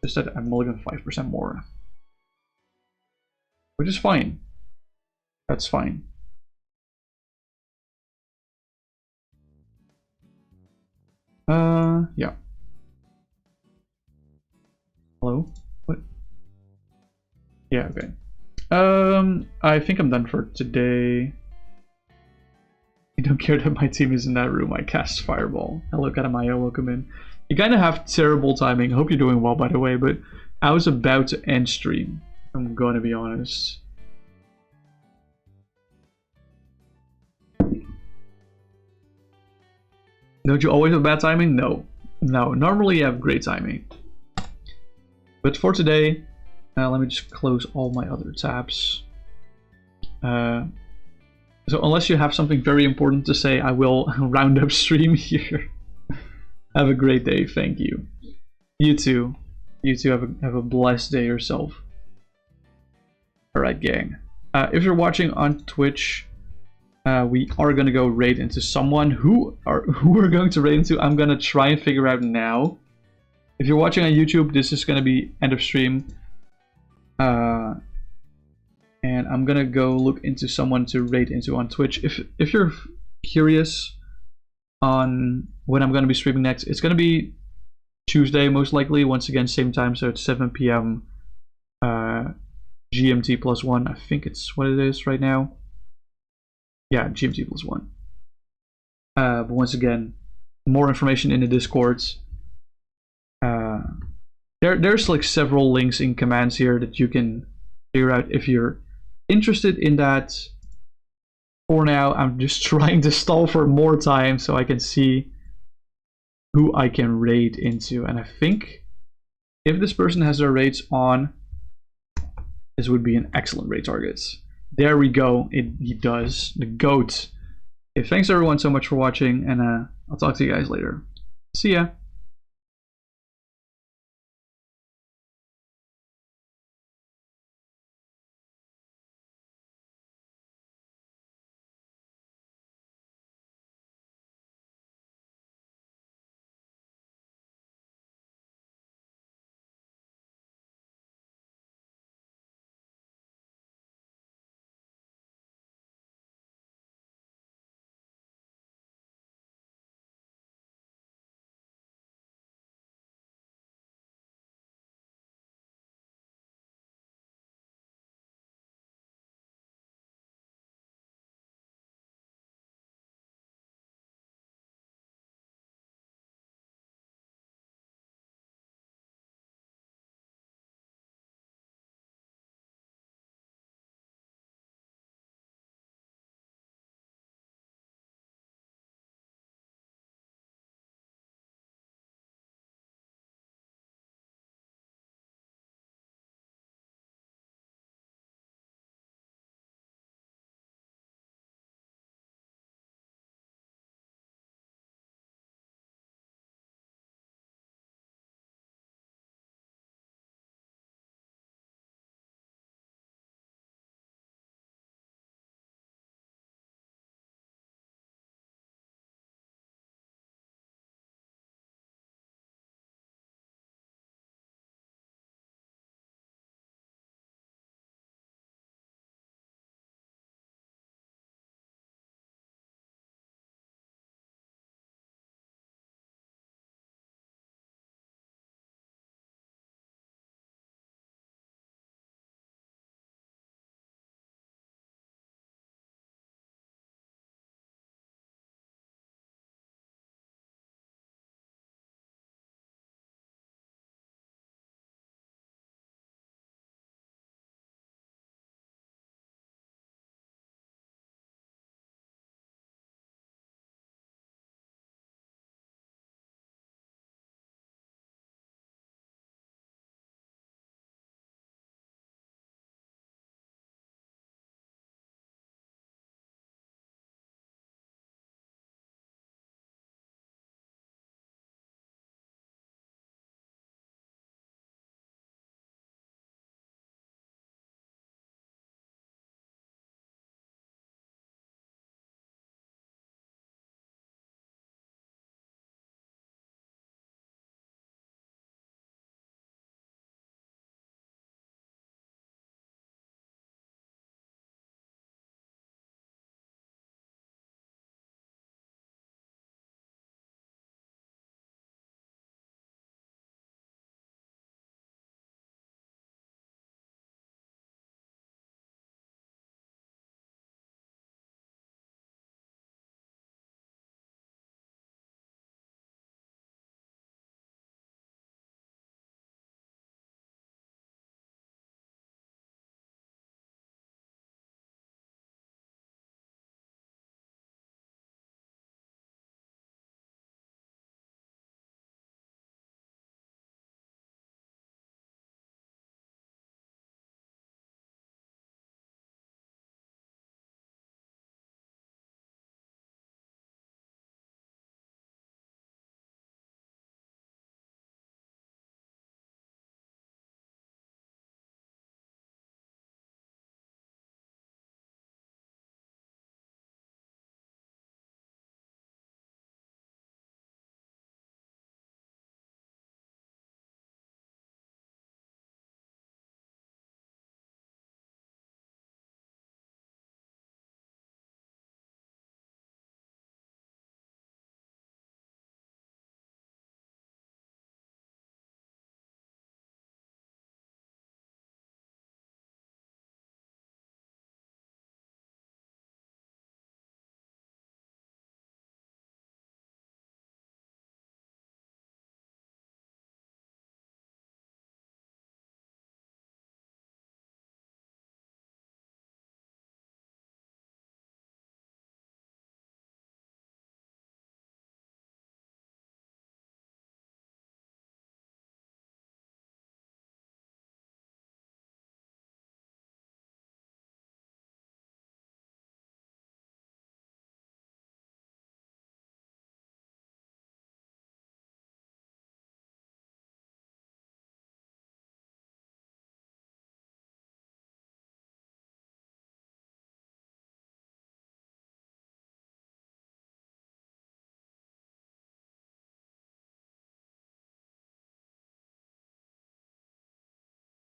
Just that I mulligan 5% more. Which is fine. That's fine. Yeah. Hello? What? Yeah, okay. I think I'm done for today. I don't care that my team is in that room. I cast Fireball. Hello, Katamaya, welcome in. You kind of have terrible timing. I hope you're doing well, by the way, but I was about to end stream. I'm gonna be honest. Don't you always have bad timing? No. No, normally you have great timing. But for today, let me just close all my other tabs. So unless you have something very important to say, I will round up stream here. Have a great day, thank you. You too. You too, have a blessed day yourself. Alright, gang. If you're watching on Twitch, we are gonna go raid into someone. Who we're going to raid into, I'm gonna try and figure out now. If you're watching on YouTube, this is gonna be end of stream. And I'm gonna go look into someone to raid into on Twitch. If you're curious on when I'm gonna be streaming next, it's gonna be Tuesday most likely. Once again, same time, so it's 7 p.m. GMT plus 1. I think it's what it is right now. Yeah, GMT plus 1. But once again, more information in the Discords. There's like several links in commands here that you can figure out if you're interested in that. For now, I'm just trying to stall for more time so I can see who I can raid into. And I think if this person has their raids on, this would be an excellent raid target. There we go. He does. The GOAT. Okay, thanks everyone so much for watching, and I'll talk to you guys later. See ya.